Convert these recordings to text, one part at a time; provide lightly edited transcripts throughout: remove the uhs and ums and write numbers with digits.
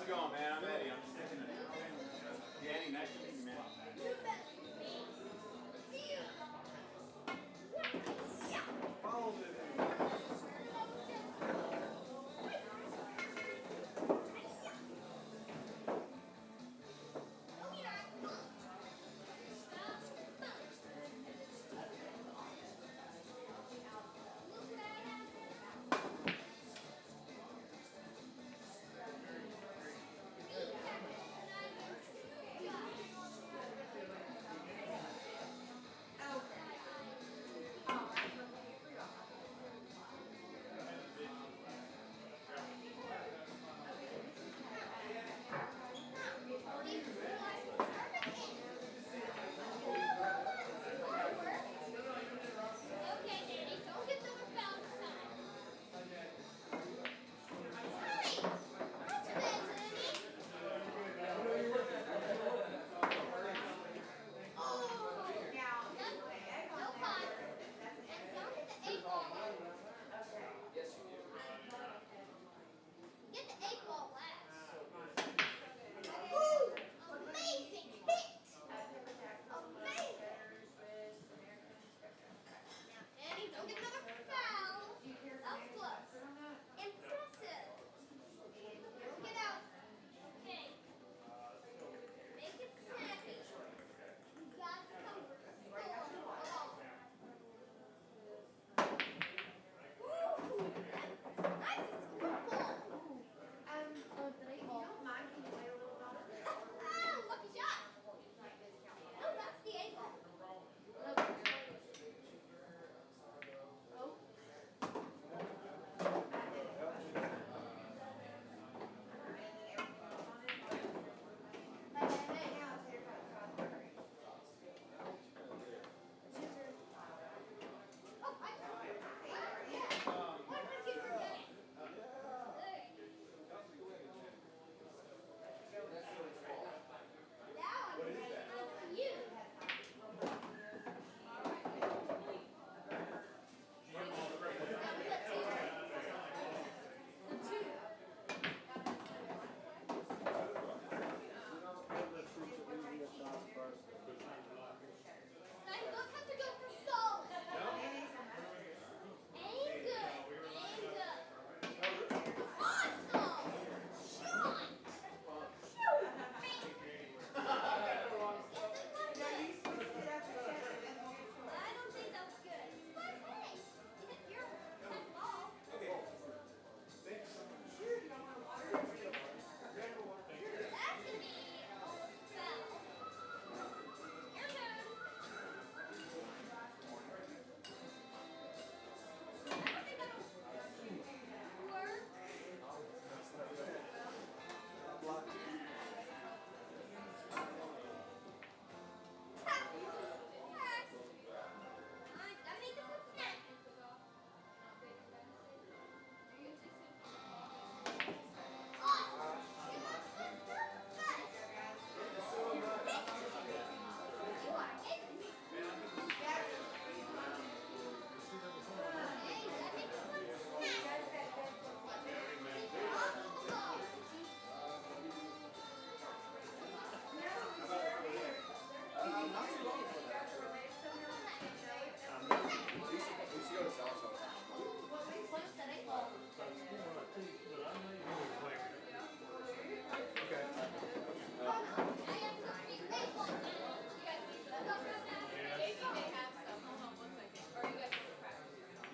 it going, man? I'm Eddie. I'm just thinking of Danny. Nice to meet you, man. Follow me.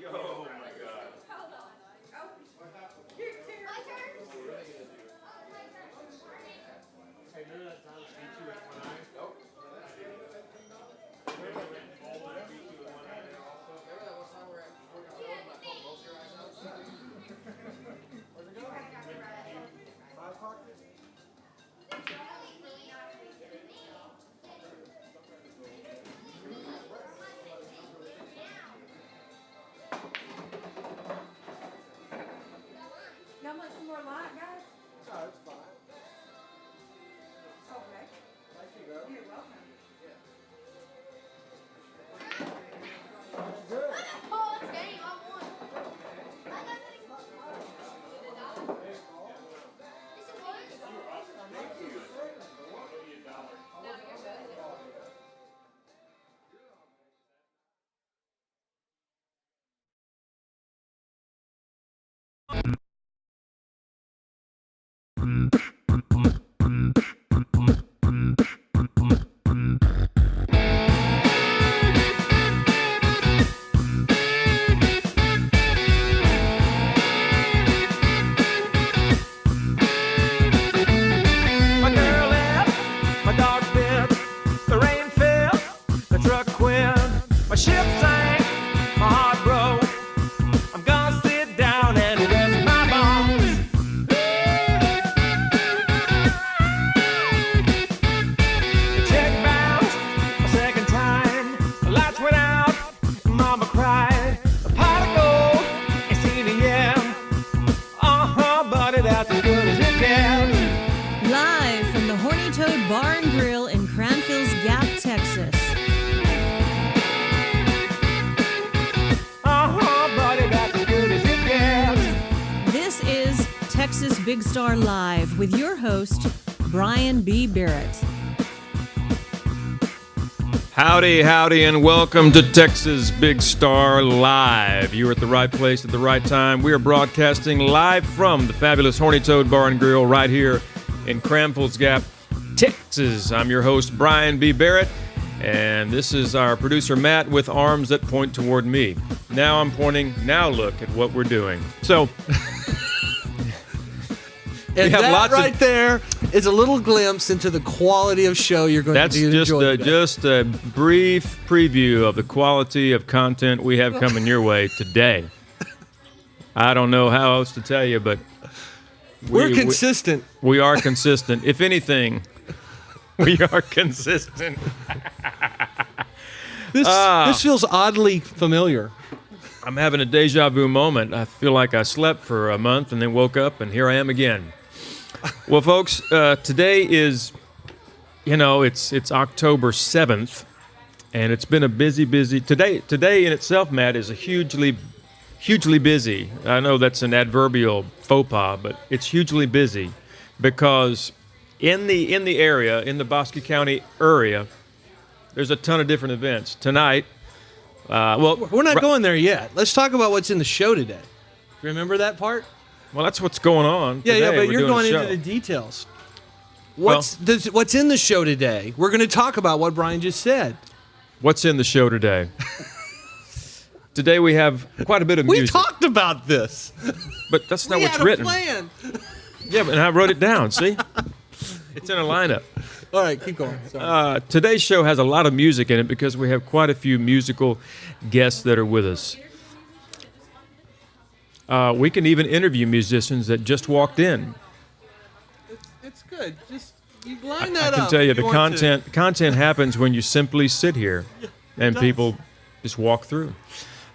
Oh my God. Hold on. Oh, your turn. My turn. Hey, remember that time she beat you with one eye? Nope. Remember when Baldwin beat you with one eye there also? Remember that one time we're working on my phone, both your eyes out? Where's it going? 5 o'clock? Y'all want some more light, guys? No, it's fine. Okay. Thank you, though. You're welcome. Good. Oh, it's game. I won. I got it. This is what? Bar and Grill in Cranfills Gap, Texas. Buddy, that's as good as it gets. This is Texas Big Star Live with your host, Brian B. Barrett. Howdy, howdy, and welcome to Texas Big Star Live. You're at the right place at the right time. We are broadcasting live from the fabulous Horny Toad Bar and Grill right here in Cranfills Gap, Texas. I'm your host, Brian B. Barrett, and this is our producer, Matt, with arms that point toward me. Now I'm pointing, now look at what we're doing. So, and have that lots right there is a little glimpse into the quality of show you're going to enjoy. That's just a brief preview of the quality of content we have coming your way today. I don't know how else to tell you, but we're consistent. We are consistent. If anything, we are consistent. This feels oddly familiar. I'm having a deja vu moment. I feel like I slept for a month and then woke up, and here I am again. Well, folks, today is, it's October 7th, and it's been a busy. Today in itself, Matt, is a hugely busy. I know that's an adverbial faux pas, but it's hugely busy because in the area, in the Bosque County area, there's a ton of different events. Tonight, we're not going there yet. Let's talk about what's in the show today. Remember that part? Well, that's what's going on. Yeah, but We're you're doing going a show. into the details. What's in the show today? We're going to talk about what Brian just said. What's in the show today? Today we have quite a bit of music. We talked about this. But that's not what's We written. had a plan. Yeah, and I wrote it down, see? It's in a lineup. All right, keep going. Sorry. Today's show has a lot of music in it because we have quite a few musical guests that are with us. We can even interview musicians that just walked in. It's good. Just you line that up. I can tell you the want content happens when you simply sit here and people just walk through.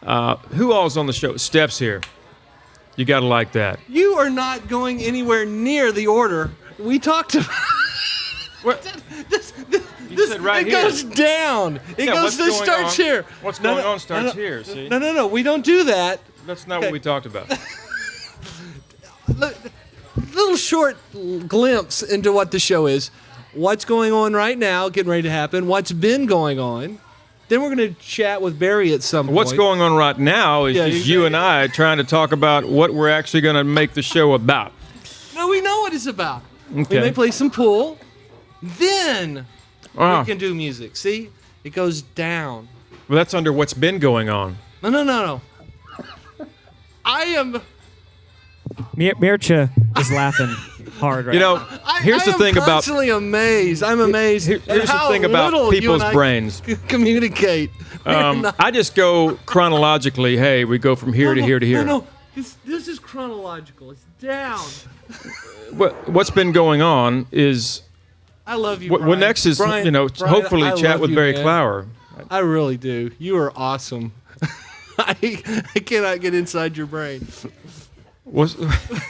Who all's on the show? Steph's here. You got to like that. You are not going anywhere near the order we talked about. You said right it here. goes down. This starts here. What's going on starts here, see? No. We don't do that. That's not what we talked about. Little short glimpse into what the show is. What's going on right now, getting ready to happen. What's been going on. Then we're going to chat with Barry at some point. What's going on right now is just you and I trying to talk about what we're actually going to make the show about. No, we know what it's about. Okay. We may play some pool. Then we can do music. See? It goes down. Well, that's under what's been going on. No. I am... Mircha is laughing hard right now. Here's the thing about... I'm constantly amazed. I'm amazed Here's at the how thing about little people's you and I brains. communicate. I just go chronologically. Hey, we go from here to here to here. No. This is chronological. It's down. What's been going on is... I love you, What Brian. next is, Brian, hopefully I chat love with you, Barry man. Clower. I really do. You are awesome. I cannot get inside your brain. The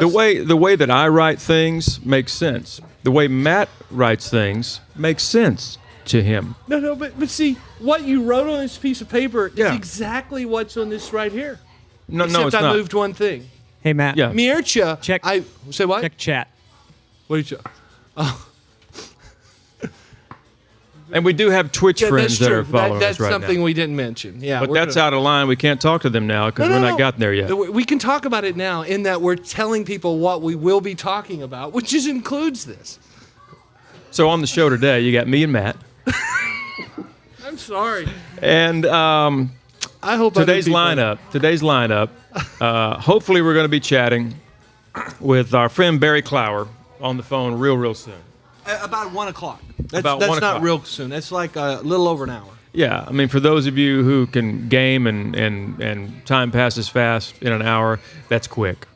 way that I write things makes sense. The way Matt writes things makes sense to him. No, but see, what you wrote on this piece of paper is exactly what's on this right here. No, Except it's I not. moved one thing. Hey, Matt. Yeah. Mircha. Check. Say what? Check chat. What did you? Oh. And we do have Twitch friends that are following that's us right something now. we didn't mention. Yeah, But that's out of line. We can't talk to them now because we're not gotten there yet. We can talk about it now in that we're telling people what we will be talking about, which includes this. So on the show today, you got me and Matt. I'm sorry. And I hope today's lineup. Hopefully, we're going to be chatting with our friend Barry Clower on the phone real soon. About 1 o'clock. About 1 That's o'clock. not real soon. That's like a little over an hour. Yeah, I mean, for those of you who can game and time passes fast in an hour, that's quick.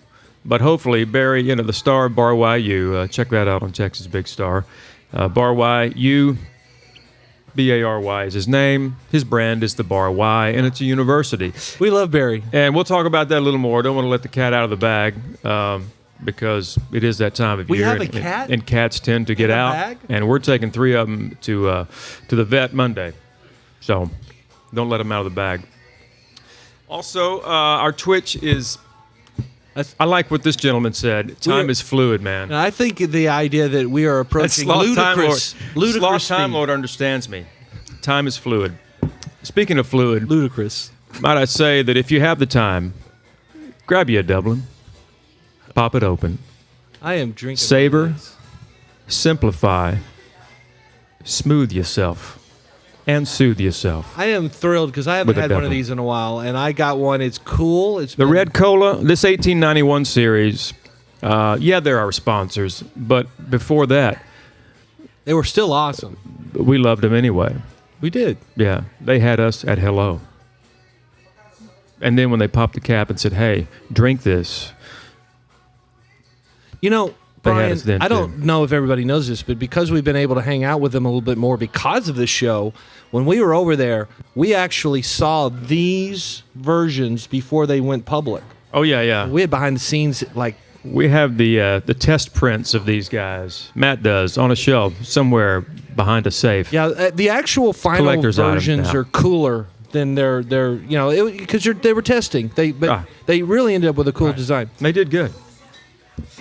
But hopefully, Barry, the star of Bar YU, check that out on Texas Big Star. Bar YU, B-A-R-Y is his name. His brand is the Bar Y, and it's a university. We love Barry. And we'll talk about that a little more. Don't want to let the cat out of the bag. because it is that time of We year. have a and, cat? and cats tend to get a out. bag? And we're taking 3 of them to the vet Monday. So don't let them out of the bag. Also, our Twitch is. I like what this gentleman said. Time is fluid, man. And I think the idea that we are approaching ludicrous Sloth Time speed. Lord understands me. Time is fluid. Speaking of fluid, Ludicrous. might I say that if you have the time, grab you a Dublin, pop it open, I am drinking. savor, this. simplify, smooth yourself, and soothe yourself. I am thrilled because I haven't With a had one of Dublin. these in a while, and I got one. It's cool. It's The been- Red Cola, this 1891 series, they're our sponsors, but before that, They were still awesome. we loved them anyway. We did. Yeah, they had us at hello. And then when they popped the cap and said, hey, drink this. You know, They had Brian, us then, I don't too. know if everybody knows this, but because we've been able to hang out with them a little bit more because of this show, when we were over there, we actually saw these versions before they went public. Oh, yeah. We had behind the scenes, like, We have the test prints of these guys. Matt does on a shelf somewhere behind a safe. yeah, the actual final Collector's items versions now. are cooler than their because they were testing. They really ended up with a cool design. They did good.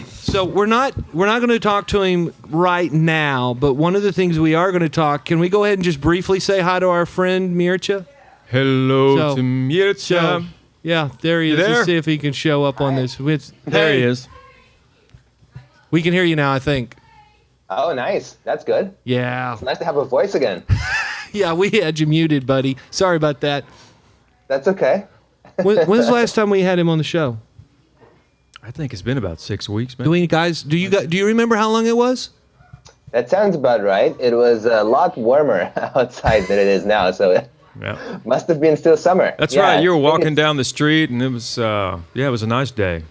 So we're not going to talk to him right now, but one of the things we are going to talk. Can we go ahead and just briefly say hi to our friend Mircea? Hello So- to Mircea. So, yeah, there he is. there? Let's see if he can show up on this. There he Hey, is. We can hear you now, I think. Oh, nice. That's good. Yeah. It's nice to have a voice again. Yeah, we had you muted, buddy. Sorry about that. That's okay. When's the last time we had him on the show? I think it's been about 6 weeks, man. Do you remember how long it was? That sounds about right. It was a lot warmer outside than it is now, so it Yeah. must have been still summer. That's Yeah, right. You were I think walking down the street, and it was it was a nice day.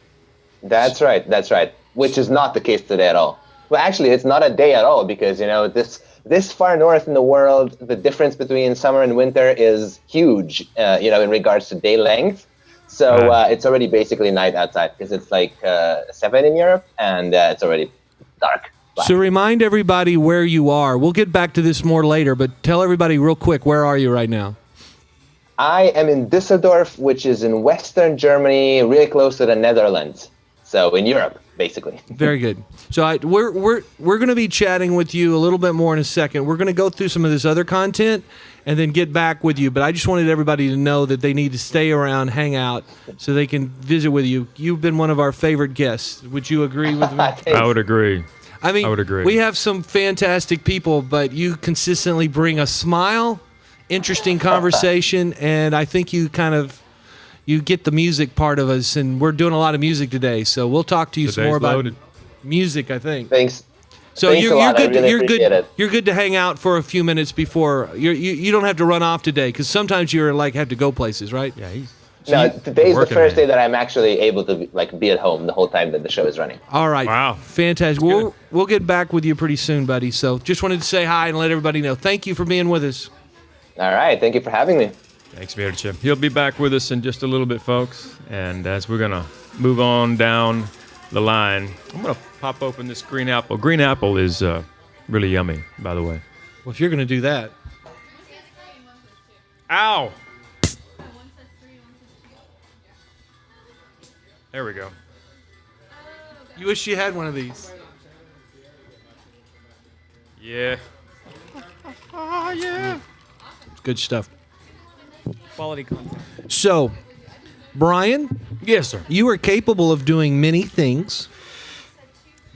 That's right. That's right. Which is not the case today at all. Well, actually, it's not a day at all because, this far north in the world, the difference between summer and winter is huge, in regards to day length. So it's already basically night outside because it's like 7 in Europe and it's already dark. Black. So remind everybody where you are. We'll get back to this more later, but tell everybody real quick, where are you right now? I am in Düsseldorf, which is in Western Germany, really close to the Netherlands. So in Europe, basically. Very good. So we're going to be chatting with you a little bit more in a second. We're going to go through some of this other content and then get back with you. But I just wanted everybody to know that they need to stay around, hang out, so they can visit with you. You've been one of our favorite guests. Would you agree with me? I would agree. I mean, I would agree. we have some fantastic people, but you consistently bring a smile, interesting conversation, and I think you get the music part of us, and we're doing a lot of music today, so we'll talk to you some Today's more about loaded. music, I think. Thanks. So Thanks a you're lot. I good. really You're appreciate good. it. You're good to hang out for a few minutes before. You don't have to run off today because sometimes you're have to go places, right? Yeah, he's No, today's the working, first man. day that I'm actually able to be at home the whole time that the show is running. All right. Wow. Fantastic. We'll get back with you pretty soon, buddy. So just wanted to say hi and let everybody know. Thank you for being with us. All right. Thank you for having me. Thanks, Mircea. He'll be back with us in just a little bit, folks. And as we're going to move on down the line, I'm going to pop open this green apple. Green apple is really yummy, by the way. Well, if you're going to do that. Ow! There we go. You wish you had one of these. Yeah. Oh, yeah. Good stuff. Quality content. So, Brian, Yes, sir. you are capable of doing many things.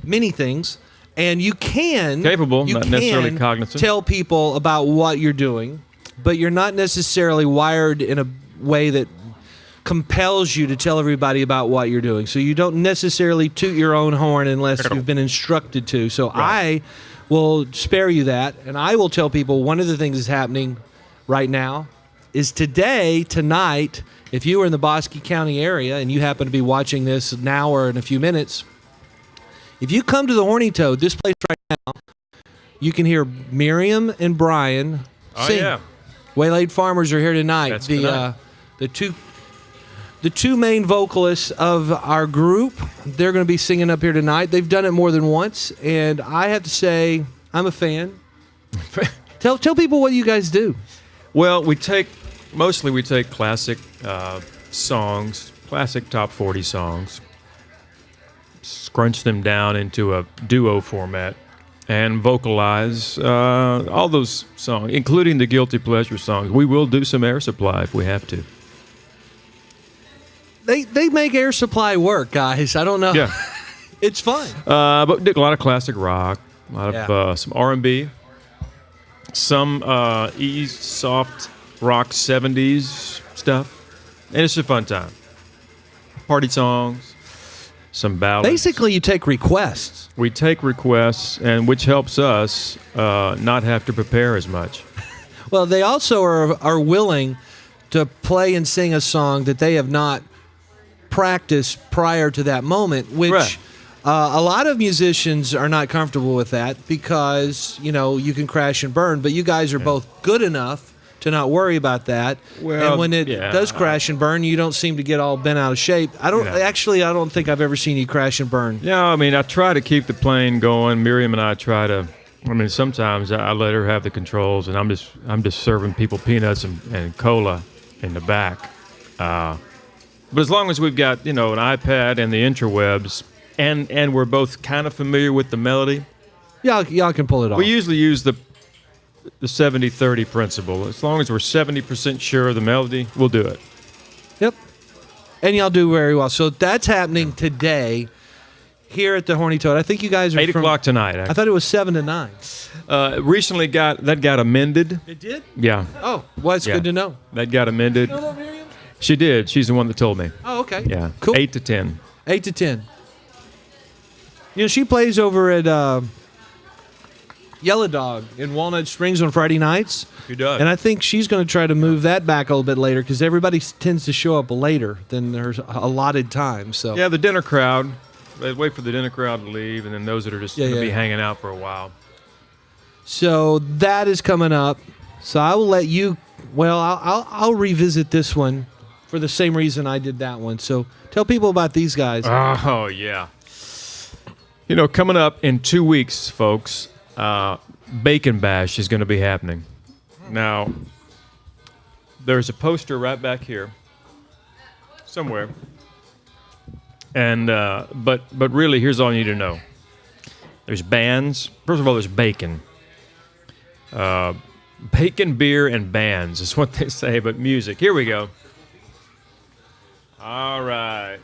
Many things. And you can Capable, you not necessarily can cognizant. tell people about what you're doing, but you're not necessarily wired in a way that compels you to tell everybody about what you're doing. So you don't necessarily toot your own horn unless you've been instructed to. So I will spare you that, and I will tell people one of the things that's happening right now is tonight, if you are in the Bosque County area and you happen to be watching this now or in a few minutes, if you come to the Horny Toad, this place right now, you can hear Miriam and Brian Oh, sing. yeah. Waylaid Farmers are here tonight. That's tonight. The two the two main vocalists of our group. They're going to be singing up here tonight. They've done it more than once, and I have to say, I'm a fan. Tell people what you guys do. Well, we take classic songs, classic top 40 songs, scrunch them down into a duo format, and vocalize all those songs, including the guilty pleasure songs. We will do some Air Supply if we have to. They make Air Supply work, guys. I don't know. Yeah. It's fun. But a lot of classic rock, a lot of some R&B, some easy, soft rock 70s stuff. And it's a fun time. Party songs, some ballads. Basically, you take requests. We take requests, and which helps us not have to prepare as much. Well, they also are willing to play and sing a song that they have not practiced prior to that moment, which Right. A lot of musicians are not comfortable with that because, you can crash and burn, but you guys are both good enough to not worry about that. Well, and when it does crash and burn, you don't seem to get all bent out of shape. I don't think I've ever seen you crash and burn. Yeah, I mean, I try to keep the plane going. Miriam and I try to. I mean, sometimes I let her have the controls, and I'm just serving people peanuts and cola in the back. But as long as we've got an iPad and the interwebs, and we're both kind of familiar with the melody, y'all can pull it off. we usually use the 70-30 principle. As long as we're 70% sure of the melody, we'll do it. Yep. And y'all do very well. So that's happening today here at the Horny Toad. I think you guys are 8 o'clock tonight. I thought it was 7 to 9. Recently got amended. It did? Yeah. Oh, well, it's good to know. That got amended. You know that, Miriam? She did. She's the one that told me. Oh, okay. Yeah. Cool. 8 to 10. 8 to 10. She plays over at Yellow Dog in Walnut Springs on Friday nights. She does. And I think she's going to try to move that back a little bit later because everybody tends to show up later than their allotted time. So yeah, the dinner crowd. They wait for the dinner crowd to leave, and then those that are just going to be hanging out for a while. So that is coming up. So I will let you. Well, I'll revisit this one for the same reason I did that one. So tell people about these guys. Oh yeah. Coming up in 2 weeks, folks, Bacon Bash is going to be happening. Now, there's a poster right back here, somewhere. And but really, here's all you need to know. There's bands. First of all, there's bacon. Bacon, beer, and bands is what they say, but music. Here we go. All right.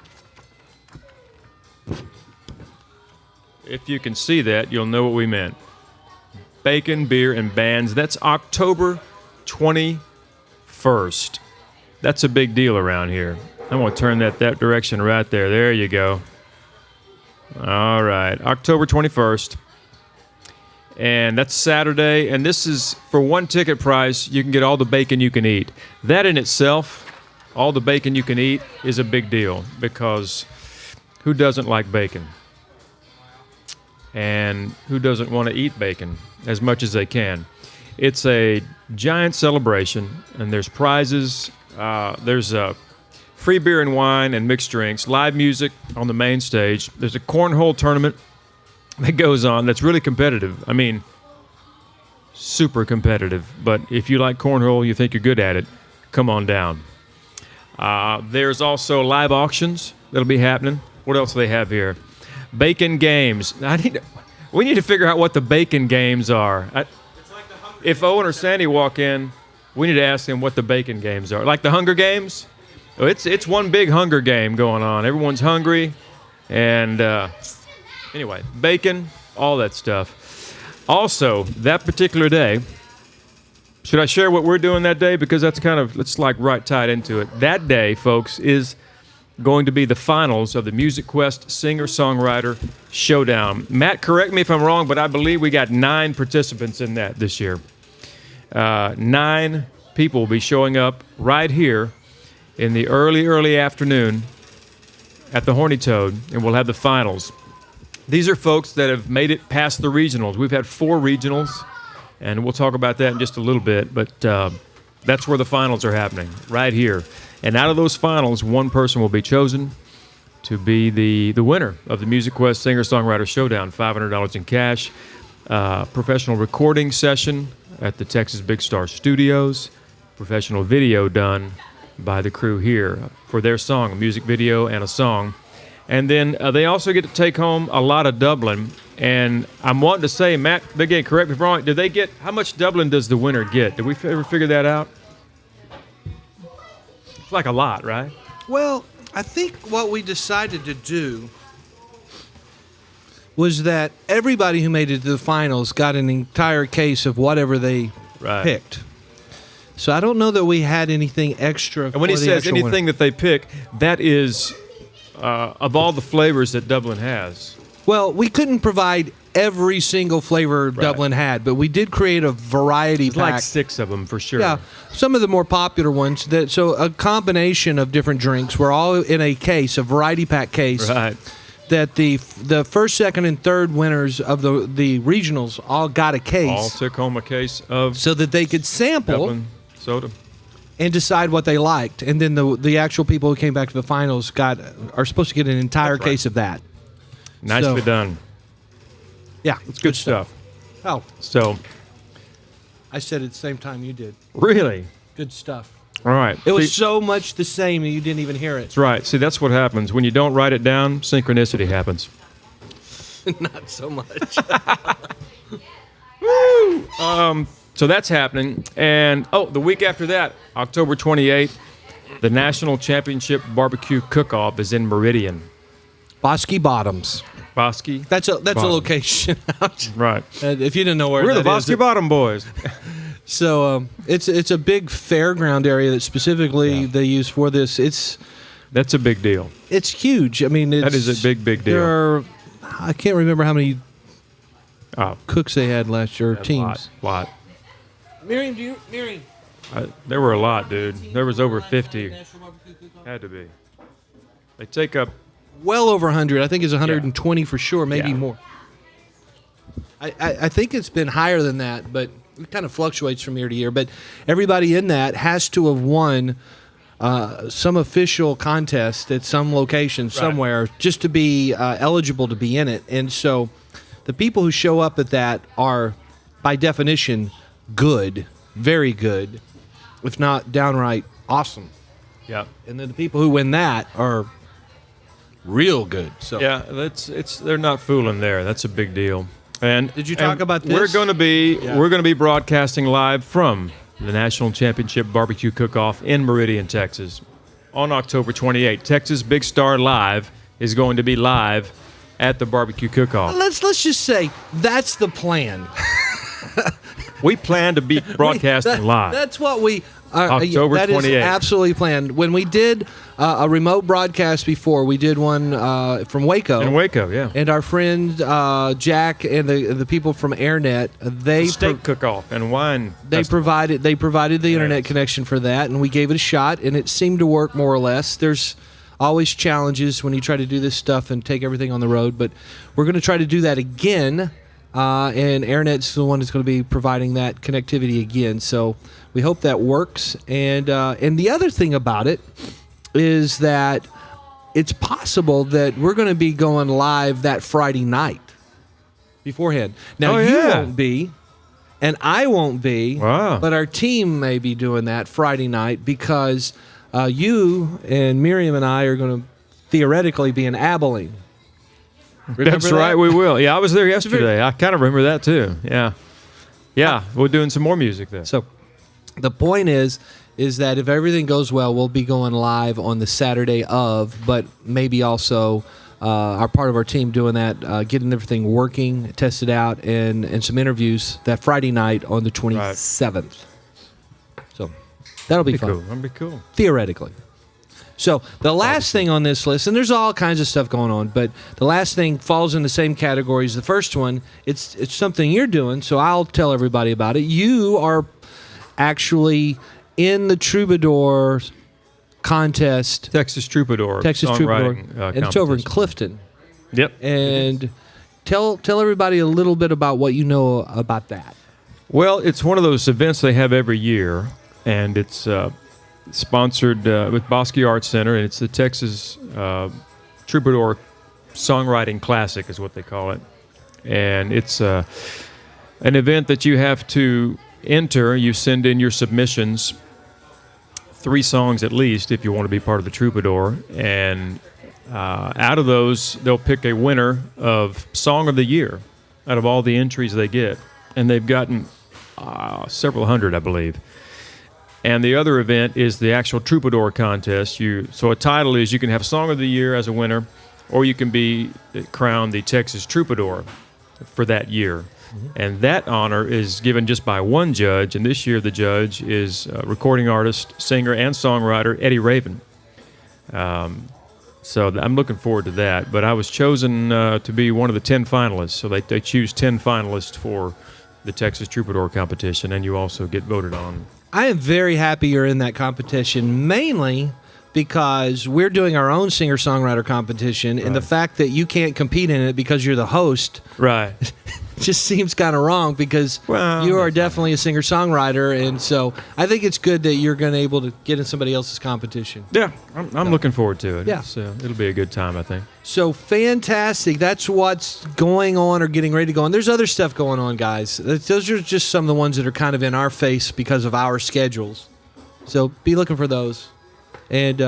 If you can see that, you'll know what we meant. Bacon, beer, and bands. That's October 21st. That's a big deal around here. I'm going to turn that direction right there. There you go. All right. October 21st. And that's Saturday. And this is, for one ticket price, you can get all the bacon you can eat. That in itself, all the bacon you can eat, is a big deal. Because who doesn't like bacon? And who doesn't want to eat bacon as much as they can? It's a giant celebration, and there's prizes. There's free beer and wine and mixed drinks, live music on the main stage. There's a cornhole tournament that goes on that's really competitive. I mean, super competitive. But if you like cornhole, you think you're good at it, come on down. There's also live auctions that'll be happening. What else do they have here? Bacon games. We need to figure out what the bacon games are. If Owen or Sandy walk in, we need to ask them what the bacon games are. Like the Hunger Games? It's one big Hunger Game going on. Everyone's hungry. And anyway, bacon, all that stuff. Also, that particular day, should I share what we're doing that day? Because that's it's like right tied into it. That day, folks, is going to be the finals of the Music Quest Singer-Songwriter Showdown. Matt, correct me if I'm wrong, but I believe we got 9 participants in that this year. 9 people will be showing up right here in the early afternoon at the Horny Toad, and we'll have the finals. These are folks that have made it past the regionals. We've had 4 regionals, and we'll talk about that in just a little bit, but that's where the finals are happening, right here. And out of those finals, one person will be chosen to be the winner of the Music Quest Singer-Songwriter Showdown. $500 in cash, professional recording session at the Texas Big Star Studios, professional video done by the crew here for their song, a music video and a song. And then they also get to take home a lot of Dublin. And I'm wanting to say, Matt, again, correct me if I'm wrong, do they get, how much Dublin does the winner get? Did we ever figure that out? It's like a lot, right? Well, I think what we decided to do was that everybody who made it to the finals got an entire case of whatever they picked. So I don't know that we had anything extra. And when he says anything that they pick, that is of all the flavors that Dublin has. Well, we couldn't provide every single flavor Dublin had, but we did create a variety pack. Like 6 of them for sure. Yeah, some of the more popular ones. So a combination of different drinks were all in a case, a variety pack case. Right. That the first, second, and third winners of the regionals all got a case. All took home a case of so that they could sample Dublin soda and decide what they liked. And then the actual people who came back to the finals are supposed to get an entire case of that. Nicely done. Yeah, it's good stuff. Oh, so I said it at the same time you did. Really good stuff. All right. It was so much the same that you didn't even hear it. That's right. See, that's what happens. When you don't write it down, synchronicity happens. Not so much. Woo! So that's happening. And, the week after that, October 28th, the National Championship Barbecue Cook-Off is in Meridian. Bosque Bottoms. Bosque? That's a location. Right. If you didn't know where we're that the Bosque Bottom boys. So it's a big fairground area that specifically they use for this. That's a big deal. It's huge. I mean, that is a big deal. I can't remember how many cooks they had last year. Teams. A lot. Miriam, there were a lot, dude. There was over 50. Had to be. They take up well over 100. I think it's 120 for sure, maybe more. I think it's been higher than that, but it kind of fluctuates from year to year. But everybody in that has to have won some official contest at some location somewhere just to be eligible to be in it. And so the people who show up at that are, by definition, good, very good, if not downright awesome. Yeah. And then the people who win that are real good. So yeah, they're not fooling there. That's a big deal. And did you talk about this? We're going to be broadcasting live from the National Championship Barbecue Cook-Off in Meridian, Texas, on October 28th. Texas Big Star Live is going to be live at the Barbecue Cook-Off. Let's just say that's the plan. We plan to be broadcasting live. That's what we. October 28th. That is absolutely planned. When we did a remote broadcast before, we did one from Waco. In Waco, yeah. And our friend Jack and the people from AirNet, they steak cook-off and wine. They provided the internet connection for that, and we gave it a shot, and it seemed to work more or less. There's always challenges when you try to do this stuff and take everything on the road, but we're going to try to do that again. And AirNet's the one that's going to be providing that connectivity again. So we hope that works. And the other thing about it is that it's possible that we're going to be going live that Friday night beforehand. Now, you won't be, and I won't be, but our team may be doing that Friday night because you and Miriam and I are going to theoretically be in Abilene. Remember That's right, we will. Yeah, I was there yesterday. I kind of remember that too. Yeah. Yeah, we're doing some more music there. So the point is that if everything goes well, we'll be going live on the Saturday of, but maybe also our part of our team doing that, getting everything working, tested out, and some interviews that Friday night on the 27th. Right. So that'll be fun. Cool. That'll be cool. Theoretically. So the last thing on this list, and there's all kinds of stuff going on, but the last thing falls in the same category as the first one. It's something you're doing, so I'll tell everybody about it. You are actually in the Troubadour contest. Texas Troubadour. And it's over in Clifton. Yep. And tell everybody a little bit about what you know about that. Well, it's one of those events they have every year, and it's sponsored with Bosque Arts Center, and it's the Texas Troubadour Songwriting Classic is what they call it. And it's an event that you have to enter. You send in your submissions, 3 songs at least, if you want to be part of the Troubadour. And out of those, they'll pick a winner of Song of the Year out of all the entries they get. And they've gotten several hundred, I believe. And the other event is the actual Troubadour contest. So a title is you can have Song of the Year as a winner, or you can be crowned the Texas Troubadour for that year. And that honor is given just by one judge, and this year the judge is recording artist, singer, and songwriter Eddie Raven. So I'm looking forward to that. But I was chosen to be one of the 10 finalists, so they choose 10 finalists for the Texas Troubadour competition, and you also get voted on. I am very happy you're in that competition, mainly because we're doing our own singer-songwriter competition, and the fact that you can't compete in it because you're the host Right. just seems kind of wrong, because you are definitely a singer-songwriter, and so I think it's good that you're going to be able to get in somebody else's competition. Yeah, I'm looking forward to it. Yeah. It'll be a good time, I think. So fantastic. That's what's going on or getting ready to go on. There's other stuff going on, guys. Those are just some of the ones that are kind of in our face because of our schedules. So be looking for those. And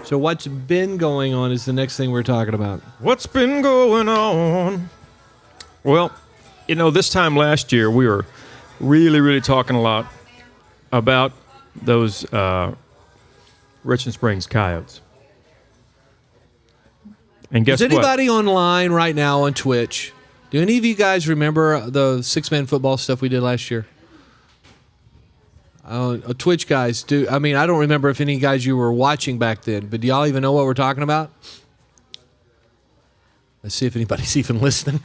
so what's been going on is the next thing we're talking about. What's been going on? Well, this time last year we were really, really talking a lot about those Richland Springs Coyotes. And guess Is what? anybody online right now on Twitch? Do any of you guys remember the 6-man football stuff we did last year? Twitch guys, I don't remember if any guys you were watching back then, but do y'all even know what we're talking about? Let's see if anybody's even listening.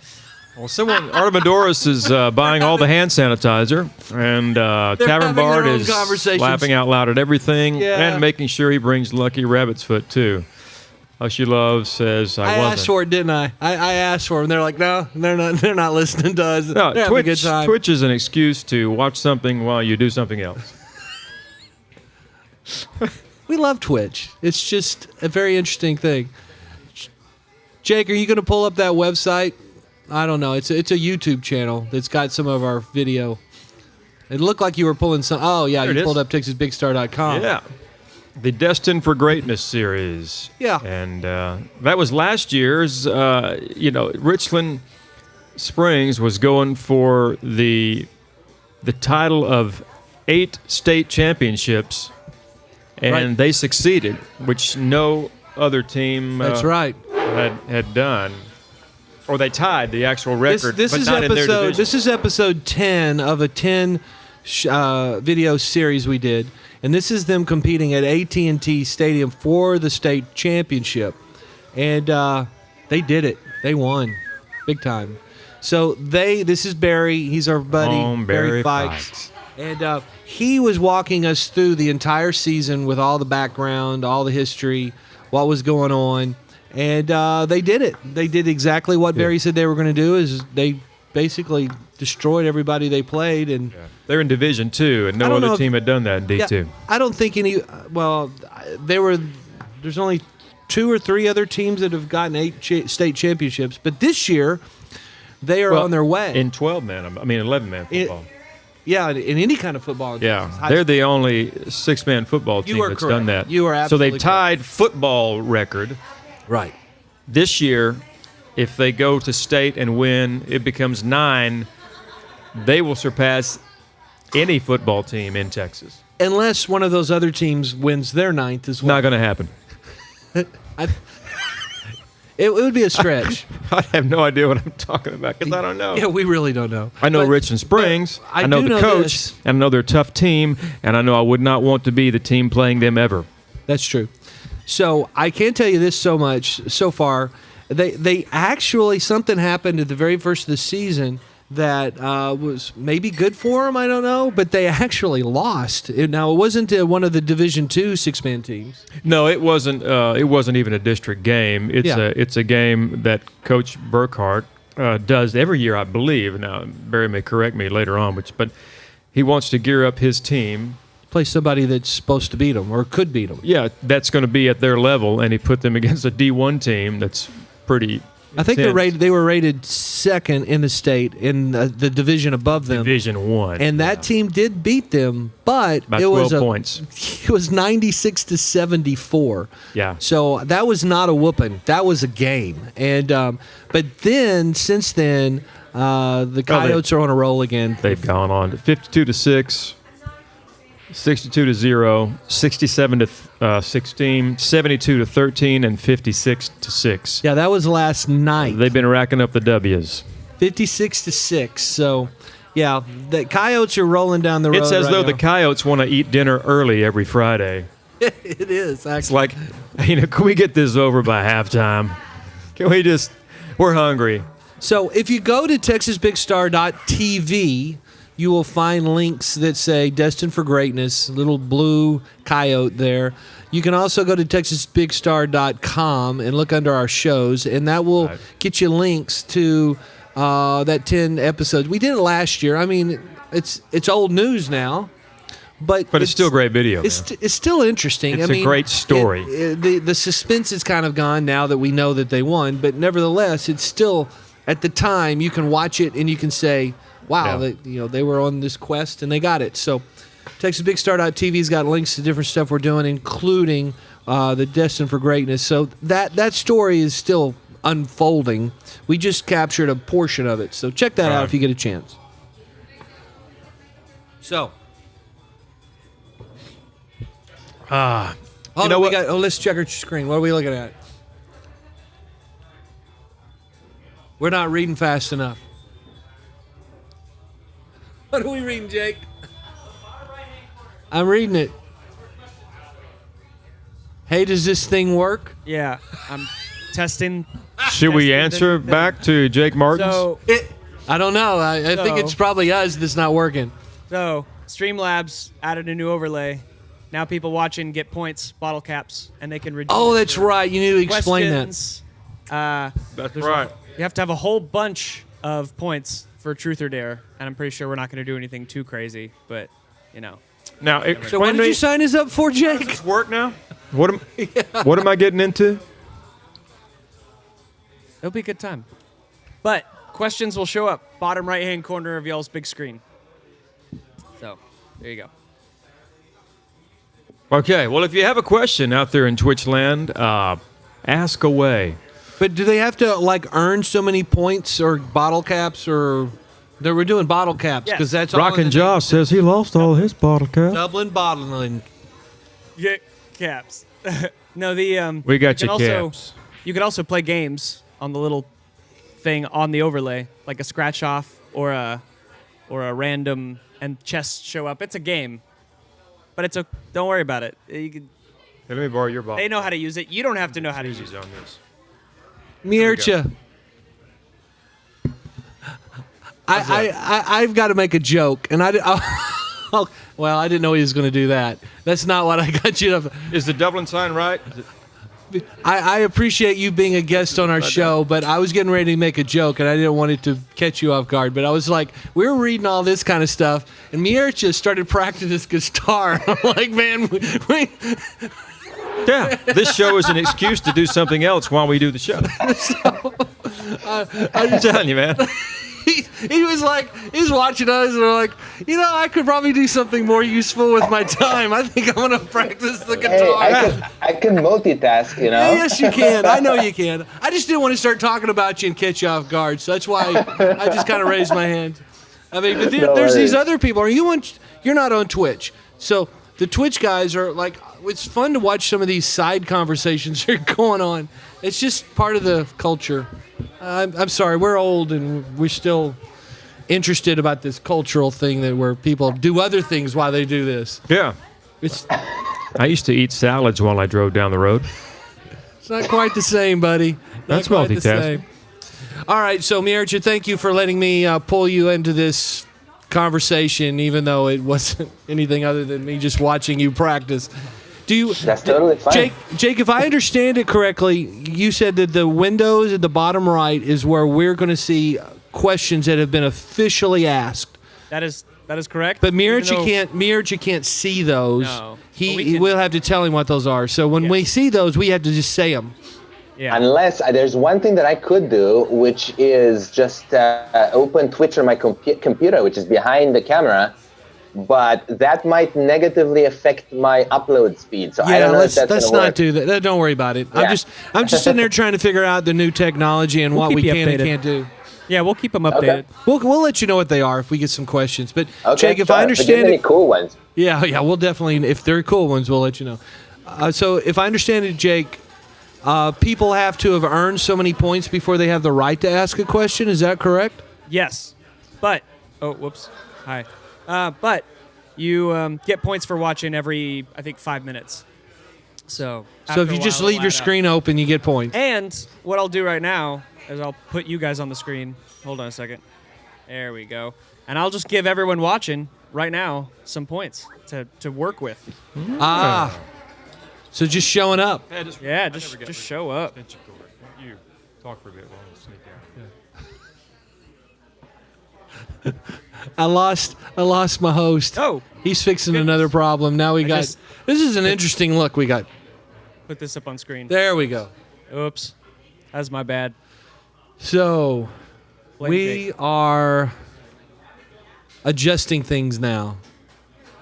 Well, Artemidorus is buying all the hand sanitizer, and Tavern Bard is laughing out loud at everything and making sure he brings Lucky Rabbit's Foot, too. Hushy Love says, I wasn't. asked for it, didn't I? I asked for it, and they're like, no, they're not listening to us. No, they're having a good time. Twitch is an excuse to watch something while you do something else. We love Twitch. It's just a very interesting thing. Jake, are you going to pull up that website? I don't know. It's a YouTube channel that's got some of our video. It looked like you were pulling some. Oh, yeah, you pulled up TexasBigStar.com. Yeah. The Destined for Greatness series. Yeah. And that was last year's, Richland Springs was going for the title of 8 state championships, and they succeeded, which no other team That's right. had done. Or they tied the actual record, This but is not in their division. This is episode 10 of a 10 video series we did. And this is them competing at AT&T Stadium for the state championship. And they did it. They won. Big time. So this is Barry. He's our buddy. Barry Fikes. And he was walking us through the entire season with all the background, all the history, what was going on. And they did it. They did exactly what Barry said they were going to do. Is they basically destroyed everybody they played. And they're in Division II, and no other team had done that in D2. Yeah, I don't think any. Well, there's only 2 or 3 other teams that have gotten 8 state championships. But this year, they are on their way. In 11-man football. In any kind of football. Yeah, they're the only 6-man football team that's done that. You are absolutely So they've tied football record. Right. This year, if they go to state and win, it becomes 9. They will surpass any football team in Texas. Unless one of those other teams wins their 9th as well. Not going to happen. It would be a stretch. I have no idea what I'm talking about because I don't know. Yeah, we really don't know. I know Richland Springs. I know do the know coach. And I know they're a tough team. And I know I would not want to be the team playing them ever. That's true. So I can tell you this so much so far. They actually, something happened at the very first of the season that was maybe good for them. I don't know, but they actually lost. Now it wasn't one of the Division II 6-man teams. No, it wasn't. It wasn't even a district game. It's a game that Coach Burkhart does every year, I believe. Now Barry may correct me later on, but he wants to gear up his team play somebody that's supposed to beat them or could beat them. Yeah, that's going to be at their level, and he put them against a D1 team that's pretty. I think intense. they were rated second in the state in the division above them. Division 1. And that team did beat them, but By it was 12 points. It was 96-74. Yeah. So that was not a whooping. That was a game. And but then since then, the Coyotes are on a roll again. They've gone on to 52-6, 62-0, 67-16, 72-13, and 56-6. Yeah, that was last night. They've been racking up the W's. 56-6. So, yeah, the Coyotes are rolling down the road. It's as right though now. the Coyotes want to eat dinner early every Friday. It is actually. It's like, can we get this over by halftime? Can we just? We're hungry. So if you go to TexasBigStar.tv, you will find links that say Destined for Greatness, little blue coyote there. You can also go to TexasBigStar.com and look under our shows, and that will get you links to that 10 episodes. We did it last year. I mean, it's old news now. But it's still great video. It's still interesting. It's a great story. The suspense is kind of gone now that we know that they won, but nevertheless, it's still at the time you can watch it and you can say, "Wow, they were on this quest and they got it." So, TexasBigStar.tv's got links to different stuff we're doing, including the Destined for Greatness. So that story is still unfolding. We just captured a portion of it. So check that out if you get a chance. So. You know what? Let's check our screen. What are we looking at? We're not reading fast enough. What are we reading, Jake? I'm reading it. Hey, does this thing work? Yeah, I'm testing. Should we answer back to Jake Martins? So, I don't know. I think it's probably us that's not working. So, Streamlabs added a new overlay. Now people watching get points, bottle caps, and they can redeem. Oh, that's right. You need to explain questions. That's right. You have to have a whole bunch of points for Truth or Dare, and I'm pretty sure we're not going to do anything too crazy, but, Now, So what explain did me. you sign us up for, Jake? Does this work now? What am I getting into? it'll be a good time. But questions will show up bottom right-hand corner of y'all's big screen. So, there you go. Okay, well, if you have a question out there in Twitch land, ask away. But do they have to earn so many points or bottle caps or? We're doing bottle caps because that's all. Rockin' Josh says he lost all his bottle caps. Dublin bottling. Get caps. No, We got you your can also, caps. You can also play games on the little thing on the overlay, like a scratch off or a random, and chests show up. It's a game, but don't worry about it. You can, Hey, let me borrow your bottle. they know how to use it. You don't have to know how to use it. on this. Mircha. I've got to make a joke, and well, I didn't know he was going to do that. That's not what I got you to. Is the Dublin sign right? I appreciate you being a guest on our show, but I was getting ready to make a joke, and I didn't want it to catch you off guard. But I was like, we were reading all this kind of stuff, and Mircha started practicing his guitar. I'm like, man, Yeah, this show is an excuse to do something else while we do the show. I'm telling you, man. He was watching us, and we're like, I could probably do something more useful with my time. I think I'm going to practice the guitar. Hey, I can multitask, Yes, you can. I know you can. I just didn't want to start talking about you and catch you off guard, so that's why I just kind of raised my hand. I mean, but there's these other people. Are you on? You're not on Twitch, so the Twitch guys are like. It's fun to watch some of these side conversations that are going on. It's just part of the culture. I'm sorry, we're old and we're still interested about this cultural thing where people do other things while they do this. Yeah. I used to eat salads while I drove down the road. It's not quite the same, buddy. That's not quite the multitasking. same. All right, so Mircha, thank you for letting me pull you into this conversation, even though it wasn't anything other than me just watching you practice. That's totally fine. Jake, if I understand it correctly, you said that the windows at the bottom right is where we're going to see questions that have been officially asked. That is That is correct. But Mirich, Even though- you can't see those. No. But we can- We'll have to tell him what those are. So when we see those, we have to just say them. Yeah. Unless there's one thing that I could do, which is just open Twitch on my computer, which is behind the camera, but that might negatively affect my upload speed. So I don't know if that's let's gonna not work. do that. Don't worry about it. Yeah. I'm just sitting there trying to figure out the new technology and what keep we you can and updated. can't do. Yeah, we'll keep them updated. We'll let you know what they are if we get some questions. But Okay, Jake, if sure. I But understand give me any it, cool ones. yeah, we'll definitely. If they're cool ones, we'll let you know. So if I understand it, Jake, people have to have earned so many points before they have the right to ask a question. Is that correct? Yes, but whoops, hi. But you get points for watching every, I think, 5 minutes. So So if you just leave your screen open, you get points. And what I'll do right now is I'll put you guys on the screen. Hold on a second. There we go. And I'll just give everyone watching right now some points to work with. So just showing up. Yeah, just show up. You talk for a bit while I sneak out. I lost my host. Oh, He's fixing another problem. Now we got. just- This is an interesting look we got. put this up on screen. There we go. Oops, that's my bad. So Blame we Jake. are adjusting things now.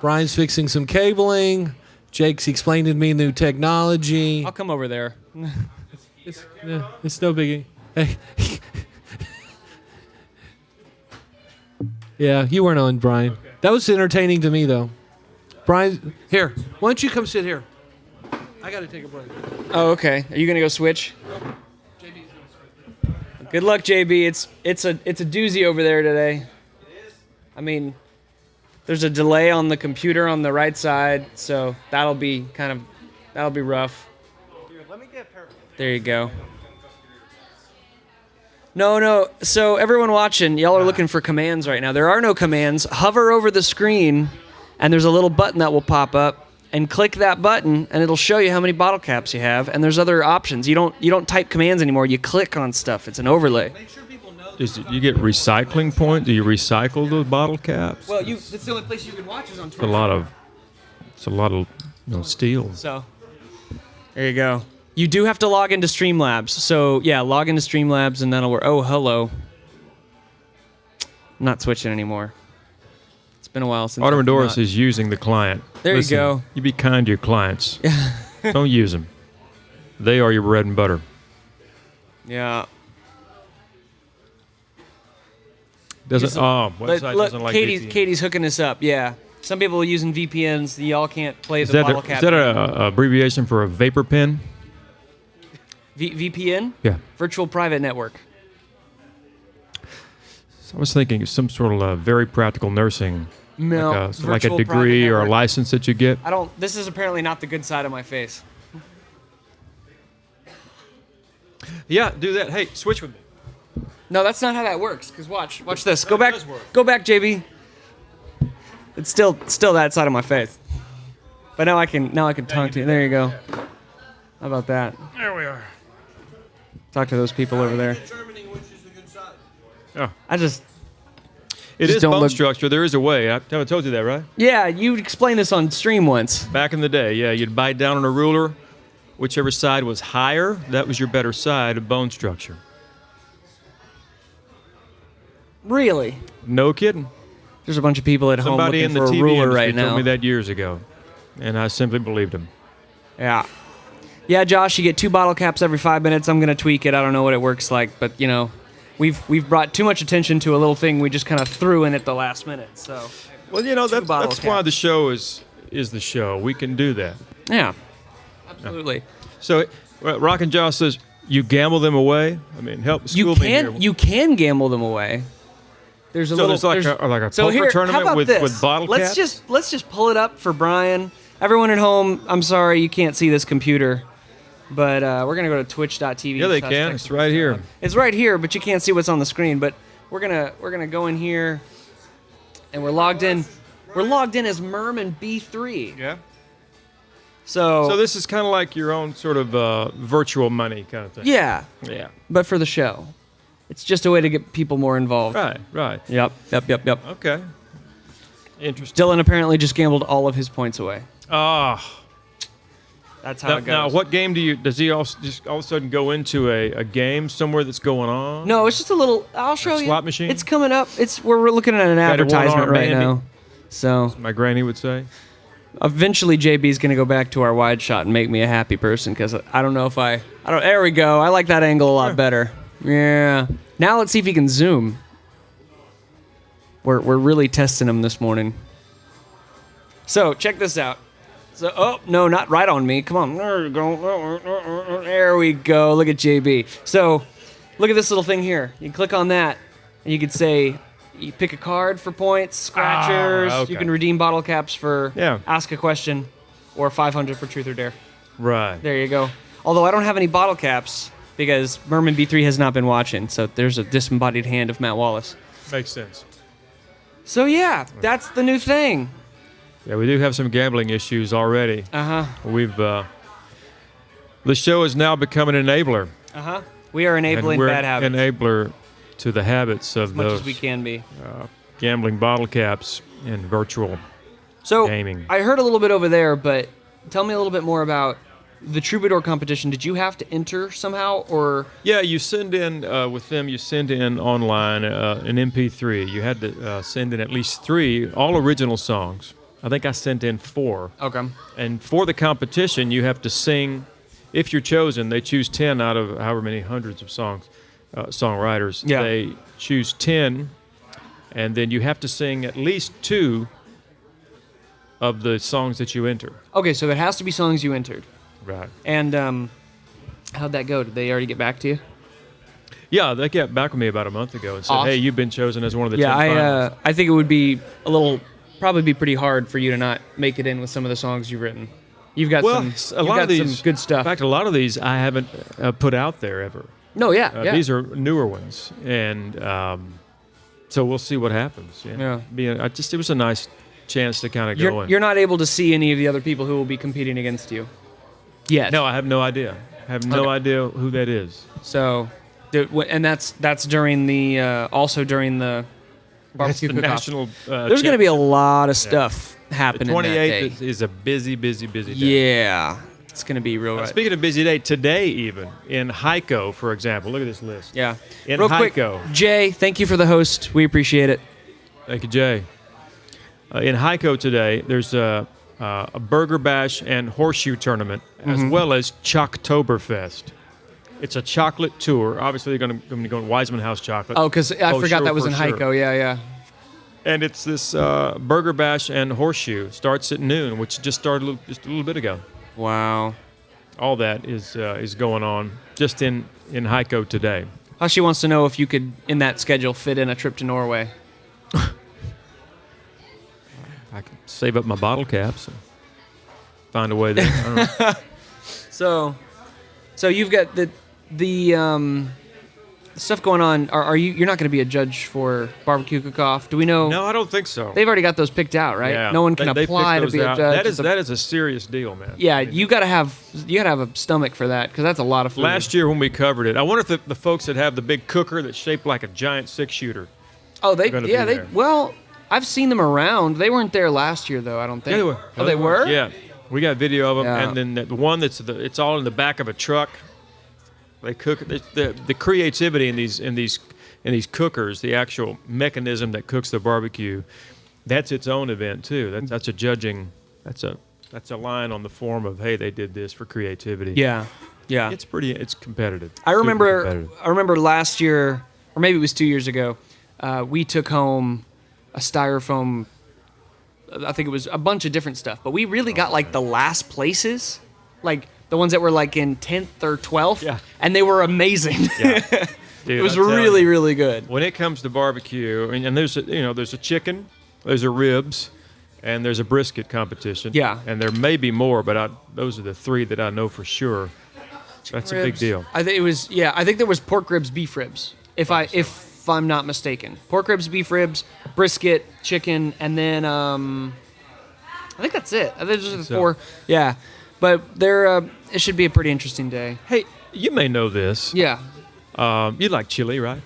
Brian's fixing some cabling. Jake's explained to me new technology. I'll come over there. It's no biggie. Hey. Yeah, you weren't on, Brian. That was entertaining to me, though. Brian, here. Why don't you come sit here? I got to take a break. Oh, okay. Are you gonna go switch? Good luck, JB. It's a doozy over there today. I mean, there's a delay on the computer on the right side, so that'll be rough. There you go. No. So everyone watching, y'all are looking for commands right now. There are no commands. Hover over the screen, and there's a little button that will pop up, and click that button, and it'll show you how many bottle caps you have. And there's other options. You don't type commands anymore. You click on stuff. It's an overlay. You get recycling points? Do you recycle those bottle caps? Well, that's the only place you can watch is on Twitch. It's a lot of steel. So, there you go. You do have to log into Streamlabs. So, yeah, log into Streamlabs and that'll work. Oh, hello. I'm not switching anymore. It's been a while since. Artemidorus is using the client. There Listen, you go. You be kind to your clients. Don't use them. They are your bread and butter. Yeah. Website Look, doesn't like Katie's, VPN. Katie's hooking us up. Yeah. Some people are using VPNs. Y'all can't play Is the that, bottle a, cap. is that a abbreviation for a vapor pen? VPN? Yeah. Virtual Private Network. I was thinking of some sort of very practical nursing. No, like a virtual degree private or a network. license that you get. This is apparently not the good side of my face. Yeah, do that. Hey, switch with me. No, that's not how that works. Cause watch this. Go back, JB. It's still that side of my face. But now I can talk to you. There you go. How about that? There we are. Talk to those people over there. Oh. I just. It Just is don't bone look- structure. There is a way. I told you that, right? Yeah, you explained this on stream once. Back in the day, yeah, you'd bite down on a ruler. Whichever side was higher, that was your better side of bone structure. Really? No kidding. There's a bunch of people at Somebody home in the looking TV for a ruler industry right now. told me that years ago, and I simply believed him. Yeah. Yeah, Josh, you get 2 bottle caps every 5 minutes. I'm gonna tweak it. I don't know what it works like, but we've brought too much attention to a little thing we just kind of threw in at the last minute. So. Well, that's why the show is the show. We can do that. Yeah. Absolutely. So, Rockin' Josh says you gamble them away. I mean, help school me here. You can gamble them away. There's a So little there's like a so poker here, tournament how about with this? bottle let's caps? Let's just pull it up for Brian. Everyone at home, I'm sorry you can't see this computer, but we're gonna go to twitch.tv. Yeah, they can. It's right here. It's right here, but you can't see what's on the screen. But we're gonna go in here, and we're logged in. We're logged in as Merman B3. Yeah. So this is kind of like your own sort of virtual money kind of thing. yeah, Yeah. but for the show, it's just a way to get people more involved. Right. Yep. Okay. Interesting. Dylan apparently just gambled all of his points away. Ah. That's how it goes. Now, what game does he also just all of a sudden go into a game somewhere that's going on? No, it's just a little. I'll show you. Slot machine? It's coming up. We're looking at an advertisement right now. So my granny would say. Eventually, JB's gonna go back to our wide shot and make me a happy person because I don't know if I don't. There we go. I like that angle a lot better. Yeah. Now let's see if he can zoom. We're really testing him this morning. So check this out. So, oh, no, not right on me. Come on. There we go. There we go. Look at JB. So, look at this little thing here. You click on that, and you could say, you pick a card for points, scratchers. Okay. You can redeem bottle caps for Yeah. ask a question, or 500 for truth or dare. Right. There you go. Although I don't have any bottle caps because Merman B3 has not been watching, so there's a disembodied hand of Matt Wallace. Makes sense. So, yeah, that's the new thing. Yeah, we do have some gambling issues already. Uh-huh. We've the show has now become an enabler. Uh-huh. We are enabling and we're bad habits. enabler to the habits of As much those as we can be. Gambling bottle caps and virtual So gaming. I heard a little bit over there, but tell me a little bit more about the Troubadour competition. Did you have to enter somehow, or? Yeah, you send in with them. You send in online an MP3. You had to send in at least 3 all original songs. I think I sent in 4. Okay. And for the competition, you have to sing. If you're chosen, they choose 10 out of however many hundreds of songwriters. Yeah. They choose 10, and then you have to sing at least 2 of the songs that you enter. Okay, so it has to be songs you entered. Right. And how'd that go? Did they already get back to you? Yeah, they got back with me about a month ago and said, Awesome. "Hey, you've been chosen as one of the 10 Yeah, finalists." I think it would be probably be pretty hard for you to not make it in with some of the songs you've written. You've got some good stuff. In fact, a lot of these I haven't put out there ever. No, yeah. These are newer ones, and so we'll see what happens. Yeah. It was a nice chance to kind of go in. You're not able to see any of the other people who will be competing against you yet. No, I have no idea. I have no idea who that is. So, and that's during the also during the That's barbecue the cook-off. national. There's going to be a lot of stuff happening. The that day. 28th is a busy day. Yeah, it's going to be real. Speaking of busy day, today even in Heiko, for example, look at this list. Yeah. In Real quick, Heiko. Jay, thank you for the host. We appreciate it. Thank you, Jay. In Heiko today, there's a Burger Bash and Horseshoe Tournament, as well as Chocktoberfest. It's a chocolate tour. Obviously, they're going to go to Wiseman House Chocolate. Oh, because I forgot sure, that was for in sure. Heiko. Yeah. And it's this Burger Bash and Horseshoe. Starts at noon, which just started just a little bit ago. Wow. All that is going on just in Heiko today. Hushie wants to know if you could, in that schedule, fit in a trip to Norway. I can save up my bottle caps and find a way there. I don't know. So you've got the stuff going on. You're not going to be a judge for barbecue cook-off? Do we know? No, I don't think so. They've already got those picked out, right? Yeah, No one can they apply picked to be those a out. judge. That is a serious deal, man. Yeah, you gotta have a stomach for that because that's a lot of food. Last year when we covered it, I wonder if the folks that have the big cooker that's shaped like a giant 6-shooter. Oh, gonna be there. Well, I've seen them around. They weren't there last year though. I don't think. Yeah, they were. Oh, they were. Yeah, we got video of them, Yeah. and then the one it's all in the back of a truck. They cook the creativity in these cookers, the actual mechanism that cooks the barbecue. That's its own event too. That's a judging. That's a line on the form of, hey, they did this for creativity. Yeah. It's competitive. I Super remember. competitive. I remember last year, or maybe it was 2 years ago. We took home a styrofoam. I think it was a bunch of different stuff, but we really got like the last places, like the ones that were like in 10th or 12th, Yeah. and they were amazing. Yeah. Dude, It was I tell really, you, really good. when it comes to barbecue, and there's a chicken, there's a ribs, and there's a brisket competition. Yeah. And there may be more, but those are the 3 that I know for sure. That's a big Ribs. deal. I think it was. Yeah, I think there was pork ribs, beef ribs. If I'm not mistaken, pork ribs, beef ribs, brisket, chicken, and then I think that's it. I think those are the 4. Yeah, but it should be a pretty interesting day. Hey, you may know this. Yeah. You like chili, right?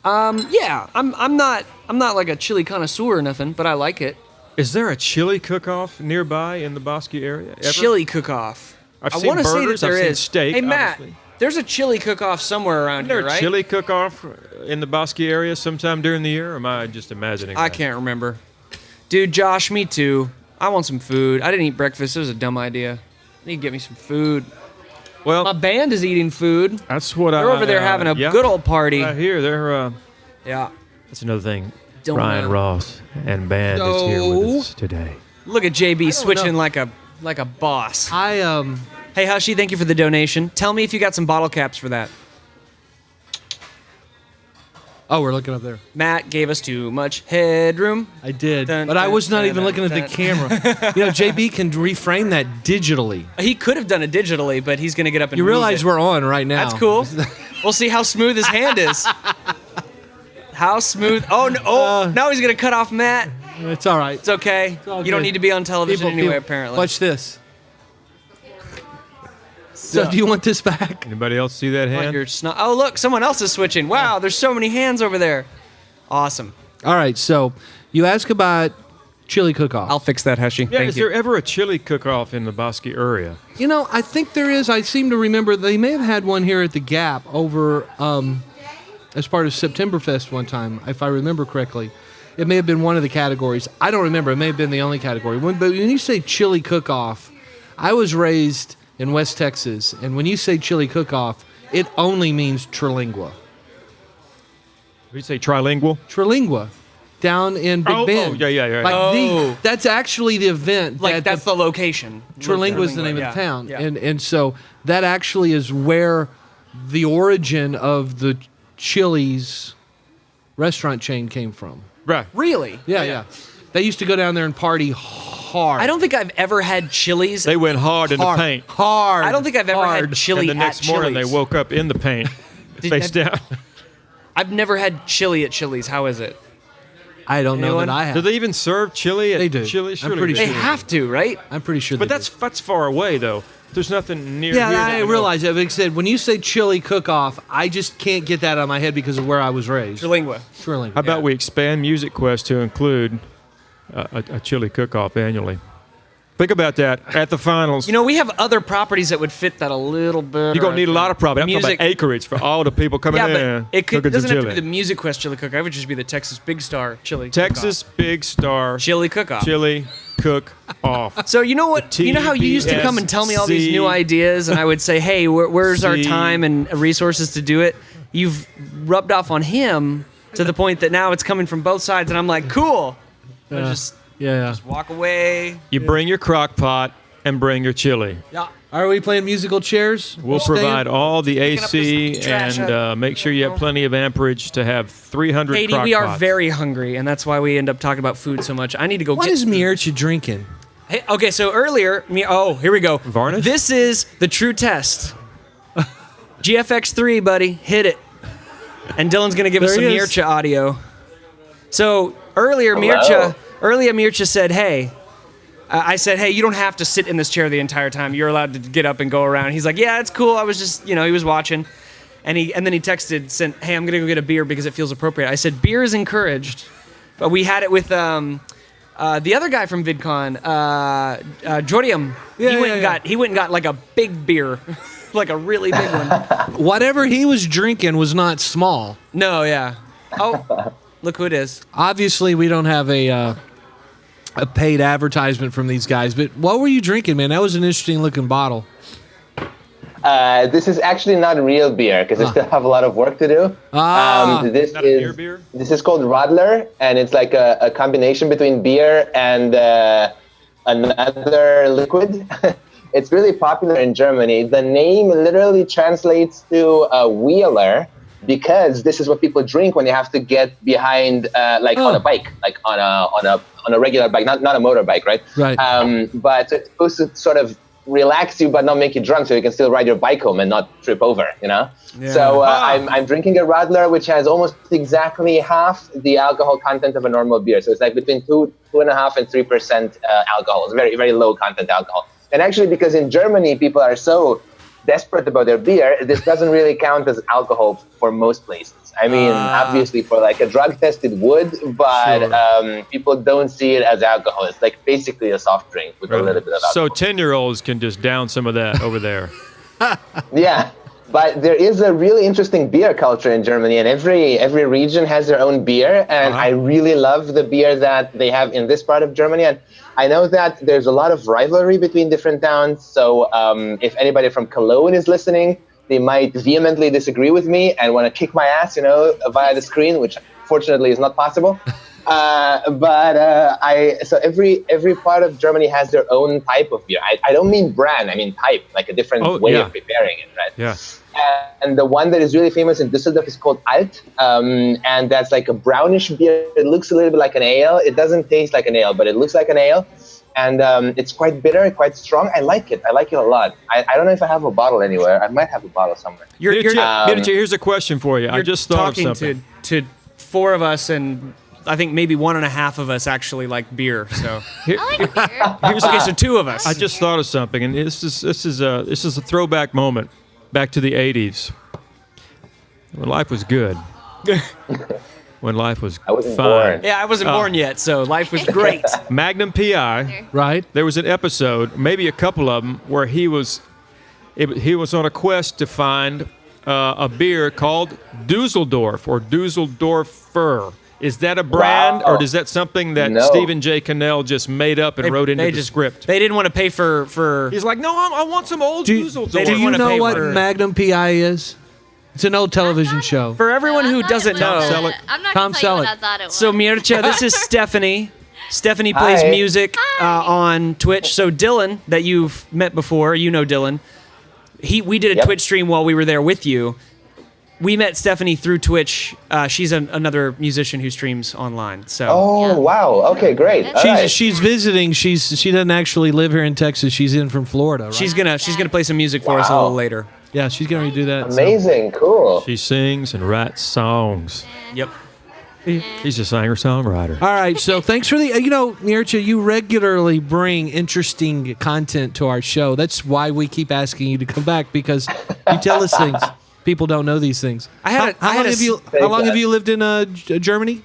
Yeah. I'm not like a chili connoisseur or nothing, but I like it. Is there a chili cook-off nearby in the Bosque area? Ever? Chili cook-off. I've I seen want to say that burgers, there I've seen is. steak, Hey, Matt, obviously. there's a chili cook-off somewhere around Isn't there here, right? a chili cook-off in the Bosque area sometime during the year, or am I just imagining I that? can't remember. Dude, Josh, me too. I want some food. I didn't eat breakfast. It was a dumb idea. I need to get me some food. Well, My band is eating food. that's what They're over there having a good old party. I hear they're. Yeah. That's another thing. Don't Ryan know. Ross and band is here with us today. Look at JB switching know. like a boss. I Hey, Hushy, thank you for the donation. Tell me if you got some bottle caps for that. Oh, we're looking up there. Matt gave us too much headroom. I did, Dun, but I dun, was not dun, even dun, looking at the dun. camera. JB can reframe that digitally. He could have done it digitally, but he's going to get up and You move realize it. we're on right now. That's cool. We'll see how smooth his hand is. How smooth. Oh, no. Oh, now he's going to cut off Matt. It's all right. It's okay. all You don't good. need to be on television anyway, apparently. Watch this. So, do you want this back? Anybody else see that hand? Oh, look, someone else is switching. Wow, there's so many hands over there. Awesome. All right, so you ask about chili cook-off. I'll fix that, Hushy. Yeah, Thank is you. there ever a chili cook-off in the Bosque area? You know, I think there is. I seem to remember they may have had one here at the Gap over as part of Septemberfest one time, if I remember correctly. It may have been one of the categories. I don't remember. It may have been the only category. But when you say chili cook-off, I was raised in West Texas, and when you say chili cook-off, it only means Trilingua. Did you say trilingual? Trilingua, down in Big Bend. Yeah. Like that's actually the event. Like, that that's the location. Trilingua is the name yeah. of the town, Yeah. and so that actually is where the origin of the Chili's restaurant chain came from. Right. Really? Yeah. They used to go down there and party hard. I don't think I've ever had Chili's. They went hard in the paint. Hard. I don't think I've ever had chili And the next at morning they Chili's. woke up in the paint, face down. I've never had chili at Chili's. How is it? I don't know Anyone? that I have. Do they even serve chili at They do. Chili? I'm Surely pretty They sure. have to, right? I'm pretty sure. But they that's far away though. There's nothing near Yeah, here. that I we know. realize that. But like I said, when you say chili cook-off, I just can't get that out of my head because of where I was raised. Trilingua. Trilling. How about we expand Music Quest to include a chili cook-off annually? Think about that at the finals. You know, we have other properties that would fit that a little bit. You're going to need a lot of property. I'm talking Music- about acreage for all the people coming Yeah, in. but it cooking some doesn't have to chili. be the Music Quest chili cook. I would just be the Texas Big Star chili. Cook-Off. Texas Big Star chili cook-off. chili cook-off. So you know what? You know how you used to come and tell me all these new ideas, and I would say, "Hey, where's our time and resources to do it?" You've rubbed off on him to the point that now it's coming from both sides, and I'm like, "Cool." I just walk away. You bring your crock pot and bring your chili. Yeah. Are we playing musical chairs? We'll Staying? provide all the Picking up AC this trash and make sure you have plenty of amperage to have 300 Katie, crock we are pots. very hungry, and that's why we end up talking about food so much. I need to go What get. is Miercha drinking? Hey, okay, so earlier, here we go. Varnish? This is the true test. GFX3, buddy, hit it. And Dylan's gonna give us There some he is. Mircha audio. So earlier, Mircha said, "Hey." I said, "Hey, you don't have to sit in this chair the entire time. You're allowed to get up and go around." He's like, "Yeah, it's cool. I was just, he was watching." And then he texted, said, "Hey, I'm gonna go get a beer because it feels appropriate." I said, "Beer is encouraged." But we had it with the other guy from VidCon, Jordium. He went and got like a big beer, like a really big one. Whatever he was drinking was not small. No, yeah. Oh, look who it is. Obviously, we don't have a paid advertisement from these guys. But what were you drinking, man? That was an interesting looking bottle. This is actually not real beer because I still have a lot of work to do. This Not a near beer? This is called Radler, and it's like a combination between beer and another liquid. It's really popular in Germany. The name literally translates to wheeler because this is what people drink when they have to get behind, on a bike, like on a regular bike, not a motorbike, right? Right. But it's supposed to sort of relax you but not make you drunk so you can still ride your bike home and not trip over, Yeah. So I'm drinking a Radler which has almost exactly half the alcohol content of a normal beer. So it's like between 2.5% and 3% alcohol. It's very, very low content alcohol. And actually because in Germany people are so desperate about their beer, this doesn't really count as alcohol for most places. I mean, obviously for like a drug test it would, but people don't see it as alcohol. It's like basically a soft drink with a little bit of alcohol. So 10-year-olds can just down some of that over there. Yeah. But there is a really interesting beer culture in Germany, and every region has their own beer, and I really love the beer that they have in this part of Germany. And I know that there's a lot of rivalry between different towns, so if anybody from Cologne is listening, they might vehemently disagree with me and want to kick my ass, via the screen, which fortunately is not possible. So every part of Germany has their own type of beer. I don't mean brand, I mean type, like a different way of preparing it, right? Yeah. And the one that is really famous in Düsseldorf is called Alt, and that's like a brownish beer. It looks a little bit like an ale. It doesn't taste like an ale, but it looks like an ale. And it's quite bitter, quite strong. I like it. I like it a lot. I don't know if I have a bottle anywhere. I might have a bottle somewhere. Here's a question for you. I just thought of something. To four of us, and I think maybe 1.5 of us actually like beer. So I like beer. okay, so 2 of us. I just thought of something, and this is a throwback moment, back to the '80s, when life was good, when life was I wasn't fine. born. Yeah, I wasn't born yet, so life was great. Magnum PI, Right? there was an episode, maybe a couple of them, where he was on a quest to find a beer called Dusseldorf or Dusseldorfer. Is that a brand, or is that something that Stephen J. Cannell just made up and wrote into the script? They didn't want to pay for. He's like, no, I want some old Dusseldorf. didn't Do you wanna know pay what for it. Magnum PI is? It's an old television show. For everyone who doesn't know, I'm not Tom going to tell you what Selleck. I thought it was. so Mircea, this is Stephanie. Stephanie plays Hi. music on Twitch. So Dylan, that you've met before, you know Dylan. We did a Twitch stream while we were there with you. We met Stephanie through Twitch. She's another musician who streams online. So Oh, wow. Okay, great. All right. She's visiting. She doesn't actually live here in Texas. She's in from Florida, right? she's gonna play some music for us a little later. Yeah, she's going to do that. so- Amazing. Cool. She sings and writes songs. Yep. She's a singer-songwriter. All right, so thanks for the, Mircea, you regularly bring interesting content to our show. That's why we keep asking you to come back, because you tell us things. People don't know these things. How long have you lived in Germany?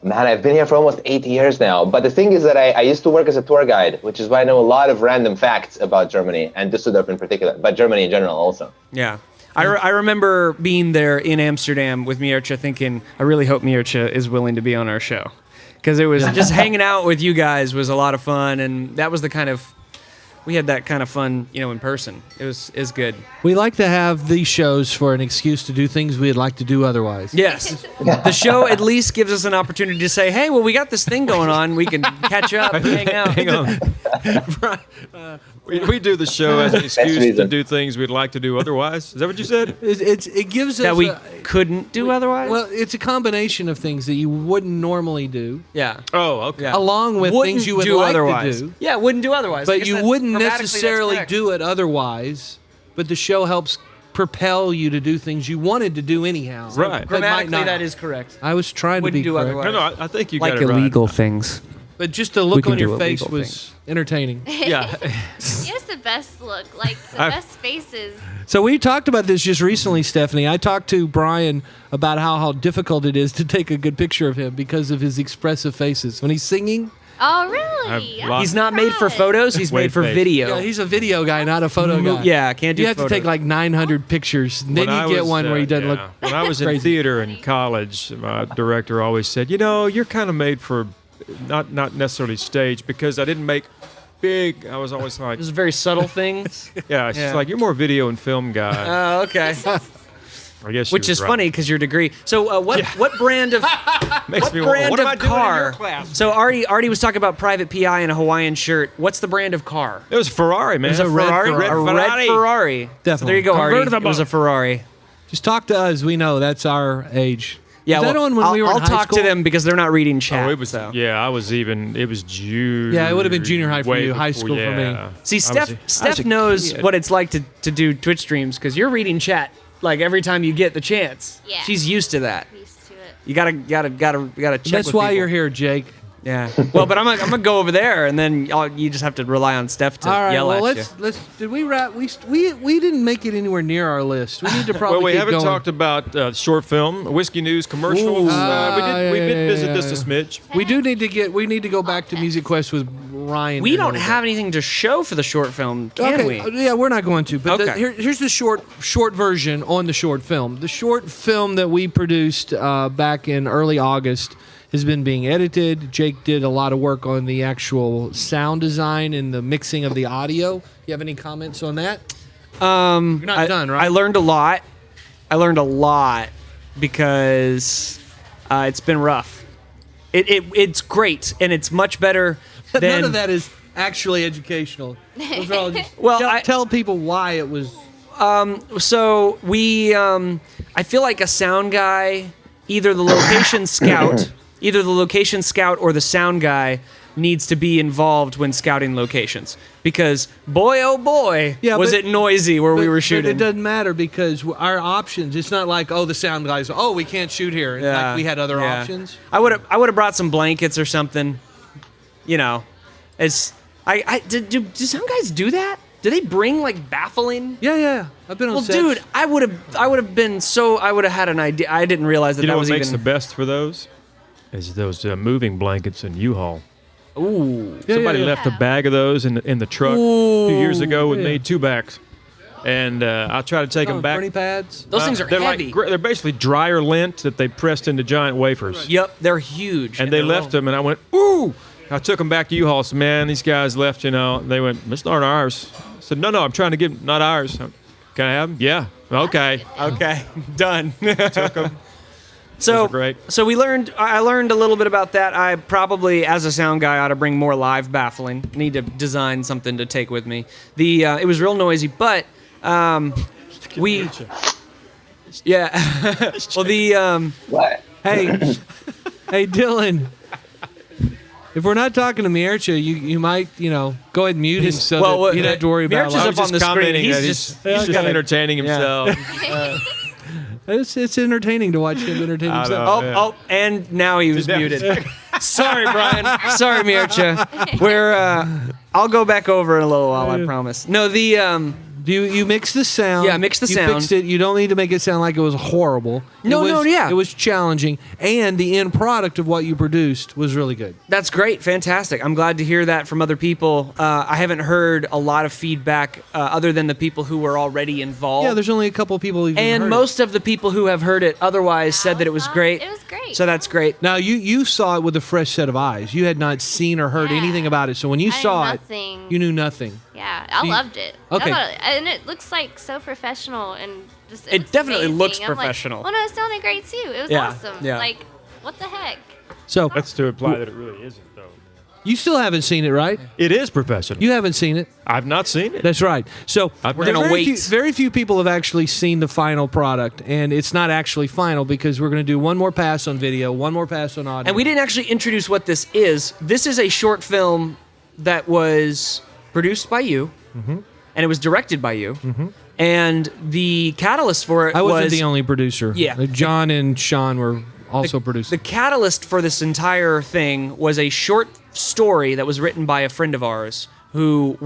Man, I've been here for almost 8 years now. But the thing is that I used to work as a tour guide, which is why I know a lot of random facts about Germany, and Düsseldorf in particular, but Germany in general also. Yeah. I remember being there in Amsterdam with Mircea thinking, I really hope Mircea is willing to be on our show. Because it was just hanging out with you guys was a lot of fun, and that was we had that kind of fun, in person. It was good. We like to have these shows for an excuse to do things we'd like to do otherwise. Yes. The show at least gives us an opportunity to say, hey, well, we got this thing going on. We can catch up and hang out. Hang on. We do the show as an excuse to do things we'd like to do otherwise. Is that what you said? It gives us That we couldn't do otherwise? Well, it's a combination of things that you wouldn't normally do, yeah. Oh, okay. Yeah. along with Wouldn't things you would do like otherwise. to do. Yeah, wouldn't do otherwise. I But guess you that- wouldn't grammatically, that's necessarily correct. do it otherwise. But the show helps propel you to do things you wanted to do anyhow. Right. But might Grammatically, not. that is correct. I was trying to Wouldn't be do correct. otherwise. No, I think you Like got it right. illegal things. But just the look can on your do face illegal was entertaining. Yeah. He has the best look, like the best faces. So we talked about this just recently, Stephanie. I talked to Brian about how difficult it is to take a good picture of him because of his expressive faces. When he's singing, Oh, really? I've lost- He's not made for surprised. photos. He's Wait, made for face. video. yeah, he's a video guy, not a photo guy. Yeah, can't do You have to photos. take like 900 pictures. And then When you I get was, one where he doesn't look. When I was in crazy. theater in college, my director always said, you're kind of made for not necessarily stage, because I didn't make big. I was always like, This is very subtle things. yeah, she's Yeah. like, you're more video and film guy. Oh, okay. I guess she Which was is right. funny because your degree. So what brand of Makes what me wonder, brand what am I of doing in your car? class? So Artie was talking about Private PI and a Hawaiian shirt. What's the brand of car? It was Ferrari, man. It was a red Ferrari. Red A Ferrari. red Ferrari. Definitely. So there you go, Artie. It Convertible. was a Ferrari. Just talk to us. We know that's our age. Yeah, Was that well, on when I'll, we were I'll in high talk school? to them because they're not reading chat. Oh, it was. so. Yeah, I was even. It was junior. Yeah, it would have been junior high for way you, high before- school for me. yeah. See, I Steph was a knows kid. what it's like to do Twitch streams because you're reading chat like every time you get the chance. Yeah. She's used to that. Used to it. You gotta check. That's with why people. you're here, Jake. Yeah. Well, but I'm gonna go over there, and then you just have to rely on Steph to All right. yell Well, at you. let's. Did we wrap? We didn't make it anywhere near our list. We need to probably. Well, we keep haven't going. talked about short film, whiskey news, commercials. We did visit this a smidge. We do need to get. We need to go back to Music Quest with Ryan. We in a don't little have anything to show for the short film, can okay. we? Yeah, we're not going to. But Okay. here's the short version on the short film. The short film that we produced back in early August has been being edited. Jake did a lot of work on the actual sound design and the mixing of the audio. You have any comments on that? You're not done, right? I learned a lot because it's been rough. It's great, and it's much better than None of that is actually educational. Those are all just Well, tell people why it was. So we, I feel like a sound guy, either the location scout or the sound guy needs to be involved when scouting locations, because boy, oh boy, was it noisy where we were shooting. But it doesn't matter because our options. It's not like the sound guys. Oh, we can't shoot here. Yeah. Like we had other Yeah. options. I would have brought some blankets or something. You know, as do sound guys do that? Do they bring like baffling? Yeah. I've been on Well, sets. dude, I would have had an idea. I didn't realize that You know that what was makes even. the best for those? Is those moving blankets in U-Haul. Ooh. Somebody left a bag of those in the truck a few years ago with me, 2 bags. And I tried to take them back. Bernie pads. Those things are they're heavy. They're basically dryer lint that they pressed into giant wafers. Yep, they're huge. And they they're left long. them, and I went, ooh! I took them back to U-Haul. I said, man, these guys left, They went, it's not ours. I said, no, I'm trying to get not ours. Can I have them? Yeah. Okay. Okay, done. Took them. So great. So I learned a little bit about that. I probably, as a sound guy, ought to bring more live baffling. Need to design something to take with me. It was real noisy, but we. Yeah. Well, What? Hey, hey, Dylan. If we're not talking to Miercha, you might, go ahead and mute him so that you don't have to worry about Miercha's it. up on the screen. commenting He's that just he's just entertaining himself. It's entertaining to watch him entertain I himself. know. Oh, and now he was muted. Sorry, Brian. Sorry, Mircha. I'll go back over in a little while, I promise. No, You mix the sound. Yeah, mix the you sound. Fixed it. You don't need to make it sound like it was horrible. It was challenging, and the end product of what you produced was really good. That's great. Fantastic. I'm glad to hear that from other people. I haven't heard a lot of feedback other than the people who were already involved. Yeah, there's only a couple of people who've and heard most of the people who have heard it otherwise said that it was great. It was great. So that's great. Now you saw it with a fresh set of eyes. You had not seen or heard Yeah. anything about it. So when you I knew saw nothing. it, you knew nothing. Yeah, I loved it. Okay. And it looks like so professional and just. It looks definitely amazing. looks I'm like, professional. well, no, it sounded great too. It was Yeah, awesome. yeah. Like, what the heck? So That's to imply that it really isn't, though. you still haven't seen it, right? It is professional. You haven't seen it. I've not seen it. That's right. So We're gonna wait. Very few people have actually seen the final product, and it's not actually final because we're going to do one more pass on video, one more pass on audio. And we didn't actually introduce what this is. This is a short film that was produced by you, and it was directed by you. And the catalyst for it I wasn't was the only producer. Yeah. John and Sean were also producing. the catalyst for this entire thing was a short story that was written by a friend of ours who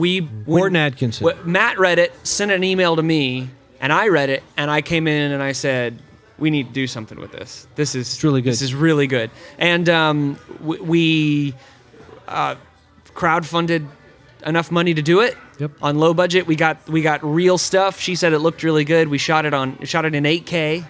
Morton Atkinson. Matt read it, sent an email to me, and I read it, and I came in and I said, we need to do something with this. This is really good. This is really good. And we crowdfunded enough money to do it. Yep. On low budget, we got real stuff. She said it looked really good. We shot it in 8K.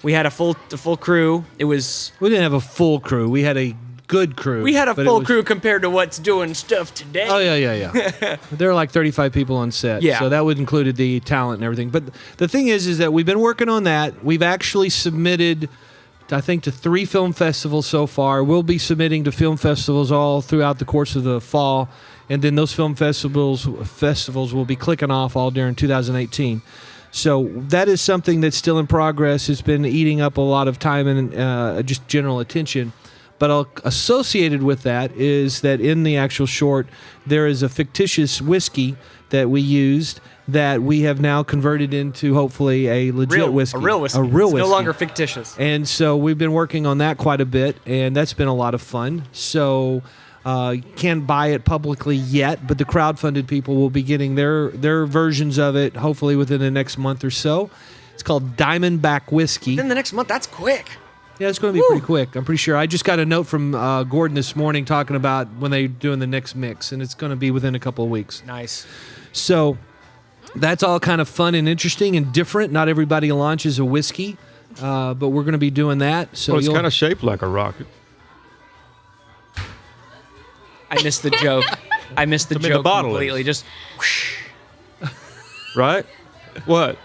We had a full crew. It was We didn't have a full crew. We had a good crew. we had a but it full was- crew compared to what's doing stuff today. Oh yeah. There were like 35 people on set. Yeah. So that would included the talent and everything. But the thing is that we've been working on that. We've actually submitted, I think, to 3 film festivals so far. We'll be submitting to film festivals all throughout the course of the fall, and then those film festivals will be clicking off all during 2018. So that is something that's still in progress. It's been eating up a lot of time and just general attention. But associated with that is that in the actual short, there is a fictitious whiskey that we used, that we have now converted into hopefully a legit whiskey. A real whiskey. A real It's whiskey. no longer fictitious. And so we've been working on that quite a bit, and that's been a lot of fun. So can't buy it publicly yet, but the crowdfunded people will be getting their versions of it hopefully within the next month or so. It's called Diamondback Whiskey. Then the next month, that's quick. Yeah, it's going to be pretty quick. I'm pretty sure. I just got a note from Gordon this morning talking about when they're doing the next mix, and it's going to be within a couple of weeks. Nice. So that's all kind of fun and interesting and different. Not everybody launches a whiskey, but we're going to be doing that. So Well, it's kind of shaped like a rocket. I missed the joke. I missed the I mean, the joke bottle is. completely. Just Right? What?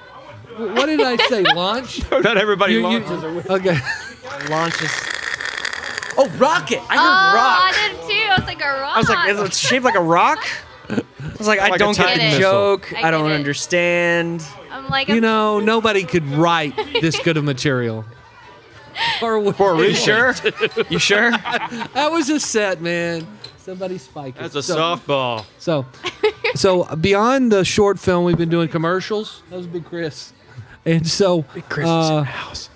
What did I say? Launch? Not everybody You- launches a whiskey. Okay. launches. Oh, rocket! I Oh, heard rock. I did too. I was like a rock. I was like, is it shaped like a rock? I was like, I Like a don't get Titan the missile. joke. I I don't get it. understand. I'm like, You know, nobody could write this good of material. Or For a You reason. sure? You sure? That was a set, man. Somebody spike it. That's a softball. So beyond the short film, we've been doing commercials. That was Big Chris. And so Big Chris is in the house.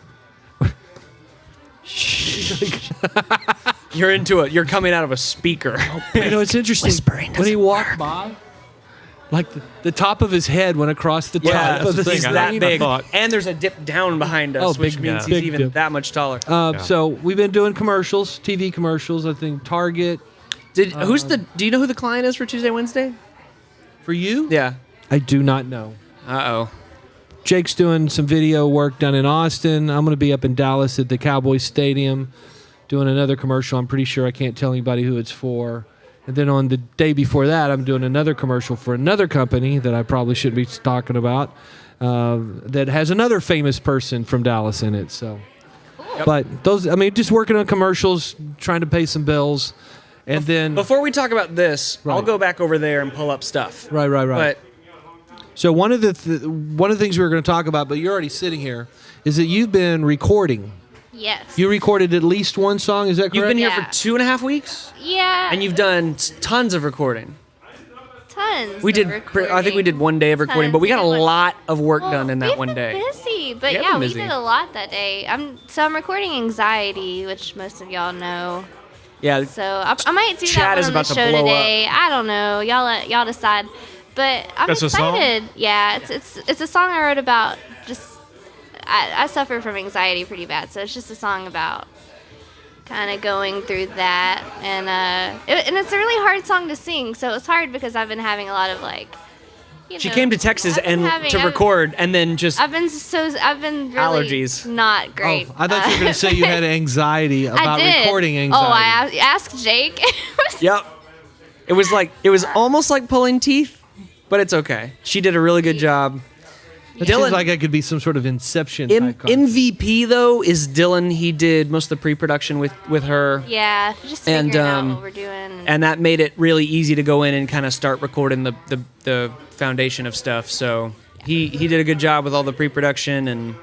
You're into it. You're coming out of a speaker. you know, it's interesting. Whispering When he doesn't walked by, like the top of his head went across the top that's of the the thing. He's I that screen. big. thought- And there's a dip down behind us, Oh, which big- means yeah. he's big even dip. that much taller. So we've been doing commercials, TV commercials. I think Target. Do you know who the client is for Tuesday, Wednesday? For you? Yeah. I do not know. Uh-oh. Jake's doing some video work down in Austin. I'm going to be up in Dallas at the Cowboys Stadium doing another commercial. I'm pretty sure I can't tell anybody who it's for. And then on the day before that, I'm doing another commercial for another company that I probably shouldn't be talking about that has another famous person from Dallas in it. So, But those, I mean, just working on commercials, trying to pay some bills. And then, Before we talk about this, I'll Right. go back over there and pull up stuff. right. But So one of the things we were going to talk about, but you're already sitting here, is that you've been recording. yes. You recorded at least one song. Is that correct? you've been here Yeah. for 2.5 weeks, Yeah. and you've done tons of recording. tons. We of did. recording. I think we did one day of recording, Tons. but we got a did one- lot of work Well, done in that we've one been day. Busy, but We have yeah, been we busy. did a lot that day. I'm recording Anxiety, which most of y'all know. Yeah. So I might do Chad that is one on about the to show blow up. today. I don't know. Y'all decide. But I'm That's a song? excited. Yeah, it's a song I wrote about. Just I suffer from anxiety pretty bad, so it's just a song about kind of going through that, and and it's a really hard song to sing. So it's hard because I've been having a lot of like. She came to Texas I've been and having- to I've- record, and then just I've been really Allergies. not great. Oh, I thought you were going to say you had anxiety about I did. recording anxiety. Oh, I asked Jake. Yep. It was almost like pulling teeth, but it's okay. She did a really good job. It Dylan- seems like I could be some sort of Inception type concept. MVP though is Dylan. He did most of the pre-production with her, Yeah, just And, figuring out um, what we're doing. and that made it really easy to go in and kind of start recording the foundation of stuff. So he did a good job with all the pre-production and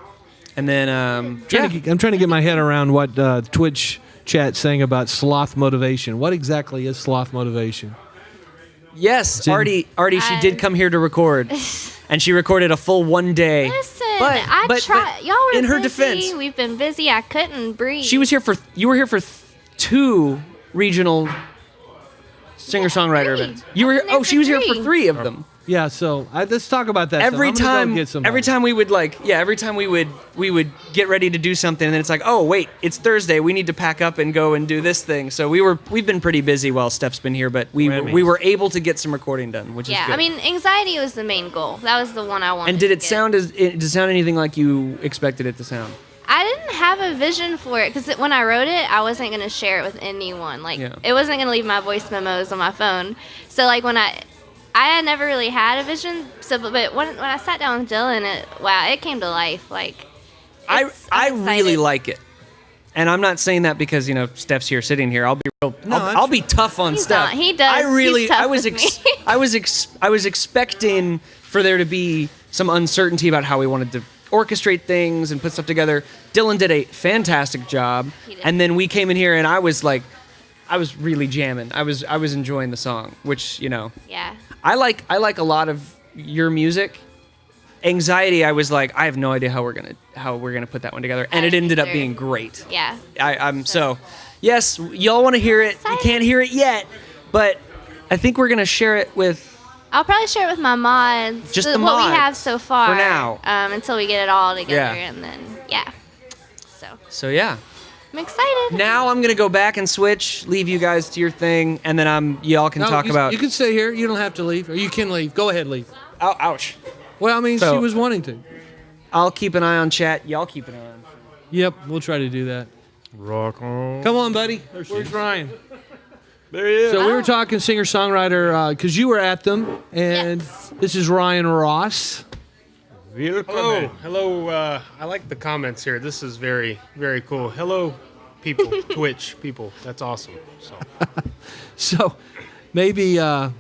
then I'm trying to get my head around what Twitch chat saying about sloth motivation. What exactly is sloth motivation? yes, in- Artie, she did I- come here to record, and she recorded a full one day. Listen, But- I but- tried. Y'all were in her busy. defense- We've been busy. I couldn't breathe. You were here for 2 regional singer-songwriter Three. events. You were I've been there she for was here for 3. 3 of them. Yeah, so let's talk about that. Every I'm gonna go time get some every time we would get ready to do something, and then it's like, oh wait, it's Thursday, we need to pack up and go and do this thing. So we've been pretty busy while Steph's been here, but we Whammies. were able to get some recording done, which is Yeah, good. I mean, anxiety was the main goal. That was the one I wanted. and did to it get. did it sound anything like you expected it to sound? I didn't have a vision for it because when I wrote it, I wasn't gonna share it with anyone. Like, Yeah. it wasn't gonna leave my voice memos on my phone. So like when I had never really had a vision. So, but when I sat down with Dylan, it came to life. Like, I I'm really excited. like it, and I'm not saying that because Steph's here sitting here. I'll be real. I'll be tough on He's Steph. not. He does. I really. He's tough I was. with me. I was expecting for there to be some uncertainty about how we wanted to orchestrate things and put stuff together. Dylan did a fantastic job, He did. and then we came in here, and I was really jamming. I was enjoying the song, which Yeah. I like a lot of your music. Anxiety, I was like, I have no idea how we're gonna put that one together, and it ended up either. being great. Yeah. I'm so yes, y'all want to hear it. You can't hear it yet, but I think we're gonna share it with. I'll probably share it with my mods. Just the what mods we have so far. for now. Until we get it all together, Yeah. and then yeah. So yeah. I'm excited. Now I'm gonna go back and switch, leave you guys to your thing, and then y'all can talk about. You can stay here. You don't have to leave, or you can leave. Go ahead, leave. Ouch. Well, I mean, So- she was wanting to. I'll keep an eye on chat. Y'all keep an eye on. Yep, we'll try to do that. Rock on. Come on, buddy. Where's Ryan? There he is. So we were talking singer-songwriter because you were at them, and Yes. this is Ryan Ross. Hello. I like the comments here. This is very, very cool. Hello, people, Twitch people. That's awesome. So. So maybe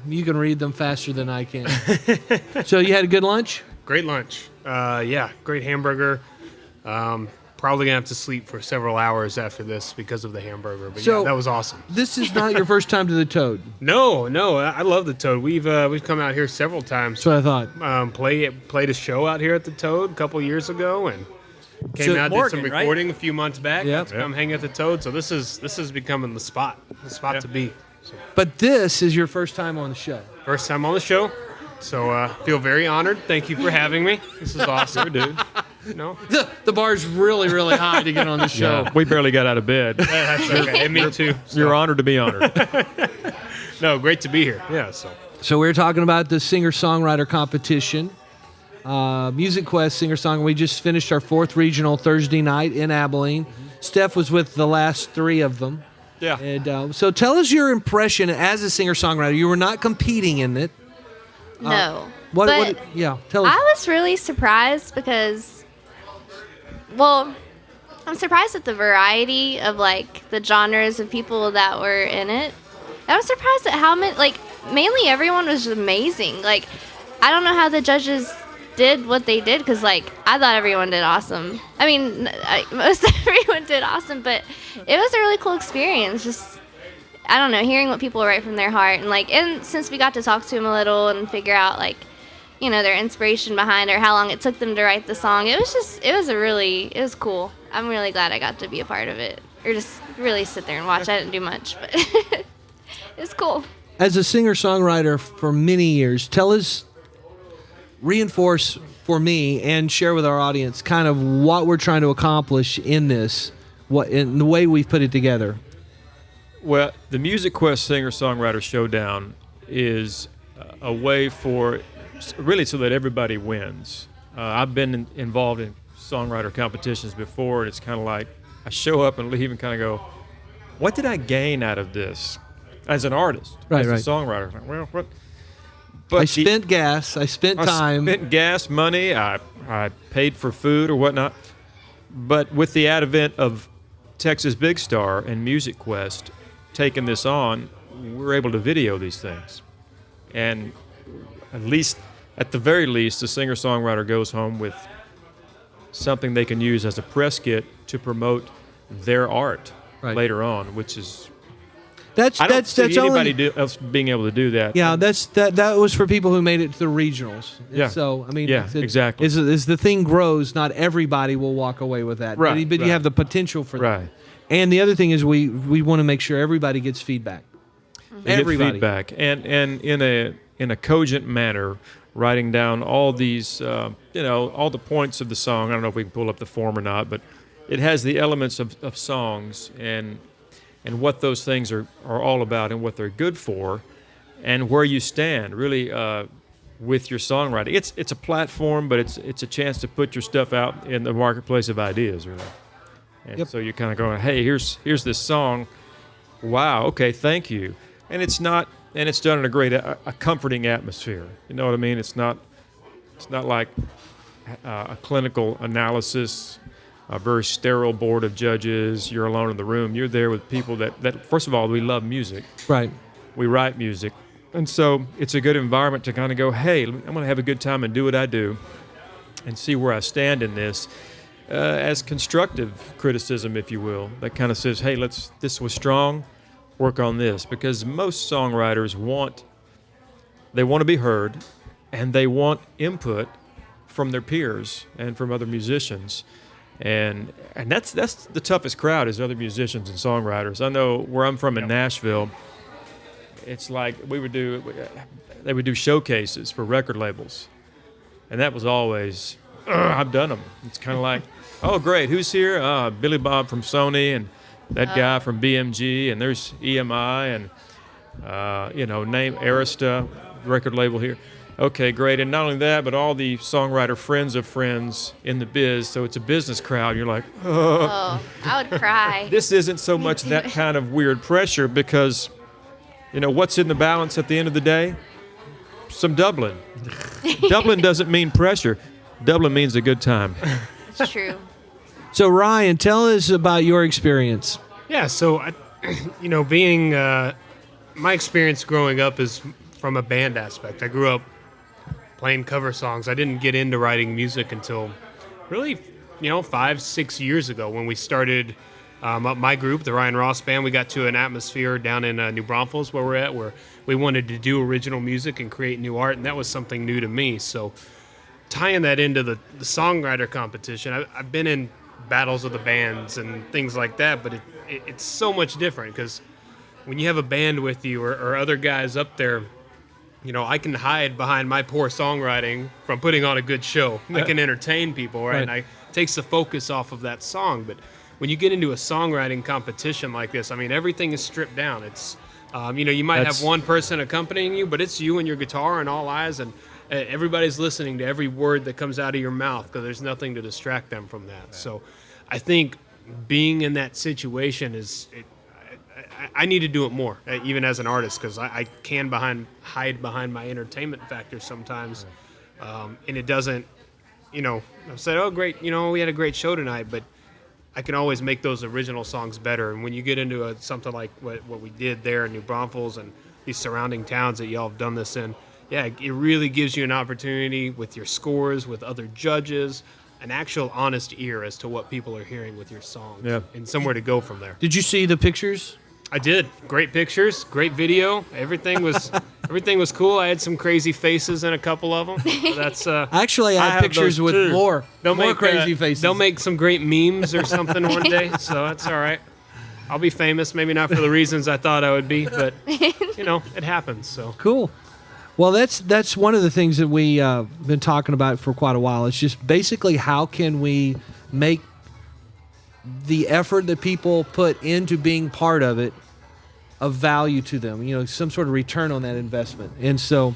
you can read them faster than I can. So you had a good lunch? Great lunch. Yeah, great hamburger. Probably gonna have to sleep for several hours after this because of the hamburger. But So- yeah, that was awesome. This is not your first time to the Toad. No, I love the Toad. We've come out here several times. That's what I thought. Played a show out here at the Toad a couple years ago, and came So- out did some Morgan, right? recording a few months back. Yep. To come hang at the Toad. So this is becoming the spot to be. So But this is your first time on the show. first time on the show, so feel very honored. Thank you for having me. This is awesome, dude. No, The bar's really, really high to get on the show. Yeah, we barely got out of bed. that's okay. And me too. You're honored to be honored. No, great to be here. Yeah. So we were talking about the singer-songwriter competition. Music Quest singer-songwriter. We just finished our 4th regional Thursday night in Abilene. Steph was with the last 3 of them. Yeah. And so tell us your impression as a singer-songwriter. You were not competing in it. No. What? Yeah. Tell us. I was really surprised because, well, I'm surprised at the variety of like the genres of people that were in it. I was surprised at how many, like, mainly everyone was amazing. Like, I don't know how the judges did what they did because, like, I thought everyone did awesome. I mean, most everyone did awesome, but it was a really cool experience. Just, I don't know, hearing what people write from their heart. And, like, and since we got to talk to them a little and figure out, like, you know, their inspiration behind it or how long it took them to write the song, it was cool. I'm really glad I got to be a part of it. Or just really sit there and watch. I didn't do much, but it was cool. As a singer-songwriter for many years, tell us, reinforce for me and share with our audience kind of what we're trying to accomplish in this, what in the way we've put it together. Well, the Music Quest Singer-Songwriter Showdown is a way for really so that everybody wins. I've been involved in songwriter competitions before, and it's kind of like I show up and leave and kind of go, what did I gain out of this as an artist, Right, as right. a songwriter? Like, well, what? But I spent gas, I spent time. I spent gas money. I paid for food or whatnot. But with the advent of Texas Big Star and Music Quest taking this on, we're able to video these things. And at the very least, the singer-songwriter goes home with something they can use as a press kit to promote their art Right. later on, which is That's I don't that's see that's anybody only. else being able to do that. Yeah, that was for people who made it to the regionals. Yeah. So I mean, Yeah, exactly. As the thing grows, not everybody will walk away with that. Right, But you right. have the potential for that. Right. And the other thing is we want to make sure everybody gets feedback. You get Everybody. feedback, and in a cogent manner, writing down all these, all the points of the song. I don't know if we can pull up the form or not, but it has the elements of songs and what those things are all about and what they're good for, and where you stand really with your songwriting. It's a platform, but it's a chance to put your stuff out in the marketplace of ideas, really. And Yep. so you're kind of going, hey, here's this song. Wow, okay, thank you. And it's done in a great, a comforting atmosphere. You know what I mean? It's not like a clinical analysis, a very sterile board of judges. You're alone in the room. You're there with people that first of all, we love music. Right. We write music. And so it's a good environment to kind of go, hey, I'm going to have a good time and do what I do and see where I stand in this. As constructive criticism, if you will, that kind of says, hey, this was strong, work on this. Because most songwriters want to be heard, and they want input from their peers and from other musicians. And that's the toughest crowd is other musicians and songwriters. I know where I'm from in Nashville, it's like they would do showcases for record labels. And that was always, I've done them. It's kind of like, oh, great, who's here? Billy Bob from Sony and that guy from BMG, and there's EMI and, name Arista, record label here. Okay, great. And not only that, but all the songwriter friends of friends in the biz. So it's a business crowd. You're like, Oh, I would cry. this isn't so much that kind of weird pressure because, what's in the balance at the end of the day? Some Dublin. Dublin doesn't mean pressure. Dublin means a good time. It's true. So Ryan, tell us about your experience. Yeah, so, being my experience growing up is from a band aspect. I grew up playing cover songs. I didn't get into writing music until really, 5-6 years ago when we started my group, the Ryan Ross Band. We got to an atmosphere down in New Braunfels where we're at, where we wanted to do original music and create new art, and that was something new to me. So tying that into the songwriter competition, I've been in battles of the bands and things like that, but it's so much different because when you have a band with you or other guys up there, I can hide behind my poor songwriting from putting on a good show. I can entertain people, right? And it takes the focus off of that song. But when you get into a songwriting competition like this, everything is stripped down. It's, you might have one person accompanying you, but it's you and your guitar and all eyes, and everybody's listening to every word that comes out of your mouth because there's nothing to distract them from that. So I think being in that situation I need to do it more, even as an artist, because I can hide behind my entertainment factor sometimes, and it doesn't, I said, oh, great, we had a great show tonight, but I can always make those original songs better. And when you get into something like what we did there in New Braunfels and these surrounding towns that y'all have done this in, it really gives you an opportunity with your scores, with other judges, an actual honest ear as to what people are hearing with your song, and somewhere to go from there. Did you see the pictures? I did. Great pictures, great video. Everything was cool. I had some crazy faces in a couple of them. So that's actually I have pictures with more crazy faces. They'll make some great memes or something one day. So that's all right. I'll be famous. Maybe not for the reasons I thought I would be, but it happens. So cool. Well, that's one of the things that we been talking about for quite a while. It's just basically how can we make the effort that people put into being part of it of value to them, some sort of return on that investment. And so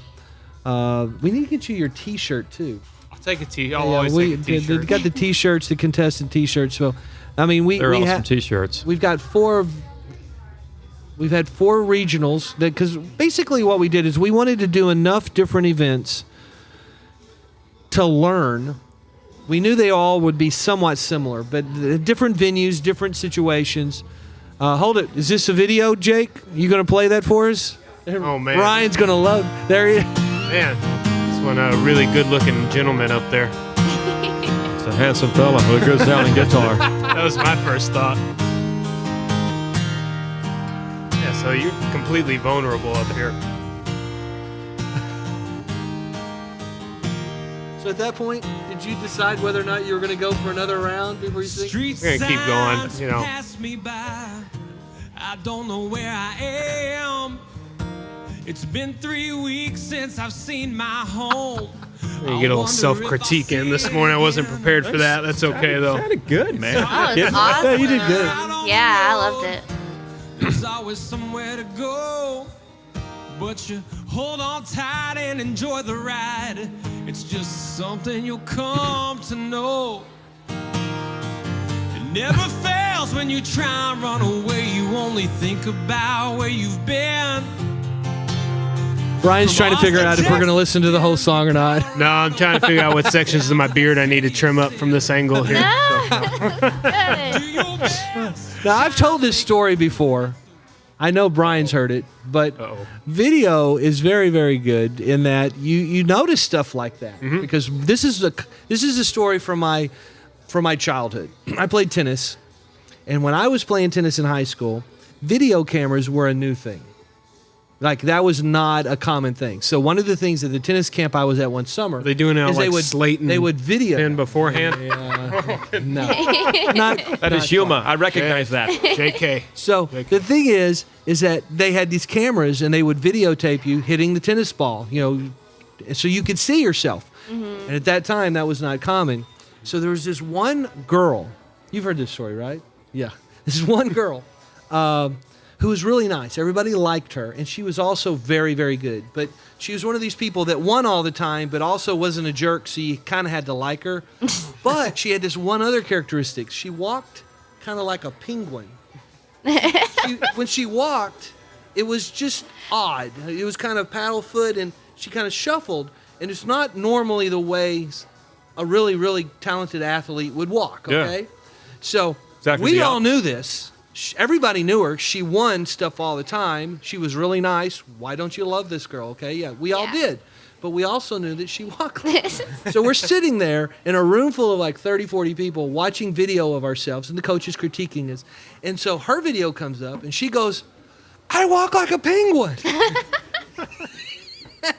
we need to get you your T-shirt too. I'll take a T. I'll always take a T-shirt. We got the T-shirts, the contestant T-shirts. So, they're awesome T-shirts. We've got We've had 4 regionals because basically what we did is we wanted to do enough different events to learn. We knew they all would be somewhat similar, but different venues, different situations. Hold it. Is this a video, Jake? You going to play that for us? Oh, man. Ryan's going to love. There he is. Man, this one, a really good-looking gentleman up there. It's a handsome fella with a good sounding guitar. That was my first thought. Yeah, so you're completely vulnerable up here. So at that point, did you decide whether or not you were going to go for another round before you think? We're going to keep going, Pass me by. I don't know where I am. It's been 3 weeks since I've seen my home. You get a little self-critique in this morning. I wasn't prepared for that. That's okay, though. Sounded good, man. That was awesome. Yeah, you did good. Yeah, I loved it. There's always somewhere to go, but you hold on tight and enjoy the ride. It's just something you'll come to know. It never fails when you try and run away. You only think about where you've been. Brian's trying to figure out if we're going to listen to the whole song or not. No, I'm trying to figure out what sections of my beard I need to trim up from this angle here. Now, I've told this story before. I know Brian's heard it, but video is very, very good in that you notice stuff like that because this is a story from my childhood. I played tennis, and when I was playing tennis in high school, video cameras were a new thing. Like that was not a common thing. So one of the things at the tennis camp I was at one summer, Are they doing it on is like slate and they would video pen beforehand? no, not That is Huma. I recognize that. JK. So the thing is that they had these cameras and they would videotape you hitting the tennis ball, so you could see yourself. And at that time, that was not common. So there was this one girl. You've heard this story, right? Yeah. This one girl who was really nice. Everybody liked her, and she was also very, very good. But she was one of these people that won all the time, but also wasn't a jerk, so you kind of had to like her. But she had this one other characteristic. She walked kind of like a penguin. When she walked, it was just odd. It was kind of paddle foot, and she kind of shuffled. And it's not normally the way a really, really talented athlete would walk, okay? Yeah. So Exactly we the all knew this. Everybody knew her. She won stuff all the time. She was really nice. Why don't you love this girl, okay? Yeah, we all did. But we also knew that she walked like that. So we're sitting there in a room full of like 30, 40 people watching video of ourselves, and the coach is critiquing us. And so her video comes up, and she goes, I walk like a penguin.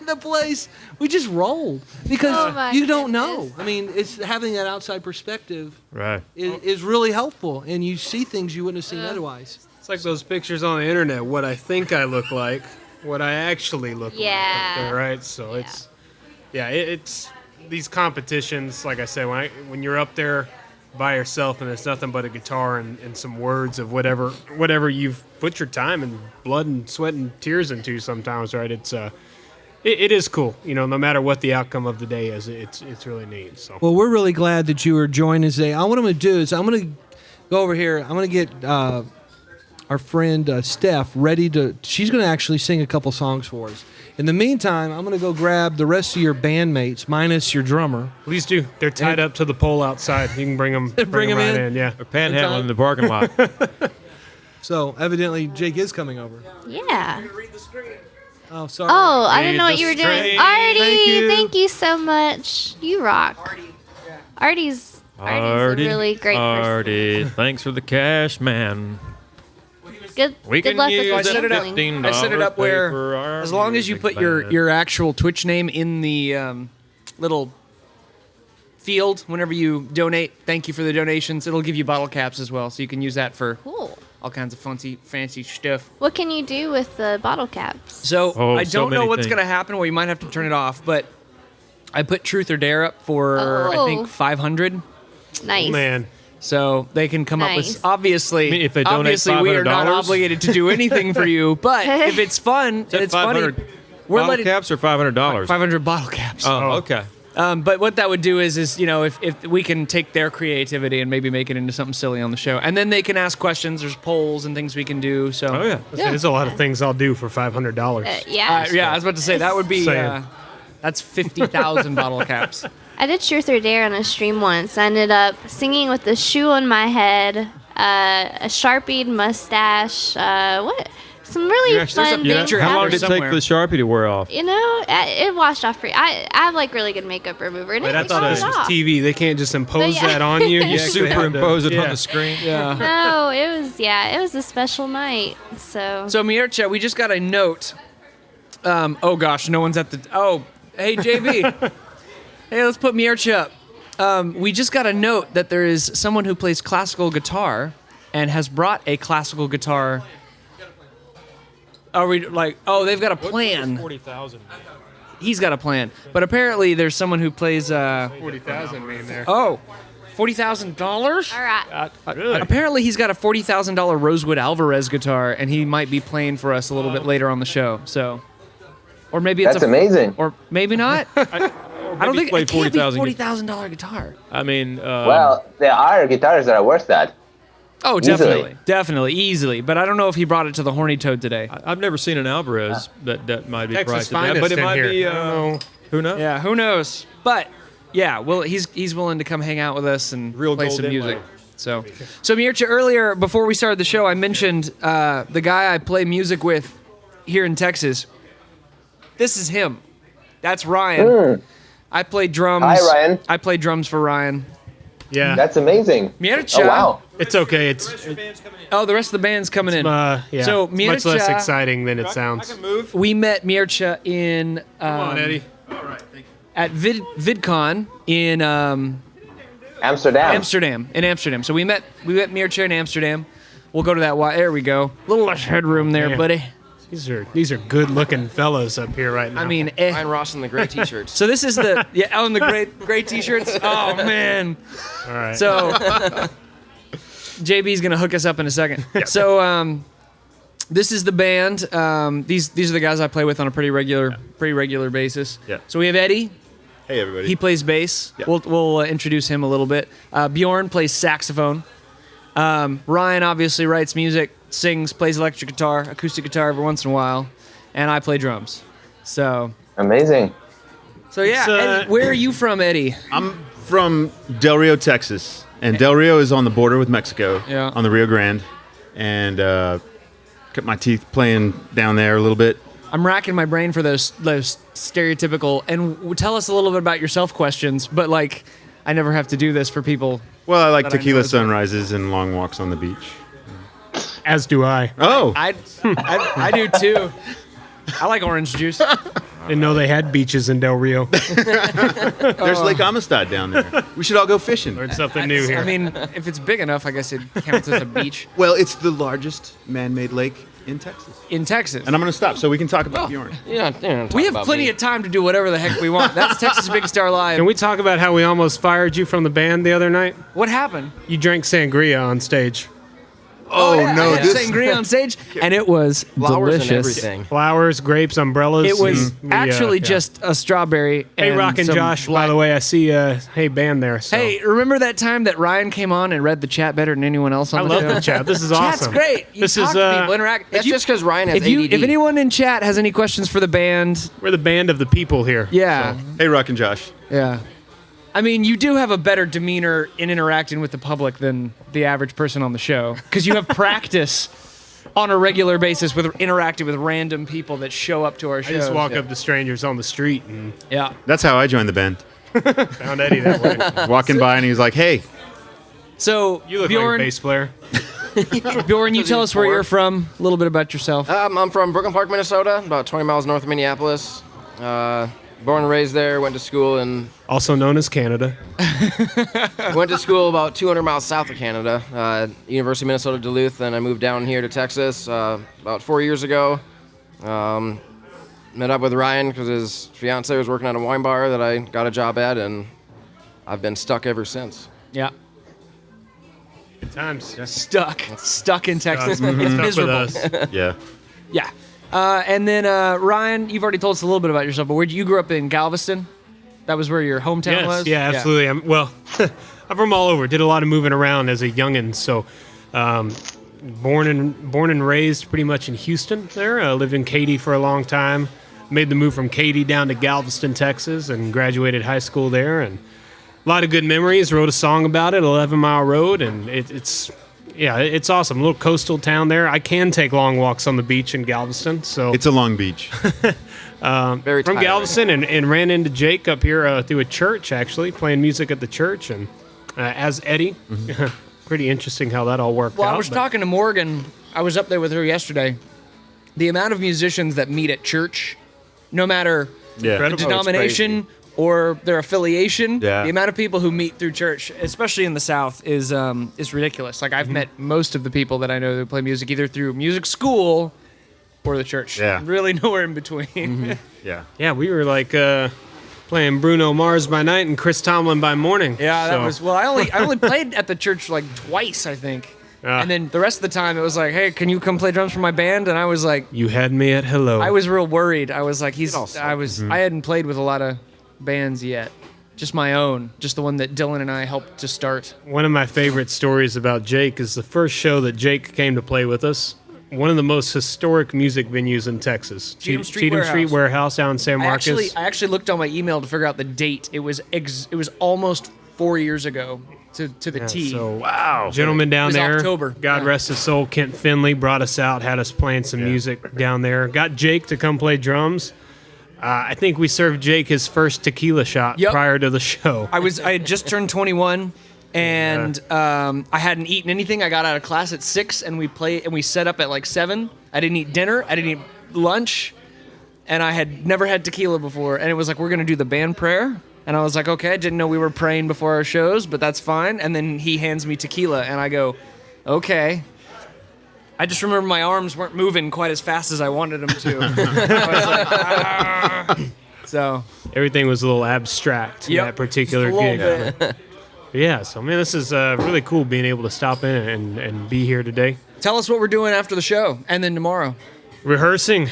And the place, we just rolled because you don't know. I mean, it's having that outside perspective Right. is really helpful, and you see things you wouldn't have seen otherwise. It's like those pictures on the internet. What I think I look like, what I actually look like. Yeah. Up there, right. So it's these competitions. Like I said, when you're up there by yourself and it's nothing but a guitar and some words of whatever you've put your time and blood and sweat and tears into. Sometimes, right? It is cool, no matter what the outcome of the day is, it's really neat. So. Well, we're really glad that you were joining us today. What I'm going to do is I'm going to go over here. I'm going to get our friend Steph ready to. She's going to actually sing a couple songs for us. In the meantime, I'm going to go grab the rest of your bandmates, minus your drummer. Please do. They're tied up to the pole outside. You can bring them. Bring 'em right in? Yeah. They're panhandling in the parking lot. So evidently Jake is coming over. Yeah. Oh, sorry. Oh, I didn't know what you were doing. Straight. Artie, thank you so much. You rock. Artie's a really great person. Artie, thanks for the cash, man. Good We good can luck use with that your set it up. gambling. I set it up $15 where, for our as long as you music put your, band. your actual Twitch name in the little field whenever you donate, thank you for the donations, it'll give you bottle caps as well, so you can use that for Cool. all kinds of fancy stuff. What can you do with the bottle caps? So I so don't know many what's things. going to happen. Well, you might have to turn it off, but I put Truth or Dare up for, I Oh. think, 500. Nice. Man. So they can come up Nice. with, obviously, I mean, if they donate obviously we are not $500? obligated to do anything for you, but if it's fun and it's funny, 500 we're bottle letting caps or $500? 500 bottle caps. Oh, okay. But what that would do is if we can take their creativity and maybe make it into something silly on the show, and then they can ask questions. There's polls and things we can do. So Oh, yeah. There's a lot of things I'll do for $500. Yeah. yeah, I was about to say that would be Saying. that's 50,000 bottle caps. I did Truth or Dare on a stream once. I ended up singing with the shoe on my head, a sharpied mustache, some really fun things. How long did it take somewhere. for the Sharpie to wear off? It washed off pretty. I have like really good makeup remover, and But it I thought washed this was off. TV. They can't just impose But yeah. that on you. You actually have to- superimpose it on yeah. the screen? Yeah. No, it was a special night. So So Mircea, we just got a note. Oh gosh, no one's at the. Oh, hey JB. Hey, let's put Mircea up. We just got a note that there is someone who plays classical guitar and has brought a classical guitar. Are we like? Oh, they've got a plan. 40,000. He's got a plan, but apparently there's someone who plays. 40,000 mean there. Oh, $40,000. all right. Really? Apparently he's got a $40,000 Rosewood Alvarez guitar, and he might be playing for us a little bit later on the show. So, or maybe it's That's amazing. or maybe not. I don't think play it can't be $40,000 $40,000 guitar. I mean, Well, there are guitars that are worth that. Oh, Easily. definitely, easily. But I don't know if he brought it to the Horny Toad today. I've never seen an Alvarez that might be Texas priced at that, finest but it in might here. be. I don't know. Who knows? Yeah, who knows? But yeah, well, he's willing to come hang out with us and Real play gold some music. inlay. So Mircea, earlier before we started the show, I mentioned the guy I play music with here in Texas. This is him. That's Ryan. I play drums. Hi, Ryan. I play drums for Ryan. Yeah. That's amazing. Miercha. Oh wow. It's okay. Oh, the rest of the band's coming in. Yeah. So it's much less Miercha- exciting than it sounds. We met Miercha in Come on, Eddie. at VidCon in Amsterdam. In Amsterdam. So we met Miercha in Amsterdam. We'll go to that. There we go. A little less headroom there, Yeah. buddy. These are good looking fellows up here right now. I mean, Ryan Ross in the gray t-shirts. So this is the in the gray t-shirts. Oh man. all right. So JB's gonna hook us up in a second. So this is the band. These are the guys I play with on a pretty regular basis. Yeah. So we have Eddie. Hey, everybody. He plays bass. Yeah. We'll introduce him a little bit. Bjorn plays saxophone. Ryan obviously writes music, sings, plays electric guitar, acoustic guitar every once in a while, and I play drums. So Amazing. So yeah, Eddie, where are you from, Eddie? I'm from Del Rio, Texas, and Del Rio is on the border with Mexico, Yeah. on the Rio Grande, and cut my teeth playing down there a little bit. I'm racking my brain for those stereotypical and tell us a little bit about yourself questions, but like I never have to do this for people. Well, I like that I tequila know as well. sunrises and long walks on the beach. As do I. Oh, I do too. I like orange juice. Didn't know they had beaches in Del Rio. there's Lake Amistad down there. We should all go fishing. Learned something new here. I mean, if it's big enough, I guess it counts as a beach. Well, it's the largest man-made lake in Texas. In Texas. And I'm going to stop so we can talk about Bjorn. We have plenty of time to do whatever the heck we want. That's Texas Big Star Live. Can we talk about how we almost fired you from the band the other night? What happened? You drank sangria on stage. Oh, no. I had sangria on stage, and it was Flowers and delicious. everything. Flowers, grapes, umbrellas. It was and actually yeah. just a strawberry. Hey, and Rock and some Josh, by black- the way, I see hey band there. So. Hey, remember that time that Ryan came on and read the chat better than anyone else on I the love show? the chat. This is Chat's awesome. great. You This talk is, to people, interact. That's just because Ryan has ADD. If anyone in chat has any questions for the band, We're the band of the people here. yeah, Hey, Rock and Josh. yeah. I mean, you do have a better demeanor in interacting with the public than the average person on the show because you have practice on a regular basis with interacting with random people that show up to our I shows. just walk up to strangers on the street and Yeah. That's how I joined the band. found Eddie that way. Walking by, and he was like, hey. So You look Bjorn, like a bass player. Bjorn, you tell us where you're from. A little bit about yourself. I'm from Brooklyn Park, Minnesota, about 20 miles north of Minneapolis. Born and raised there. Went to school Also known as Canada. about 200 miles south of Canada, University of Minnesota Duluth. Then I moved down here to Texas about 4 years ago. Met up with Ryan because his fiance was working at a wine bar that I got a job at, and I've been stuck ever since. Yeah. Good times. Stuck in Texas. Stuck It's with miserable. us. Yeah. Yeah. And then Ryan, you've already told us a little bit about yourself, but where you grew up in Galveston? That was where your hometown Yes, was? yeah, absolutely. I'm from all over. Did a lot of moving around as a youngin'. So, born and raised pretty much in Houston. There, lived in Katy for a long time. Made the move from Katy down to Galveston, Texas, and graduated high school there. And a lot of good memories. Wrote a song about it, 11 Mile Road, and it's awesome. A little coastal town there. I can take long walks on the beach in Galveston. So It's a long beach. Very from tiring. Galveston and ran into Jake up here through a church, actually, playing music at the church. And as Eddie, pretty interesting how that all worked Well, out. I was but- talking to Morgan. I was up there with her yesterday. The amount of musicians that meet at church, no matter Yeah. the denomination or their affiliation, Yeah. the amount of people who meet through church, especially in the South, is ridiculous. Like I've met most of the people that I know that play music either through music school or the church. Yeah. Really nowhere in between. Yeah. Yeah, we were like playing Bruno Mars by night and Chris Tomlin by morning. Yeah, that So- was well. I only played at the church like twice, I think. Ah. And then the rest of the time, it was like, "Hey, can you come play drums for my band?" And I was like, You had me at hello. I was real worried. I was like, Mm-hmm. I hadn't played with a lot of bands yet, just my own, just the one that Dylan and I helped to start. One of my favorite stories about Jake is the first show that Jake came to play with us. One of the most historic music venues in Texas, Cheatham Street Warehouse out in San Marcos. I actually looked on my email to figure out the date. It was almost 4 years ago to the T. So wow, gentleman down It was there. October. God Yeah. rest his soul. Kent Finley brought us out, had us playing some music down there. Got Jake to come play drums. I think we served Jake his first tequila shot Yep. prior to the show. I had just turned 21, And I hadn't eaten anything. I got out of class at 6, and we set up at like 7. I didn't eat dinner. I didn't eat lunch, and I had never had tequila before. And it was like, we're gonna do the band prayer, and I was like, okay. I didn't know we were praying before our shows, but that's fine. And then he hands me tequila, and I go, okay. I just remember my arms weren't moving quite as fast as I wanted them to. I was like, ah. So everything was a little abstract in that particular gig. Yeah, so man, this is really cool being able to stop in and be here today. Tell us what we're doing after the show, and then tomorrow. Rehearsals.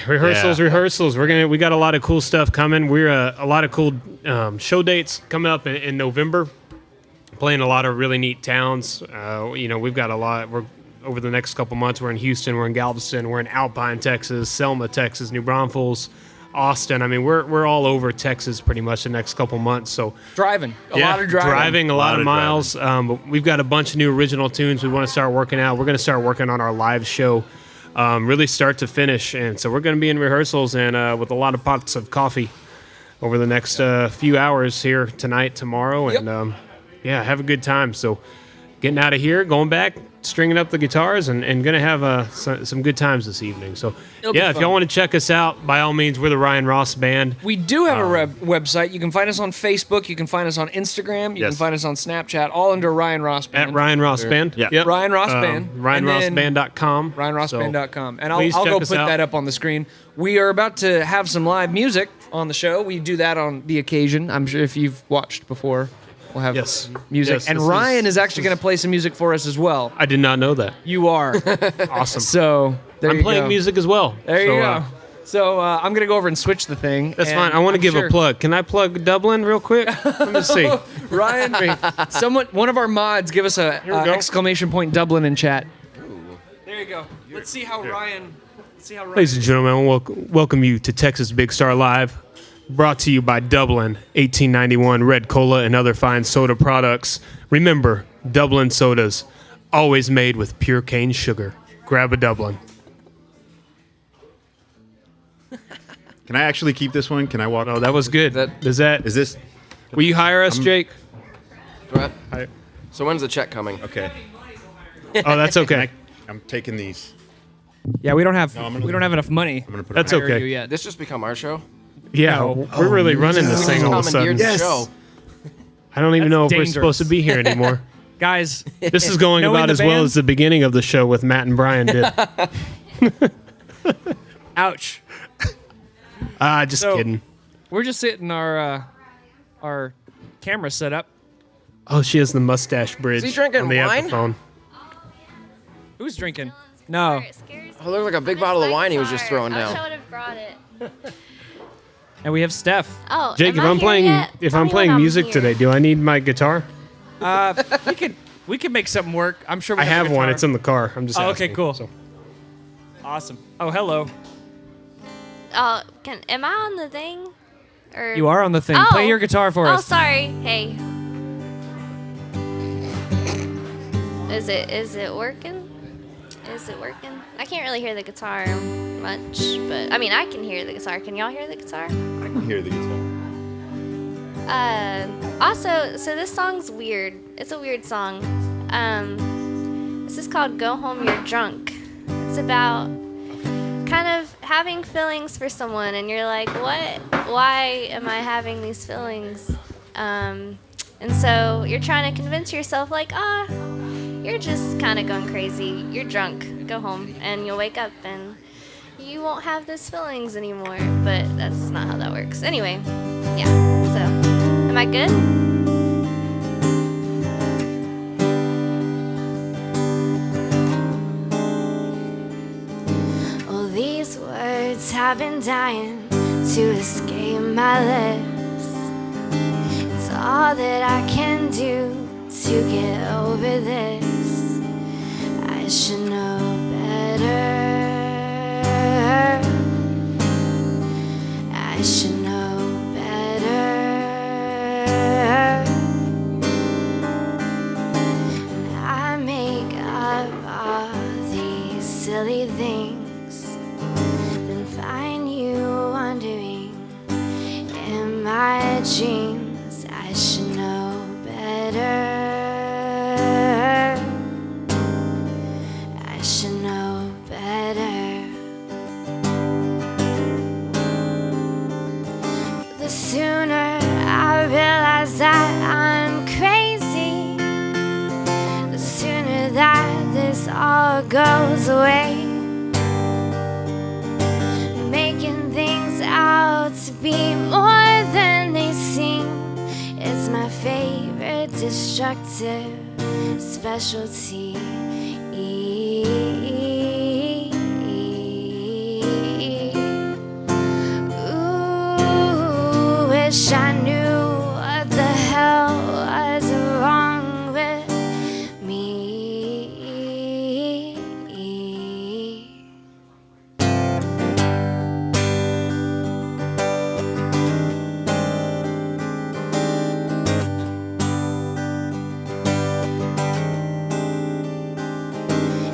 We got a lot of cool stuff coming. We're a lot of cool show dates coming up in November. Playing a lot of really neat towns. We've got a lot. We're over the next couple months. We're in Houston. We're in Galveston. We're in Alpine, Texas. Selma, Texas. New Braunfels. Austin. I mean, we're all over Texas pretty much the next couple months. So driving, a lot of driving, a lot of miles. But we've got a bunch of new original tunes we want to start working out. We're going to start working on our live show, really start to finish. And so we're going to be in rehearsals and with a lot of pots of coffee over the next few hours here tonight, tomorrow, and have a good time. So getting out of here, going back, stringing up the guitars, and going to have some good times this evening. So, if y'all want to check us out, by all means, we're the Ryan Ross Band. We do have a website. You can find us on Facebook. You can find us on Instagram. You can find us on Snapchat, all under Ryan Ross Band. At Ryan Ross Band. Yeah. Yep. Ryan Ross Band. RyanRossBand.com. RyanRossBand.com. And I'll go put that up on the screen. We are about to have some live music on the show. We do that on the occasion. I'm sure if you've watched before, we'll have music. Yes, and Ryan is actually going to play some music for us as well. I did not know that. You are. Awesome. So I'm playing music as well. There you go. So I'm going to go over and switch the thing. That's fine. I want to give a plug. Can I plug Dublin real quick? Let me see. Ryan, one of our mods, give us a exclamation point Dublin in chat. Ooh. There you go. Let's see how Ryan... Ladies and gentlemen, welcome you to Texas Big Star Live. Brought to you by Dublin, 1891 Red Cola and other fine soda products. Remember, Dublin sodas, always made with pure cane sugar. Grab a Dublin. Can I actually keep this one? Can I walk? Oh, that was good. Is this? Will you hire us, Jake? What? So when's the check coming? Okay. Oh, that's okay. I'm taking these. Yeah, we don't have enough money. I'm gonna put That's it okay. You yet. This just become our show? Yeah, we're really running this thing all of a sudden. Show. I don't even know if dangerous. we're supposed to be here anymore. Guys, this is going about as well as the beginning of the show with Matt and Brian did. Ouch. Just kidding. We're just sitting our camera set up. Oh, she has the mustache bridge Is he drinking on the wine? Epiphone. Who's drinking? No. Oh, looked like a big bottle of wine he was just throwing I down. wish I would have brought it. And we have Steph. Oh, Jake, am if I I'm here playing yet? if Tell I'm me playing when I'm music here. today, do I need my guitar? We could make something work. I'm sure. I have one. It's in the car. I'm just. Oh, asking, okay, cool. so. Awesome. Oh, hello. Am I on the thing? Or You are on the thing. Oh. Play your guitar for Oh, us. sorry. Hey. Is it working? Is it working? I can't really hear the guitar much, but I mean I can hear the guitar. Can y'all hear the guitar? I can hear the guitar. Also, so this song's weird. It's a weird song. This is called Go Home You're Drunk. It's about kind of having feelings for someone and you're like, what? Why am I having these feelings? And so you're trying to convince yourself like, you're just kind of going crazy. You're drunk. Go home and you'll wake up and you won't have those feelings anymore. But that's not how that works. Anyway, yeah. So, am I good? All these words have been dying to escape my lips. It's all that I can do to get over this. I should know better. I should know better. And I make up all these silly things, then find you wandering in my dreams. I should know better. goes away, making things out to be more than they seem. It's my favorite destructive specialty. Ooh, wish I knew what the hell was wrong with me.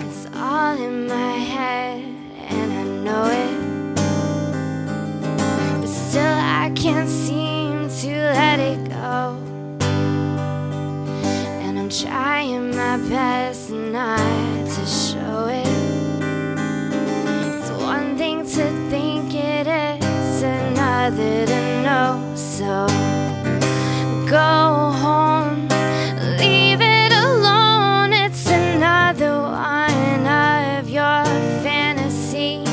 It's all in my head and I know it, but still I can't seem to let it go. And I'm trying my best not to show it. It's one thing to think it is, another to know. So go home, leave it alone. It's another one of your fantasies.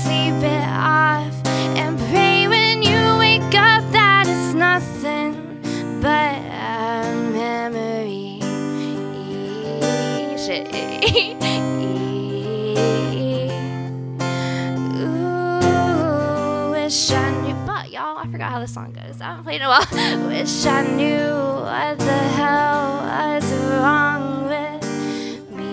Sleep it off and pray when you wake up that it's nothing but a memory. Shit. Ooh, wish I knew. Fuck, y'all, I forgot how the song goes. I haven't played in a while. Wish I knew what the hell was wrong with me.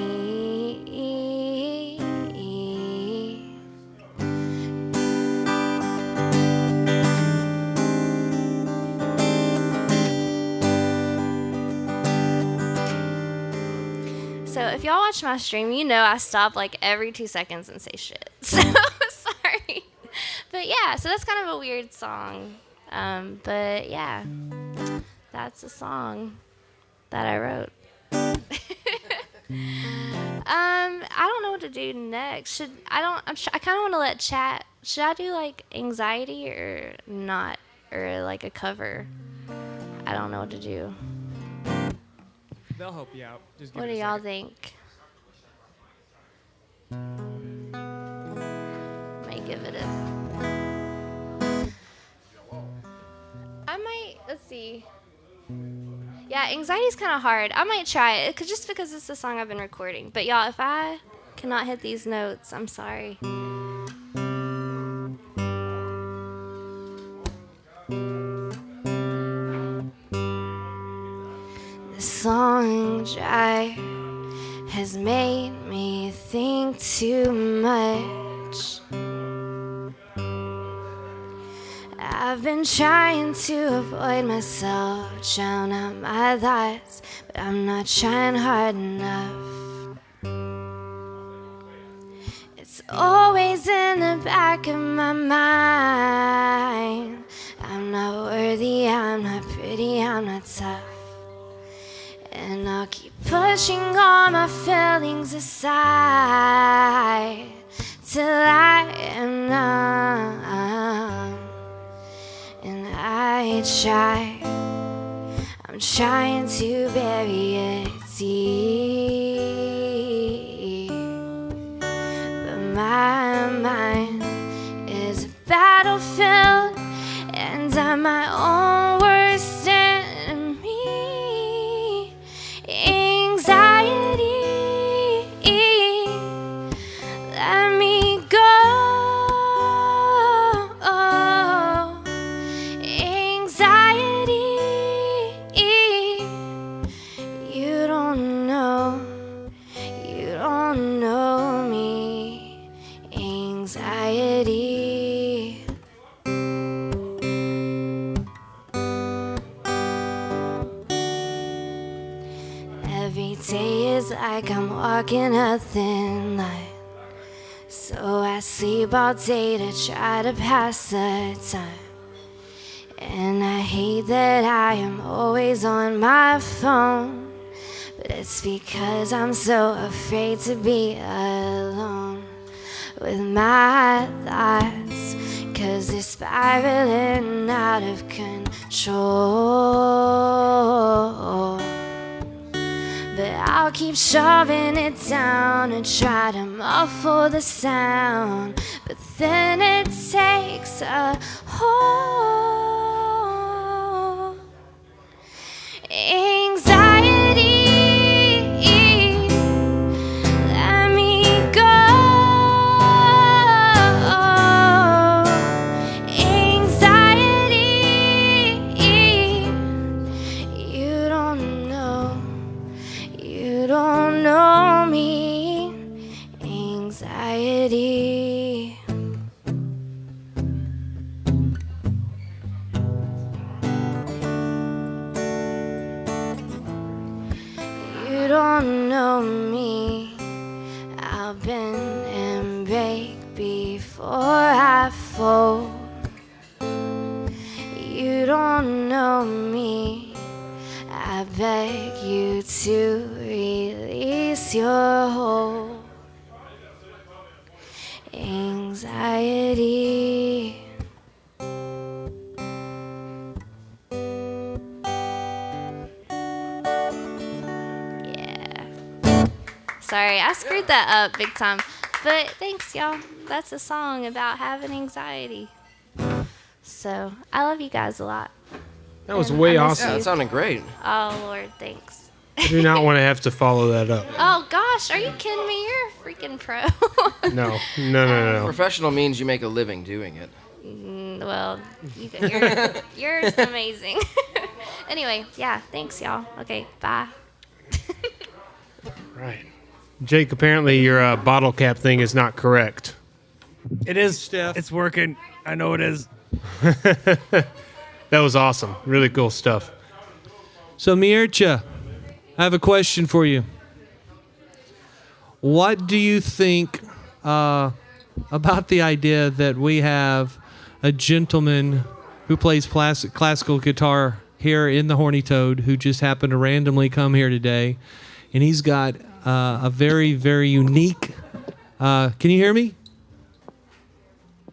So if y'all watch my stream, you know I stop like every 2 seconds and say shit. So sorry. But yeah, so that's kind of a weird song. But yeah, that's a song that I wrote. I don't know what to do next. I kind of want to let chat. Should I do like anxiety or not, or like a cover? I don't know what to do. They'll help you out. Just give What it do a y'all second. think? Might give it a. I might. Let's see. Yeah, anxiety's kind of hard. I might try it, just because it's the song I've been recording. But y'all, if I cannot hit these notes, I'm sorry. The song drive has made me think too much. I've been trying to avoid myself, drown out my thoughts, but I'm not trying hard enough. It's always in the back of my mind. I'm not worthy, I'm not pretty, I'm not tough. And I'll keep pushing all my feelings aside till I am numb. And I try, I'm trying to bury it deep, but my mind is a battlefield, and I'm my own worst enemy. Anxiety, let me go. Anxiety, you don't know me. Anxiety. Every day is like I'm walking a thin line, so I sleep all day to try to pass the time. And I hate that I am always on my phone, but it's because I'm so afraid to be alone with my thoughts, 'cause they're spiraling out of control. but I'll keep shoving it down and try to muffle the sound. But then it takes a hold. Anxiety, let me go. You don't know me, anxiety. You don't know me. I've been and baked before I fold. You don't know me. I beg you to release your hold. Anxiety. Yeah. Sorry, I screwed that up big time. But thanks, y'all. That's a song about having anxiety. So, I love you guys a lot. That was way awesome. Yeah, that sounded great. Oh, Lord, thanks. I do not want to have to follow that up. Oh, gosh, are you kidding me? You're a freaking pro. No. Professional means you make a living doing it. Well, you're amazing. Anyway, yeah, thanks, y'all. Okay, bye. Right. Jake, apparently your bottle cap thing is not correct. It is, Steph. It's working. I know it is. That was awesome. Really cool stuff. So, Mircha, I have a question for you. What do you think about the idea that we have a gentleman who plays classical guitar here in the Horny Toad who just happened to randomly come here today, and he's got a very, very unique... can you hear me?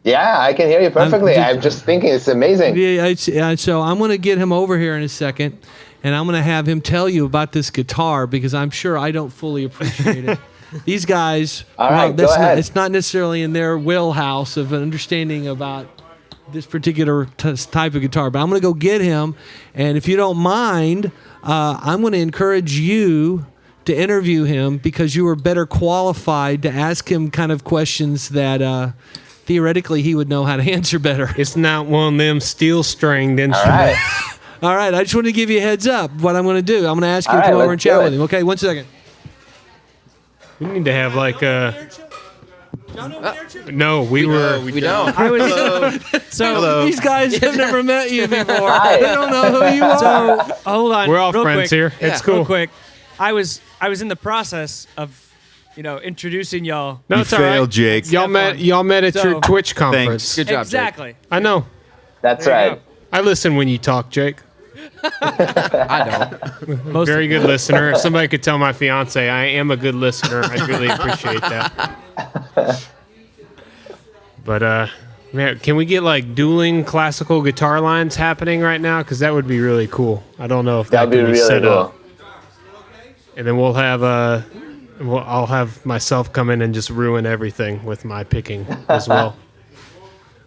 Yeah, I can hear you perfectly. I'm just thinking it's amazing. Yeah, so I'm going to get him over here in a second, and I'm going to have him tell you about this guitar because I'm sure I don't fully appreciate it. These guys, all right, go ahead. It's not necessarily in their wheelhouse of understanding about this particular type of guitar, but I'm going to go get him, and if you don't mind, I'm going to encourage you to interview him because you are better qualified to ask him kind of questions that... theoretically, he would know how to answer better. It's not one of them steel-stringed instruments. All right. All right, I just want to give you a heads up what I'm going to do. I'm going to ask you to come over and chat with him. Okay, 1 second. We need to have like a... No, we don't. I was so these guys have never met you before. Hi. They don't know who you are. So hold on. We're all real friends quick. here. It's cool. Real quick. I was in the process of introducing y'all. No, it's all failed, right. Jake. Y'all met at your Twitch conference. Thanks. Good job, Exactly. I know. That's There you right. I listen when you talk, Jake. I don't. Very good listener. If somebody could tell my fiance I am a good listener, I'd really appreciate that. But man, can we get like dueling classical guitar lines happening right now? Because that would be really cool. I don't know if that That'd be can be really set cool. up. And then we'll have I'll have myself come in and just ruin everything with my picking as well.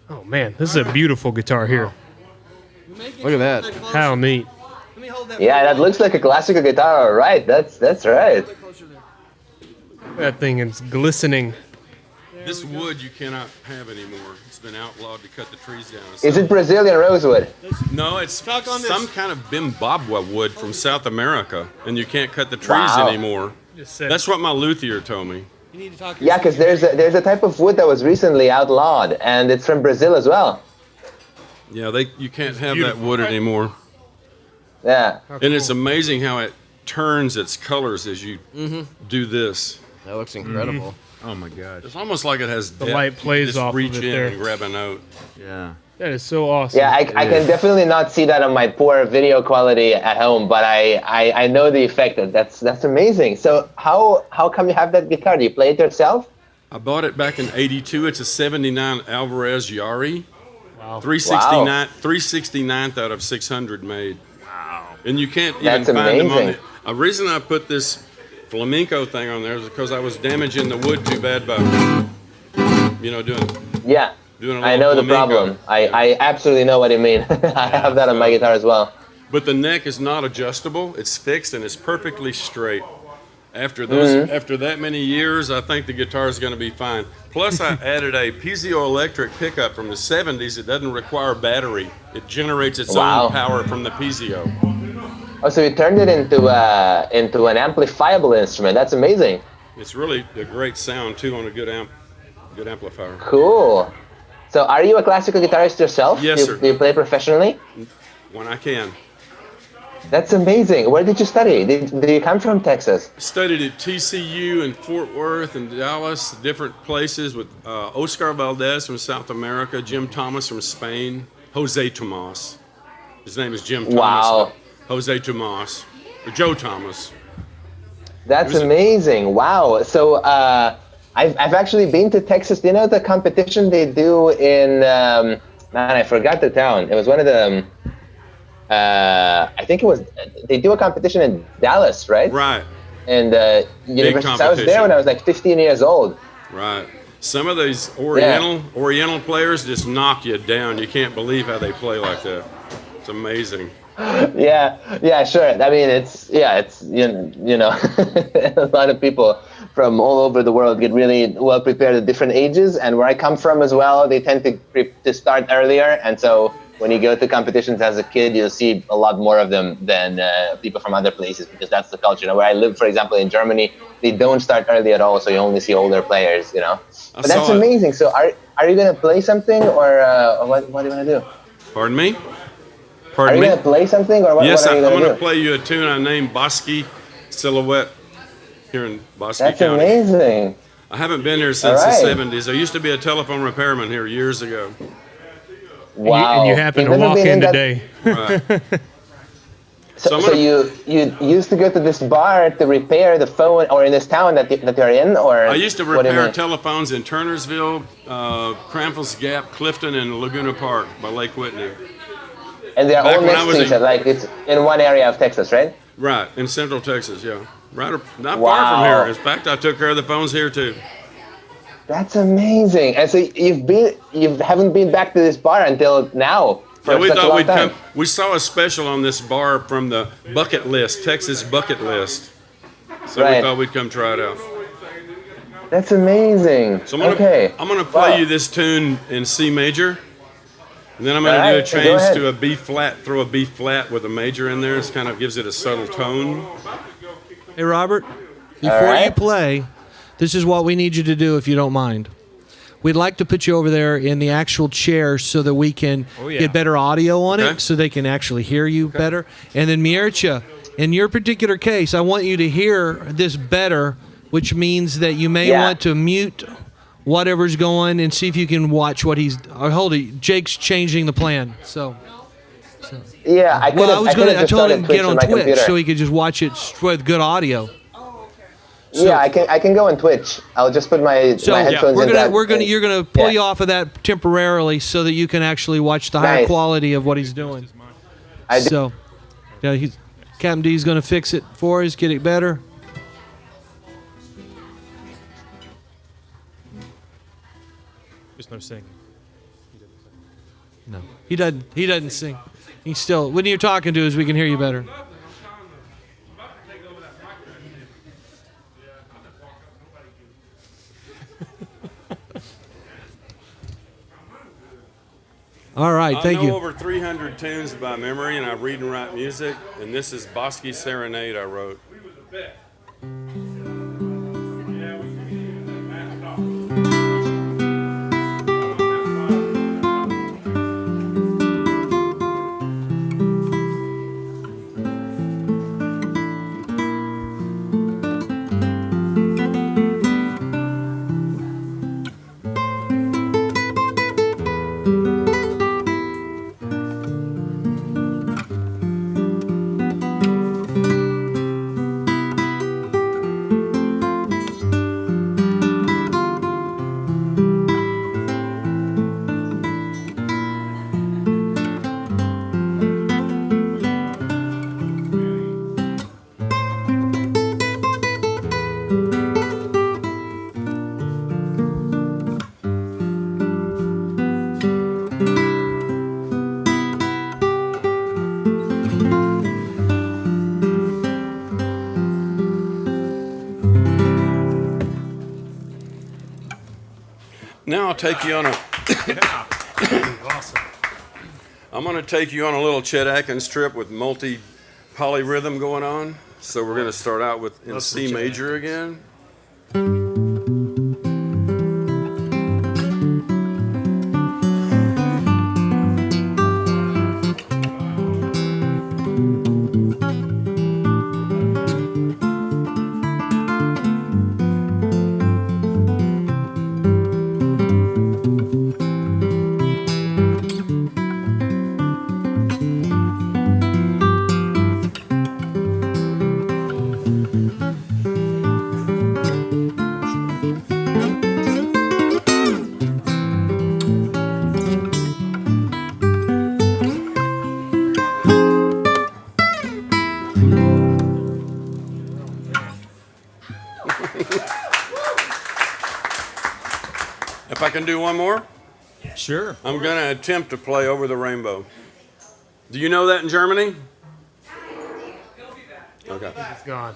Oh man, this is a beautiful guitar here. Look at that. How neat. Yeah, that looks like a classical guitar. Right, that's right. That thing is glistening. This wood you cannot have anymore. It's been outlawed to cut the trees down. Is it Brazilian rosewood? No, it's some kind of bimbabwe wood from South America, and you can't cut the trees Wow. anymore. That's what my luthier told me. Yeah, because there's a type of wood that was recently outlawed, and it's from Brazil as well. Yeah, you can't have that wood anymore. Yeah. And it's amazing how it turns its colors as you do this. That looks incredible. Oh my gosh. It's almost like it has The depth. light plays You just off of reach it in there. and grab a note. Yeah. That is so awesome. Yeah, I can definitely not see that on my poor video quality at home, but I know the effect. That's amazing. So how come you have that guitar? Do you play it yourself? I bought it back in '82. It's a '79 Alvarez Yari. Wow. 369th out of 600 made. Wow. And you can't even That's find them on amazing. the... A reason I put this flamenco thing on there is because I was damaging the wood too bad by, doing. Yeah. Doing a little I know the flamenco. problem. I absolutely know what you mean. I have that on my guitar as well. But the neck is not adjustable. It's fixed and it's perfectly straight. After that many years, I think the guitar is going to be fine. Plus, I added a piezoelectric pickup from the 70s. It doesn't require battery. It generates its own power from the piezo. Oh, so you turned it into an amplifiable instrument. That's amazing. It's really a great sound too on a good amplifier. Cool. So, are you a classical guitarist yourself? Yes, sir. Do you play professionally? When I can. That's amazing. Where did you study? Did you come from Texas? Studied at TCU in Fort Worth and Dallas, different places with Oscar Valdez from South America, Jim Thomas from Spain, Jose Tomas. His name is Jim Thomas. Wow. Jose Tomas, or Joe Thomas. That's amazing. Wow. So I've actually been to Texas. Do you know the competition they do in, man, I forgot the town. It was one of the, I think it was, they do a competition in Dallas, right? Right. And university. So I was there when I was like 15 years old. Right. Some of these Oriental players just knock you down. You can't believe how they play like that. It's amazing. Yeah, sure. I mean, it's you know, a lot of people from all over the world get really well prepared at different ages, and where I come from as well, they tend to start earlier, and so when you go to competitions as a kid, you'll see a lot more of them than people from other places, because that's the culture. You know, where I live, for example, in Germany, they don't start early at all, so you only see older players. You know, but that's amazing. So are you gonna play something, or what do you wanna do? Pardon me? Are you going to play something, or what, yes, what are you going to do? I'm going to play you a tune I named Bosque Silhouette here in Bosque That's County. Amazing. I haven't been here since the 70s. I used to be a telephone repairman here years ago. Wow. And you happen to walk in today. Right. So you used to go to this bar to repair the phone, or in this town that you're in, or? I used to repair telephones in Turnersville, Cramples Gap, Clifton, and Laguna Park by Lake Whitney. And they're all next to each other, like it's in one area of Texas, right? Right, in Central Texas, yeah. Not far from here. In fact, I took care of the phones here too. That's amazing. And so you haven't been back to this bar until now. Yeah, we thought we'd come. We saw a special on this bar from the bucket list, Texas bucket list. So we thought we'd come try it out. That's amazing. So I'm gonna play you this tune in C major. And then I'm going to do a change to a B flat, throw a B flat with a major in there. It kind of gives it a subtle tone. Hey, Robert, before you play, this is what we need you to do if you don't mind. We'd like to put you over there in the actual chair so that we can get better audio on it, so they can actually hear you better. And then Mircea, in your particular case, I want you to hear this better, which means that you may want to mute whatever's going and see if you can watch what he's. Hold it, Jake's changing the plan. So yeah, I told him to get on Twitch so he could just watch it with good audio. So, yeah, I can go on Twitch. I'll just put my headphones in. You're gonna pull you off of that temporarily so that you can actually watch the higher quality of what he's doing. Captain D's gonna fix it for us, get it better. Just no singing. No, he doesn't sing. He's still, when you're talking to us, we can hear you better. All right, thank you. I know over 300 tunes by memory, and I read and write music, and this is Bosque Serenade I wrote. Now I'll take you on a. Awesome. I'm going to take you on a little Chet Atkins trip with multi-polyrhythm going on. So we're going to start out with in C major again. If I can do one more? Sure. I'm going to attempt to play Over the Rainbow. Do you know that in Germany? Okay. It's gone.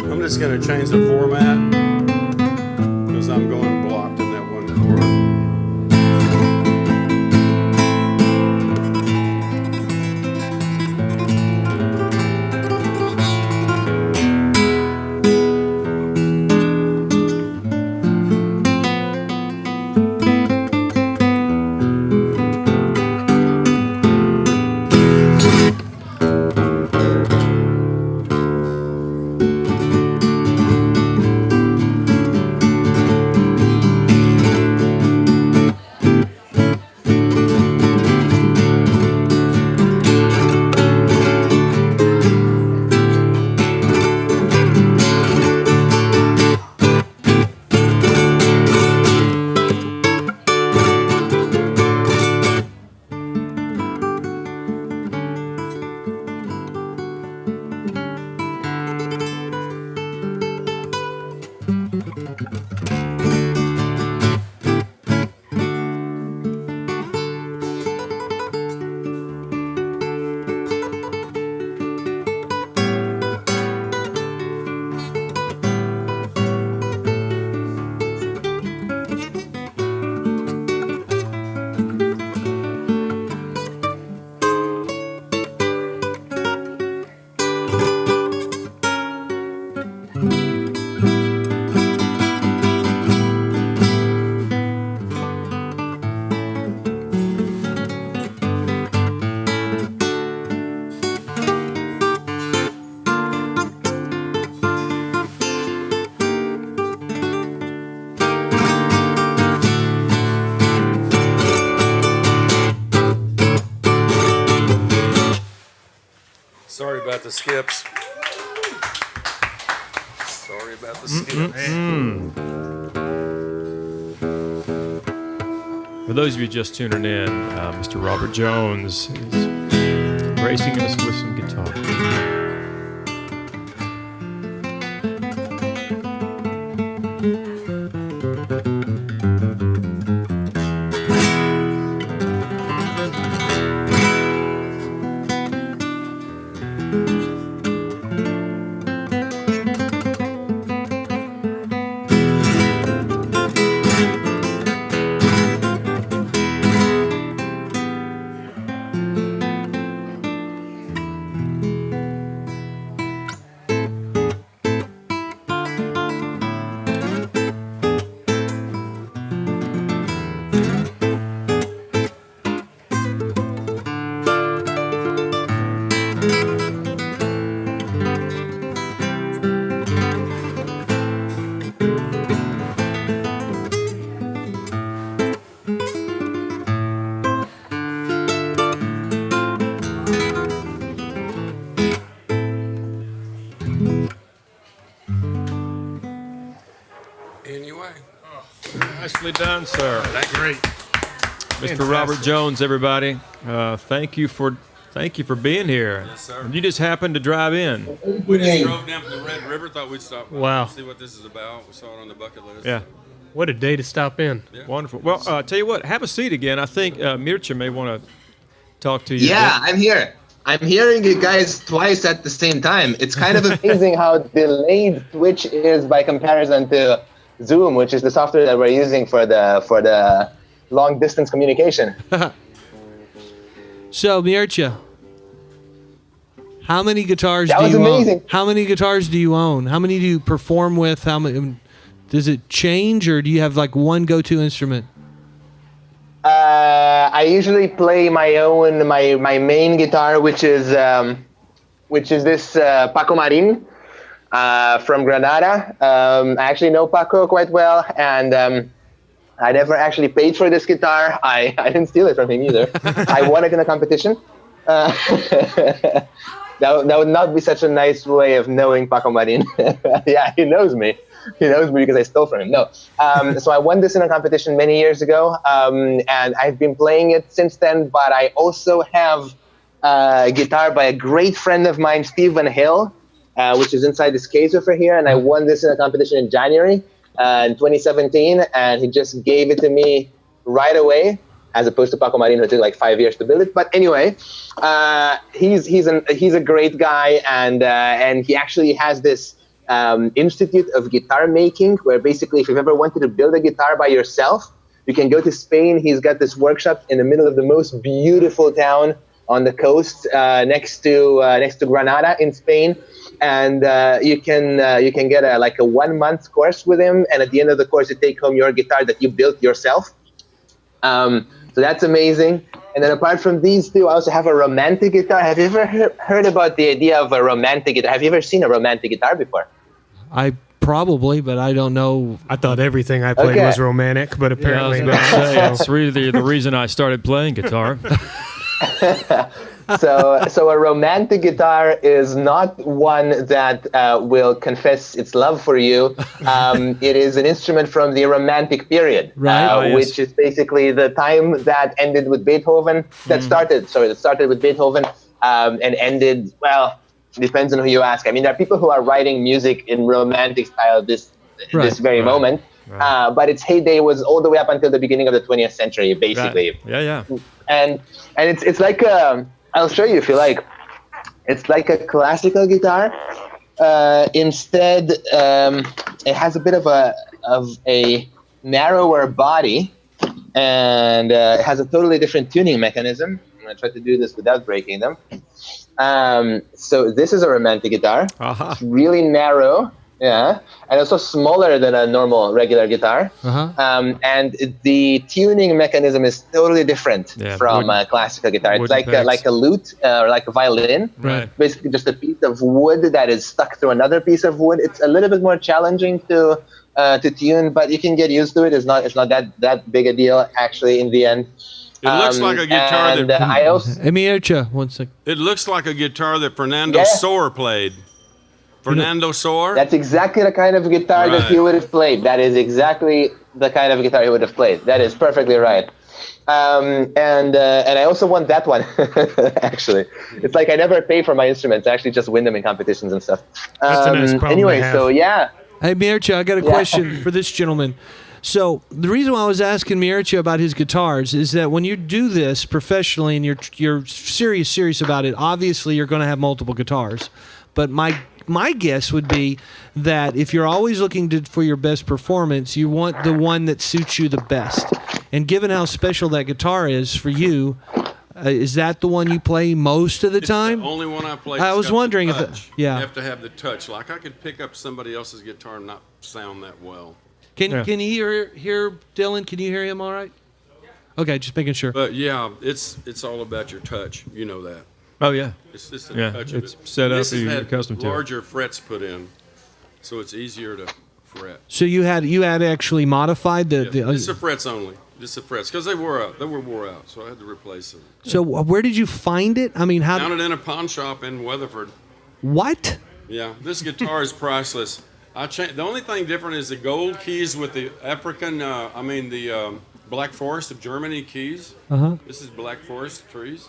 I'm just going to change the format because I'm going blocked in that one chord. Sorry about the skips. Sorry about the skips. For those of you just tuning in, Mr. Robert Jones is gracing us with some guitar. Anyway. Nicely done, sir. That's great. Mr. Robert Jones, everybody. Thank you for being here. Yes, sir. You just happened to drive in. We just drove down from the Red River. Thought we'd stop by Wow. and see what this is about. We saw it on the bucket list. Yeah. What a day to stop in. Yeah. Wonderful. Well, tell you what, have a seat again. I think Mircea may want to talk to you. Yeah, I'm here. I'm hearing you guys twice at the same time. It's kind of amazing how delayed Twitch is by comparison to Zoom, which is the software that we're using for the long distance communication. So, Mircea, how many guitars That do was you amazing. own? How many guitars do you own? How many do you perform with? How many? Does it change, or do you have like one go-to instrument? I usually play my main guitar, which is this Paco Marin from Granada. I actually know Paco quite well, and I never actually paid for this guitar. I didn't steal it from him either. I won it in a competition. That would not be such a nice way of knowing Paco Marin. Yeah, he knows me. He knows me because I stole from him. No. So I won this in a competition many years ago, and I've been playing it since then, but I also have a guitar by a great friend of mine, Stephen Hill, which is inside this case over here, and I won this in a competition in January in 2017, and he just gave it to me right away, as opposed to Paco Marin, who took like 5 years to build it. But anyway, he's a great guy, and he actually has this Institute of Guitar Making, where basically if you've ever wanted to build a guitar by yourself, you can go to Spain. He's got this workshop in the middle of the most beautiful town on the coast, next to Granada in Spain, and you can get a 1 month course with him, and at the end of the course you take home your guitar that you built yourself. So that's amazing. And then apart from these two, I also have a romantic guitar. Have you ever heard about the idea of a romantic guitar? Have you ever seen a romantic guitar before? I probably, but I don't know. I thought everything I played was romantic, but apparently I was about to say, not. that's really the reason I started playing guitar. So a romantic guitar is not one that will confess its love for you. It is an instrument from the Romantic period, right? Which is basically the time that ended with Beethoven. That started with Beethoven and ended, well, depends on who you ask. I mean, there are people who are writing music in romantic style this very moment. Right. But its heyday was all the way up until the beginning of the 20th century, basically. Right. Yeah. And it's like I'll show you if you like. It's like a classical guitar. Instead, it has a bit of a narrower body, and it has a totally different tuning mechanism. I'm gonna try to do this without breaking them. So this is a romantic guitar. It's really narrow. Yeah, and also smaller than a normal regular guitar. And the tuning mechanism is totally different from a classical guitar. It's like a lute or like a violin. Right. Basically, just a piece of wood that is stuck through another piece of wood. It's a little bit more challenging to tune, but you can get used to it. It's not that big a deal actually in the end. It looks like a guitar that I also. One second. It looks like a guitar that Fernando Soar played. Fernando Soar? That's exactly the kind of guitar that he would have played. That is exactly the kind of guitar he would have played. That is perfectly right. And I also won that one. Actually, it's like I never pay for my instruments. I actually just win them in competitions and stuff. That's a nice problem Anyway, to have. so yeah. Hey, Mircea, I got a question for this gentleman. So the reason why I was asking Mircea about his guitars is that when you do this professionally and you're serious about it, obviously you're going to have multiple guitars. But my guess would be that if you're always looking for your best performance, you want the one that suits you the best. And given how special that guitar is for you, is that the one you play most of the time? The only one I play. I was wondering if you have to have the touch. Like I could pick up somebody else's guitar and not sound that well. Can you hear Dylan? Can you hear him all right? Okay, just making sure. But yeah, it's all about your touch. You know that. Oh yeah. It's the touch it's of it. set up. This has You're had accustomed to it. larger frets put in, so it's easier to fret. So you had actually modified the. It's the frets only. Just the frets because they wore out. They were wore out, so I had to replace them. So where did you find it? I mean, how? Found it in a pawn shop in Weatherford. What? Yeah, this guitar is priceless. The only thing different is the gold keys with the African, the Black Forest of Germany keys. Uh-huh. This is Black Forest trees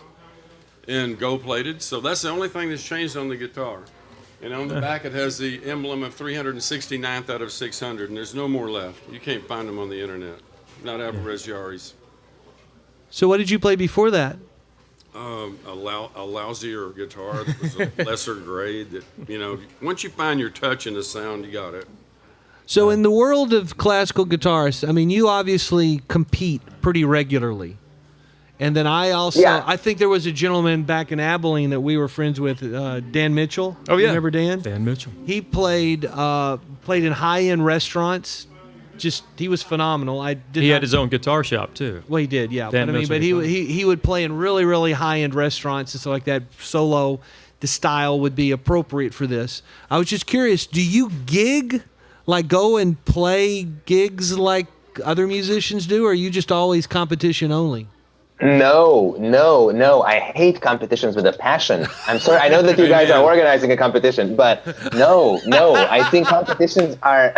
and gold plated. So that's the only thing that's changed on the guitar. And on the back it has the emblem of 369th out of 600, and there's no more left. You can't find them on the internet. Not Alvarez Yaris. So what did you play before that? A lousier guitar that was a lesser grade. That once you find your touch in the sound, you got it. So in the world of classical guitarists, I mean, you obviously compete pretty regularly. And then I think there was a gentleman back in Abilene that we were friends with, Dan Mitchell. Oh yeah, remember Dan? Dan Mitchell. He played in high-end restaurants. He was phenomenal. He had his own guitar shop too. Well, he did, yeah. Dan But he would play in really, really high-end restaurants and stuff like that. Solo, the style would be appropriate for this. I was just curious, do you gig, like go and play gigs like other musicians do, or are you just always competition only? No. I hate competitions with a passion. I'm sorry. I know that you guys are organizing a competition, but no. I think competitions are...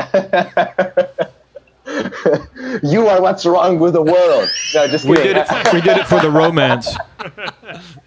You are what's wrong with the world. No, just kidding. We did it for the romance.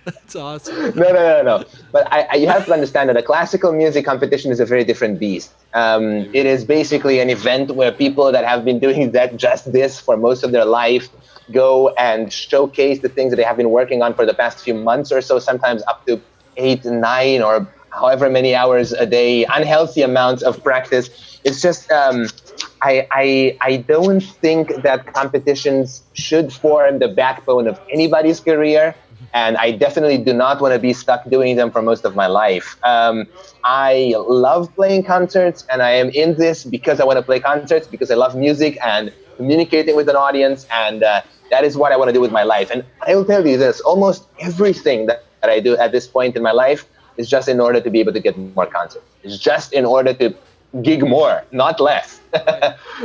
That's awesome. No. But you have to understand that a classical music competition is a very different beast. It is basically an event where people that have been doing just this for most of their life go and showcase the things that they have been working on for the past few months or so, sometimes up to 8, 9, or however many hours a day, unhealthy amounts of practice. It's just, I don't think that competitions should form the backbone of anybody's career. And I definitely do not want to be stuck doing them for most of my life. I love playing concerts, and I am in this because I want to play concerts, because I love music and communicating with an audience, and that is what I want to do with my life. And I will tell you this, almost everything that I do at this point in my life is just in order to be able to get more concerts. It's just in order to gig more, not less.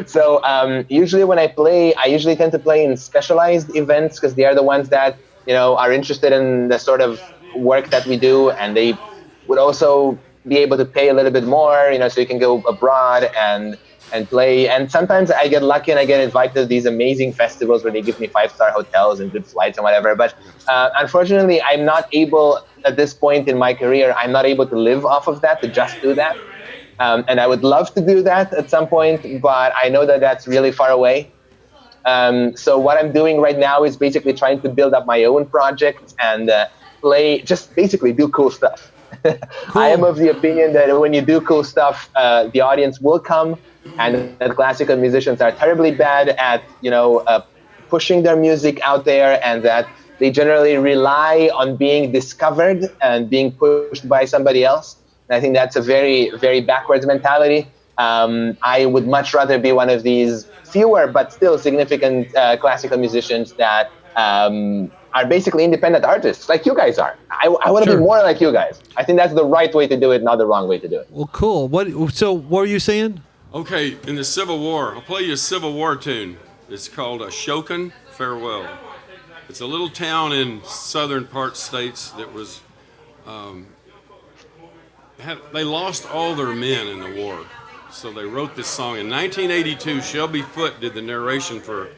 So usually when I play, I usually tend to play in specialized events because they are the ones that are interested in the sort of work that we do, and they would also be able to pay a little bit more, so you can go abroad and play. And sometimes I get lucky and I get invited to these amazing festivals where they give me 5-star hotels and good flights and whatever. But unfortunately, I'm not able, at this point in my career, I'm not able to live off of that, to just do that. And I would love to do that at some point, but I know that that's really far away. So what I'm doing right now is basically trying to build up my own project and just basically do cool stuff. Cool. I am of the opinion that when you do cool stuff, the audience will come, and that classical musicians are terribly bad at, pushing their music out there, and that they generally rely on being discovered and being pushed by somebody else. And I think that's a very, very backwards mentality. I would much rather be one of these fewer but still significant classical musicians that are basically independent artists, like you guys are. I want to be more like you guys. I think that's the right way to do it, not the wrong way to do it. Well, cool. So what were you saying? Okay, in the Civil War, I'll play you a Civil War tune. It's called Ashokan Farewell. It's a little town in southern part states that was, they lost all their men in the war. So they wrote this song. In 1982, Shelby Foote did the narration for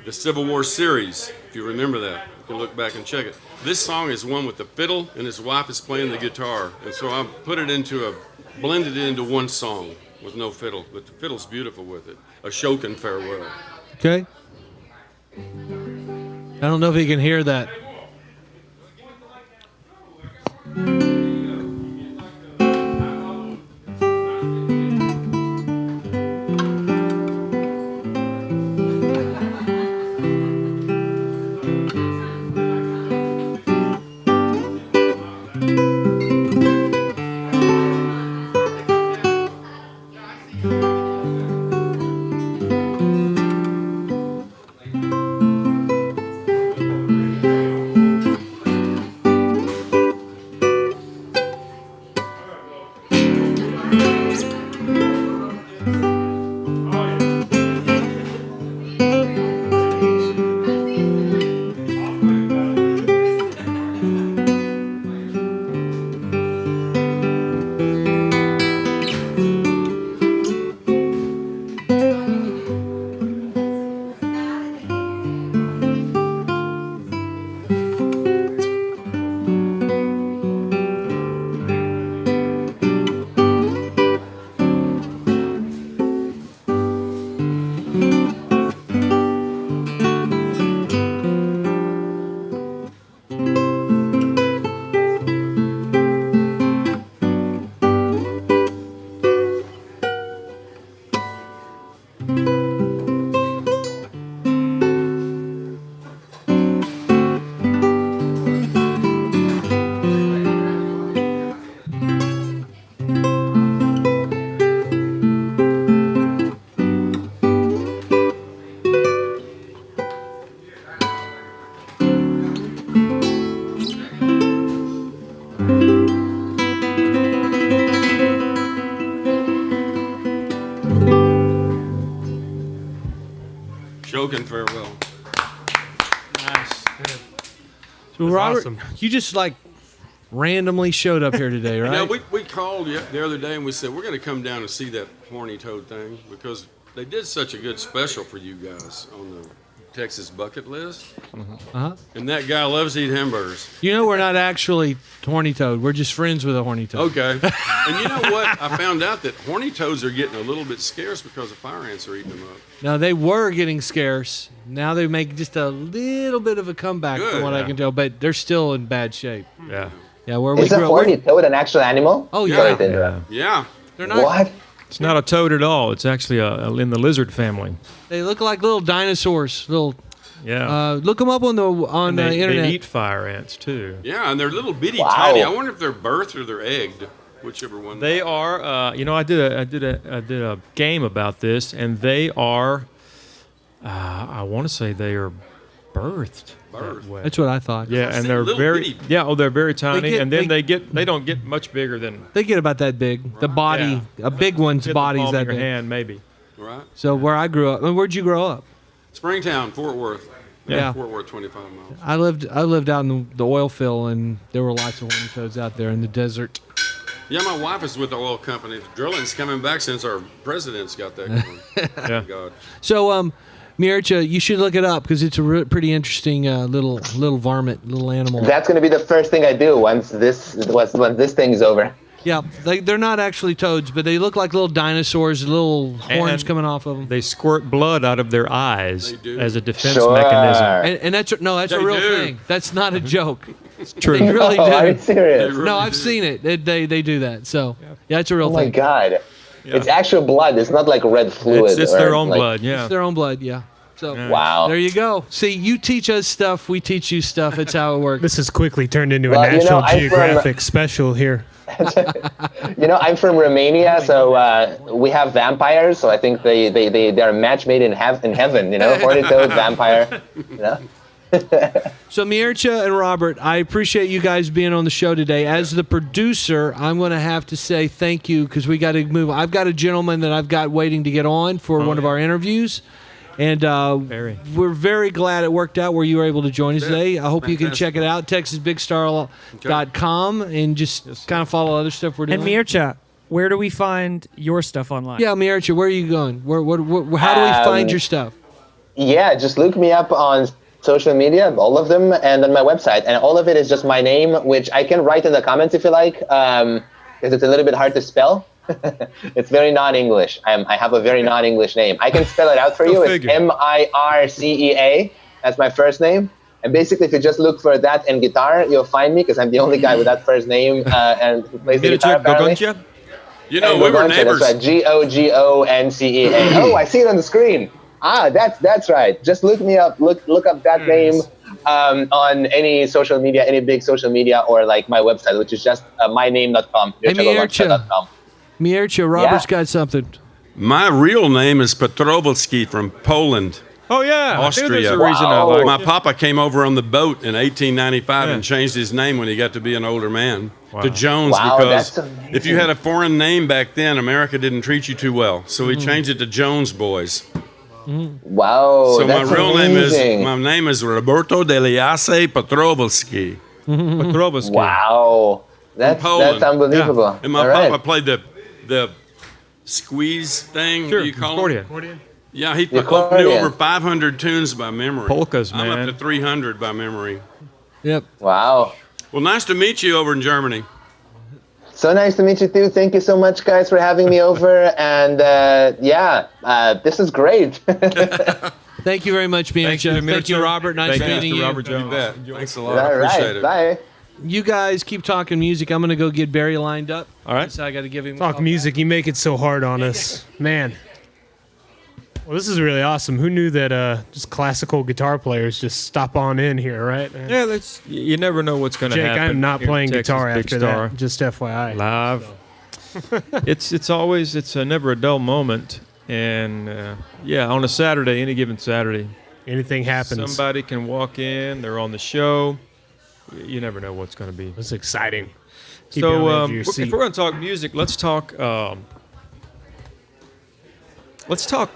the Civil War series, if you remember that. You can look back and check it. This song is one with the fiddle, and his wife is playing the guitar. And so I blended it into one song with no fiddle. But the fiddle's beautiful with it. A Shokin Farewell. Okay. I don't know if you can hear that. Shokin Farewell. Nice. So Robert, awesome. you just like randomly showed up here today, right? Yeah, we called you the other day and we said we're going to come down and see that horny toad thing because they did such a good special for you guys on the Texas bucket list. Uh-huh. And that guy loves to eat hamburgers. You know, we're not actually horny toad. We're just friends with a horny toad. Okay. And you know what? I found out that horny toads are getting a little bit scarce because the fire ants are eating them up. No, they were getting scarce. Now they make just a little bit of a comeback from what I can tell, but they're still in bad shape. Yeah. Yeah, where Is we a grew horny up. toad an actual animal? Oh, Sorry yeah. to interrupt. Yeah. They're not. What? It's not a toad at all. It's actually in the lizard family. They look like little dinosaurs. Little. Yeah. Look them up on the They internet. eat fire ants too. Yeah, and they're little bitty Wow. tiny. I wonder if they're birthed or they're egged, whichever one. They are. I did a game about this, and they are. I want to say they are birthed. that way. That's what I thought. Yeah, and they're little very. bitty. Yeah, they're very tiny, get- and then they- they don't get much bigger than. They get about that big. The body, a big one's Fit the body's palm that of your big. hand, maybe. Right. So where I grew up, where'd you grow up? Springtown, Fort Worth. Yeah. Fort Worth, 25 miles. I lived out in the oil field, and there were lots of horny toads out there in the desert. Yeah, my wife is with the oil company. Drilling's coming back since our president's got that going. Yeah. God. So, Mircha, you should look it up because it's a pretty interesting little varmint, little animal. That's going to be the first thing I do once this thing's over. Yeah, they're not actually toads, but they look like little dinosaurs, little horns And coming off of them. They squirt blood out of their eyes They do. as a defense Sure. mechanism. And that's a They real do. thing. That's not a joke. It's true. They really do. Oh, are you serious? They No, really I've do. seen it. They do that. So yeah, it's a real Oh my thing. God. Yeah. It's actual blood. It's not like red fluid. It's or their own like- blood. Yeah. It's their own blood. Yeah. So Wow. there you go. See, you teach us stuff, we teach you stuff. That's how it works. This has quickly turned into Well, a National I'm from- Geographic special here. I'm from Romania, so we have vampires. So I think they're a match made in heaven. Horny toad, vampire. You know? So Mircha and Robert, I appreciate you guys being on the show today. As the producer, I'm going to have to say thank you because we got to move. I've got a gentleman that I've got waiting to get on for one of our interviews. And we're very glad it worked out where you were able to join us today. I hope you can check it out, TexasBigStar.com, and just kind of follow other stuff we're doing. And Mircha, where do we find your stuff online? Yeah, Mircha, where are you going? How do we find your stuff? Yeah, just look me up on social media, all of them, and on my website. And all of it is just my name, which I can write in the comments if you like, because it's a little bit hard to spell. It's very non-English. I have a very non-English name. I can spell it out for you. It's Mircea. That's my first name. And basically, if you just look for that and guitar, you'll find me, because I'm the only guy with that first name and who plays the guitar, apparently. You know, we were neighbors. That's right, Gogoncea. Oh, I see it on the screen. That's right. Just look me up. Look up that name on any social media, any big social media, or like my website, which is just myname.com. Hey, Mircea, Robert's got something. My real name is Petrovolsky from Poland. Oh, yeah. Austria. I think there's a reason I like My it. papa came over on the boat in 1895 and changed his name when he got to be an older man to Jones, because if you had a foreign name back then, America didn't treat you too well. So he changed it to Jones Boys. Wow, So that's my real amazing. name is Roberto Deliase Petrovolsky. Petrovolsky. Wow, that's unbelievable. Yeah. And my All right. papa played the squeeze thing. Sure, You call accordion. it? Yeah, he The knew accordion. over 500 tunes by memory. Polkas, I'm man. up to 300 by memory. Yep. Wow. Well, nice to meet you over in Germany. So nice to meet you too. Thank you so much, guys, for having me over. And this is great. Thank you very much, Mircea. Thank you, Robert. Nice meeting you. Robert Jones. You bet. Thanks a lot. All I appreciate it. Bye. You guys keep talking music. I'm going to go get Barry lined up. All right. So I got to give him a Talk call music. You make it so hard on us, man. Well, this is really awesome. Who knew that just classical guitar players just stop on in here, right? Yeah, that's you never know what's going to Jake, happen. I'm not here at playing Texas guitar Big after Star. that. Just FYI. Live. It's never a dull moment, and on a Saturday, any given Saturday, anything happens. Somebody can walk in. They're on the show. You never know what's going to be. It's exciting. Keep you on So the edge of your if seat. we're going to talk music, let's talk. Let's talk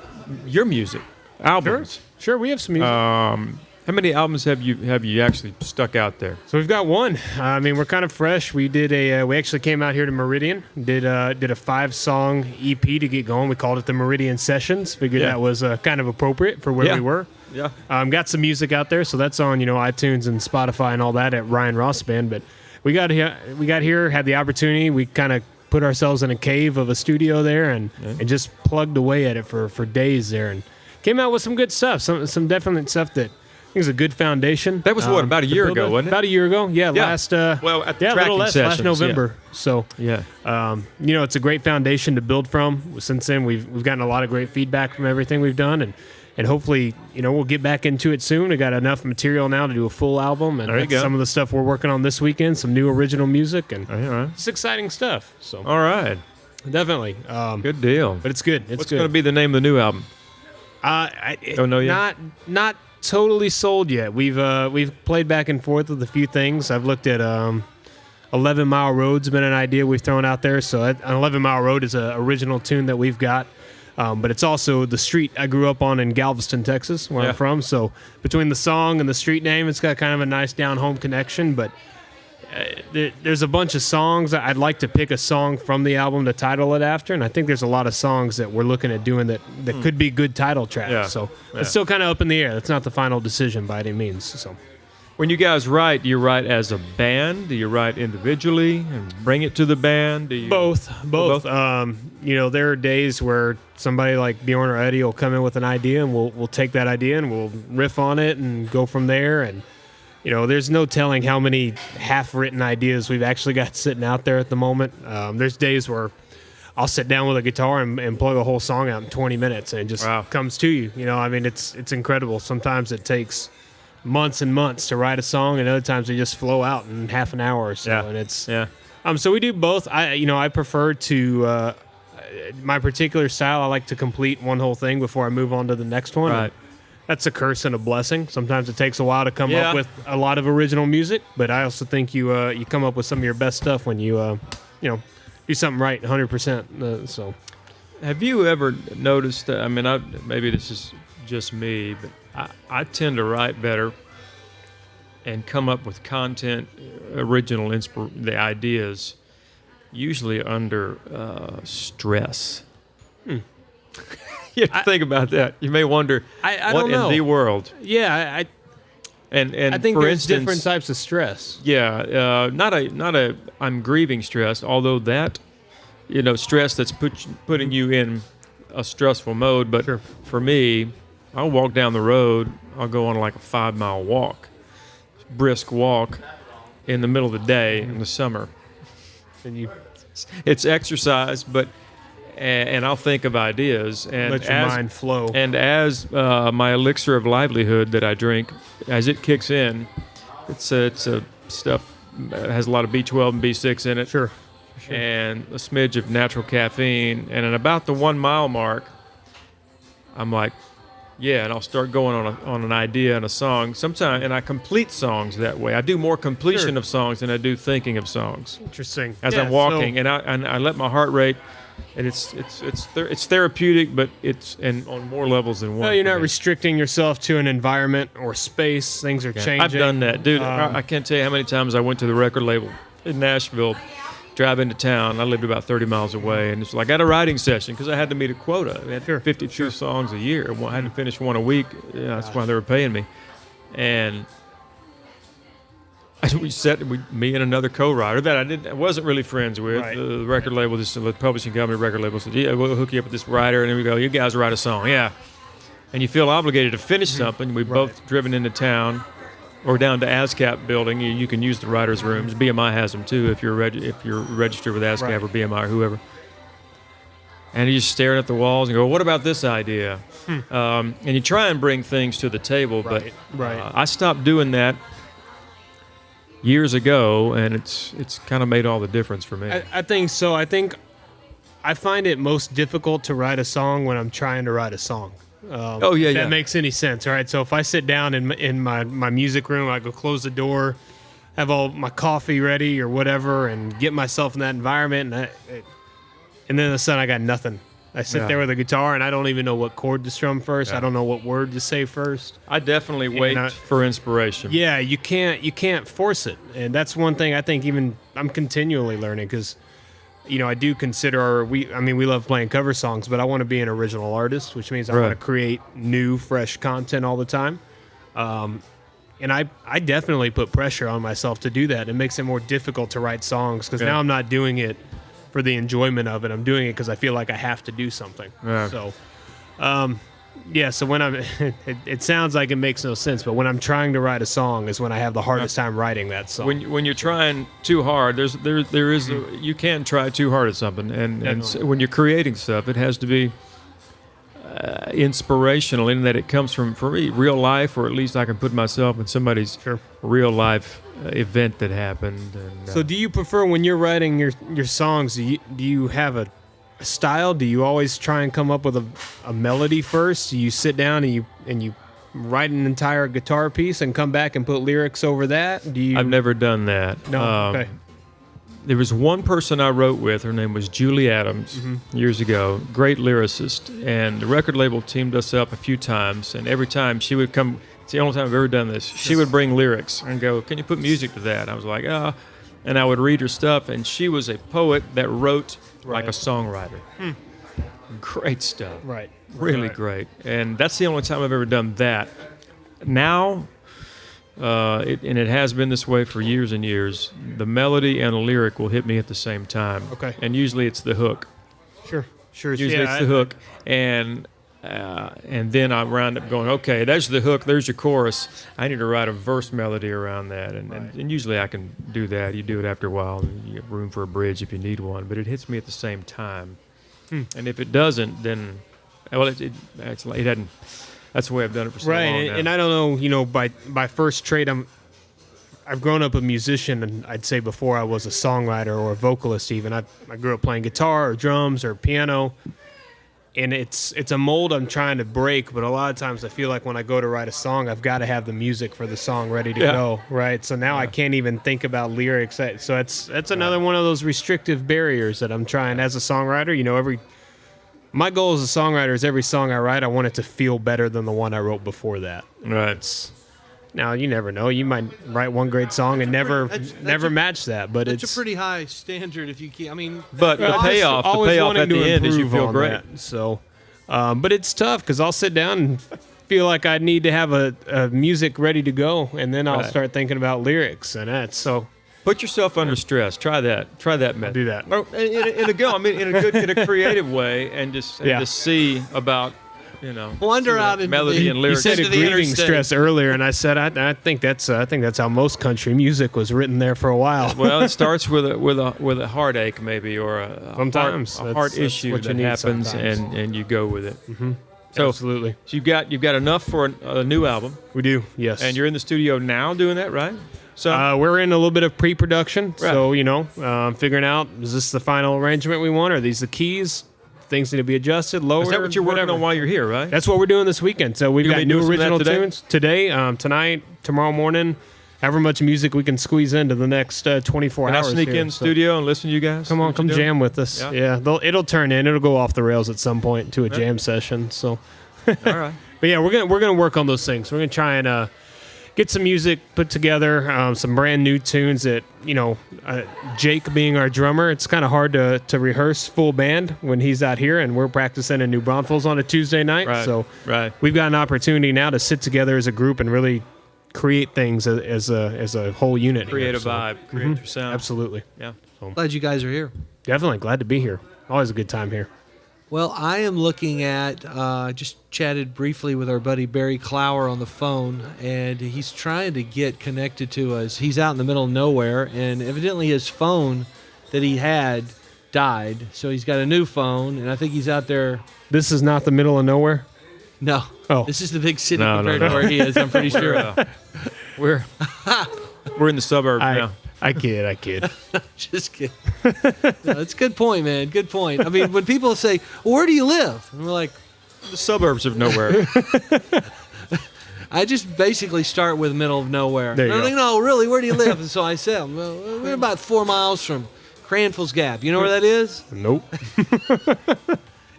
your music albums. Sure, we have some music. How many albums have you actually stuck out there? So we've got one. I mean, we're kind of fresh. We did we actually came out here to Meridian. Did a 5-song EP to get going. We called it the Meridian Sessions. Figured that was kind of appropriate for where we were. Yeah. Got some music out there, so that's on iTunes and Spotify and all that at Ryan Ross Band. But we got here, had the opportunity. We kind of put ourselves in a cave of a studio there and just plugged away at it for days there and came out with some good stuff. Some definite stuff that I think is a good foundation. That was about a year ago, wasn't it? About a year ago, yeah. Last at the a little tracking less, sessions, last November. So it's a great foundation to build from. Since then, we've gotten a lot of great feedback from everything we've done, and hopefully, we'll get back into it soon. We got enough material now to do a full album, and that's some of the stuff we're working on this weekend. Some new original music, and it's exciting stuff. So all right, definitely, good deal. But it's good. What's going to be the name of the new album? Don't know yet. Not totally sold yet. We've played back and forth with a few things. I've looked at 11 Mile Road's been an idea we've thrown out there. So an 11 Mile Road is an original tune that we've got. But it's also the street I grew up on in Galveston, Texas, where I'm from. So between the song and the street name, it's got kind of a nice down-home connection. But there's a bunch of songs. I'd like to pick a song from the album to title it after, and I think there's a lot of songs that we're looking at doing that could be good title tracks. Yeah. So it's still kind of up in the air. That's not the final decision by any means. So when you guys write, do you write as a band? Do you write individually and bring it to the band? Do you both. There are days where somebody like Bjorn or Eddie will come in with an idea, and we'll take that idea and we'll riff on it and go from there. And there's no telling how many half-written ideas we've actually got sitting out there at the moment. There's days where I'll sit down with a guitar and plug a whole song out in 20 minutes, and it just comes to you. It's incredible. Sometimes it takes months and months to write a song, and other times they just flow out in half an hour or so. Yeah. And it's so we do both. I prefer to my particular style. I like to complete one whole thing before I move on to the next one. Right. That's a curse and a blessing. Sometimes it takes a while to come up with a lot of original music, but I also think you come up with some of your best stuff when you do something right 100%. So, have you ever noticed? Maybe this is just me, but I tend to write better and come up with content, original the ideas, usually under stress. You have to think about that. You may wonder I what don't know. in the world. Yeah, And I think for there's instance, different types of stress. Yeah, not a I'm grieving stress, although that stress that's putting you in a stressful mode. But for me, I'll walk down the road. I'll go on like a 5-mile walk, brisk walk, in the middle of the day in the summer. And it's exercise, but and I'll think of ideas and let your mind flow. And as my elixir of livelihood that I drink, as it kicks in, it's a stuff that has a lot of B12 and B6 in it. Sure. And a smidge of natural caffeine. And at about the 1 mile mark, I'm like, yeah, and I'll start going on an idea and a song. Sometimes, and I complete songs that way. I do more completion of songs than I do thinking of songs. Interesting. As I'm walking, and I let my heart rate, and it's therapeutic, but it's on more levels than one. No, you're not restricting yourself to an environment or space. Things are changing. I've done that, dude. I can't tell you how many times I went to the record label in Nashville, drive into town. I lived about 30 miles away, and it's like I had a writing session because I had to meet a quota. I had 52 songs a year. I had to finish one a week. Yeah, that's why they were paying me. And me and another co-writer that I wasn't really friends with. Right. The record label, the publishing company, record label said, "Yeah, we'll hook you up with this writer," and then we go, "You guys write a song, yeah." And you feel obligated to finish something. We've both driven into town. Or down to ASCAP building, you can use the writers' rooms. BMI has them too if you're registered with ASCAP or BMI or whoever. And you just stare at the walls and go, "What about this idea?" And you try and bring things to the table, but I stopped doing that years ago, and it's kind of made all the difference for me. I think so. I think I find it most difficult to write a song when I'm trying to write a song. If that makes any sense. All right, so if I sit down in my music room, I go close the door, have all my coffee ready or whatever, and get myself in that environment, and then all of a sudden I got nothing. I sit there with a guitar, and I don't even know what chord to strum first. I don't know what word to say first. I definitely wait for inspiration. Yeah, you can't force it, and that's one thing I think even I'm continually learning because. I do consider we love playing cover songs, but I want to be an original artist, which means I want to create new, fresh content all the time. And I definitely put pressure on myself to do that. It makes it more difficult to write songs because now I'm not doing it for the enjoyment of it. I'm doing it because I feel like I have to do something. Yeah. So, so when it sounds like it makes no sense, but when I'm trying to write a song is when I have the hardest time writing that song. When you're trying too hard, you can't try too hard at something, and when you're creating stuff, it has to be inspirational in that it comes from, for me, real life, or at least I can put myself in somebody's real life event that happened. And, so do you prefer when you're writing your songs? Do you have a style? Do you always try and come up with a melody first? Do you sit down and you write an entire guitar piece and come back and put lyrics over that? I've never done that. No. Okay. There was one person I wrote with. Her name was Julie Adams years ago. Great lyricist, and the record label teamed us up a few times. And every time she would come, it's the only time I've ever done this. She would bring lyrics and go, "Can you put music to that?" I was like, "Ah," and I would read her stuff. And she was a poet that wrote. Like a songwriter. Great stuff. Right. Really great. And that's the only time I've ever done that. Now, it has been this way for years and years, the melody and the lyric will hit me at the same time. Okay. And usually it's the hook. Sure. Usually it's the hook. And then I round up going, okay, there's the hook, there's your chorus. I need to write a verse melody around that. And usually I can do that. You do it after a while, and you have room for a bridge if you need one. But it hits me at the same time. And if it doesn't, then, well, it hadn't. That's the way I've done it for so long now. And I don't know, by first trade, I've grown up a musician, and I'd say before I was a songwriter or a vocalist even. I grew up playing guitar or drums or piano. And it's a mold I'm trying to break, but a lot of times I feel like when I go to write a song, I've got to have the music for the song ready to go, right? So now I can't even think about lyrics. So that's another one of those restrictive barriers that I'm trying as a songwriter. My goal as a songwriter is every song I write, I want it to feel better than the one I wrote before that. Right. Now, you never know. You might write one great song and never match that, but it's a pretty high standard if you can't. But the payoff at the end is you feel great. So, But it's tough because I'll sit down and feel like I need to have a music ready to go, and then I'll Right. start thinking about lyrics, and that's so. Put yourself under stress. Try that. Try that method. Do that. Oh, in a creative way, and just see about Wander out into melody and You lyrics. said a into the grieving interstate. stress earlier, and I said I think that's how most country music was written there for a while. Well, it starts with a heartache maybe, or a Sometimes. heart That's issue what you that need happens, sometimes. and you go with it. Mm-hmm. So Absolutely. So you've got enough for a new album, We do, yes. and you're in the studio now doing that, right? So We're in a little bit of pre-production, Right. so figuring out, is this the final arrangement we want? Are these the keys? Things need to be adjusted, lower. is that what you're working whatever. on while you're here, right? That's what we're doing this weekend. So we've You're got gonna be new doing some of that original today? tunes today, tonight, tomorrow morning. However much music we can squeeze into the next 24 Can I hours. sneak here, in the so. studio and listen to you guys? Come on, What come you doing? jam with us. Yeah. Yeah, it'll turn in. It'll go off the rails at some point to a jam session. So, All right. but yeah, we're gonna work on those things. We're gonna try and get some music put together, some brand new tunes that Jake being our drummer, it's kind of hard to rehearse full band when he's out here, and we're practicing in New Braunfels on a Tuesday night. Right, So right. we've got an opportunity now to sit together as a group and really create things as a whole unit. Create here, a vibe. Create your sound. Absolutely. Yeah. Glad you guys are here. Definitely glad to be here. Always a good time here. Well, I am looking at, just chatted briefly with our buddy Barry Clower on the phone, and he's trying to get connected to us. He's out in the middle of nowhere, and evidently his phone that he had died, so he's got a new phone, and I think he's out there. This is not the middle of nowhere? No. Oh. This is the big city No, compared no. to where he is, I'm pretty sure. We're in the suburbs now. I kid. Just kidding. No, that's a good point, man. Good point. I mean, when people say, well, where do you live? And we're like, The suburbs of nowhere. I just basically start with middle of nowhere. There you They're go. like, no, really, where do you live? And so I said, well, we're about 4 miles from Cranfield's Gap. You know where that is? Nope.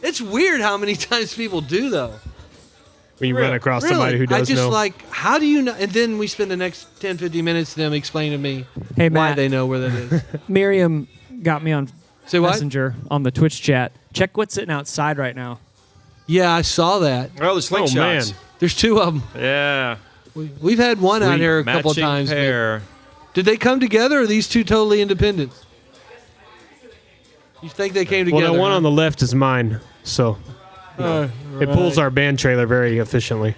It's weird how many times people do, though. When you run across Really? somebody who does I just know. like, how do you know? And then we spend the next 10, 15 minutes them explaining to me Hey, why Matt. they know where that is. Miriam got me on Say what? Messenger on the Twitch chat. Check what's sitting outside right now. Yeah, I saw that. Oh, the slingshots. man. There's 2 of them. Yeah. We've had one out Sweet here a couple of matching times. but- Pair. Did they come together, or are these 2 totally independent? You think they came Well, together? the one huh? on the left is mine, so it pulls our band trailer very efficiently.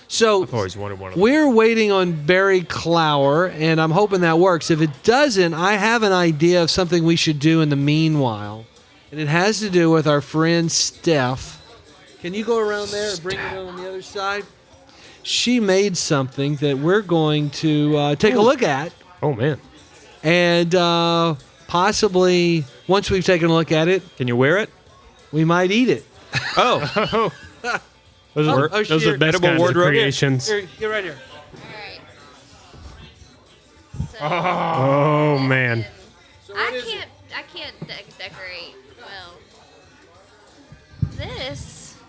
So I've always wanted one of them. we're waiting on Barry Clower, and I'm hoping that works. If it doesn't, I have an idea of something we should do in the meanwhile, and it has to do with our friend Steph. Can you go around there and bring it on the other side? She made something that we're going to take a look at, Oh man. and possibly once we've taken a look at it, Can you wear it? we might eat it. Oh. Those are the shit. best Edible kinds of wardrobe. creations. Here, get right here. Oh man. I can't decorate well.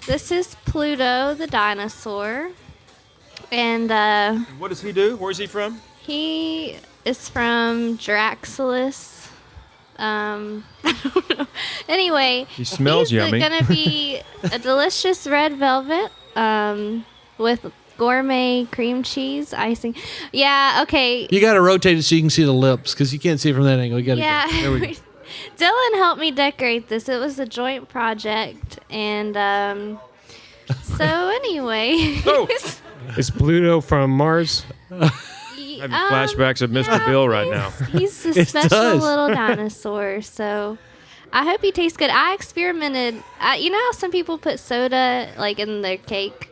This is Pluto the dinosaur, and What does he do? Where's he from? he is from Draxilus. I don't know. Anyway, He smells he's yummy. gonna be a delicious red velvet with gourmet cream cheese icing. Yeah, okay. You got to rotate it so you can see the lips, because you can't see it from that angle. You got to Yeah. There we go. Dylan helped me decorate this. It was a joint project, and so anyway. Oh. Is Pluto from Mars? Having flashbacks of Mr. Bill right now. He's a It special does. little dinosaur, so I hope he tastes good. I experimented. You know how some people put soda like in their cake?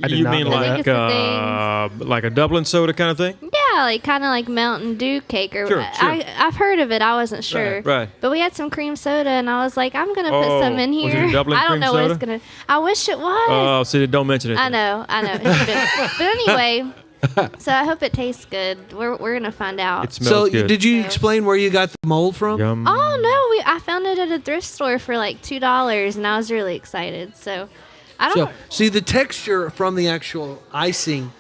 I did You not mean know that. like a Dublin soda kind of thing? Yeah, like kind of like Mountain Dew cake or Sure, sure. I've heard of it. I wasn't sure. Right. But we had some cream soda, and I was like, I'm gonna put some in was it here. a Dublin I don't cream know what it's soda? gonna. I wish it was. Oh, see, don't mention it. I know. It should've been. But anyway, so I hope it tastes good. We're gonna find out. It smells So, good. did you explain where you got the mold from? Yum. Oh no, I found it at a thrift store for like $2, and I was really excited. So I don't. So, see, the texture from the actual icing,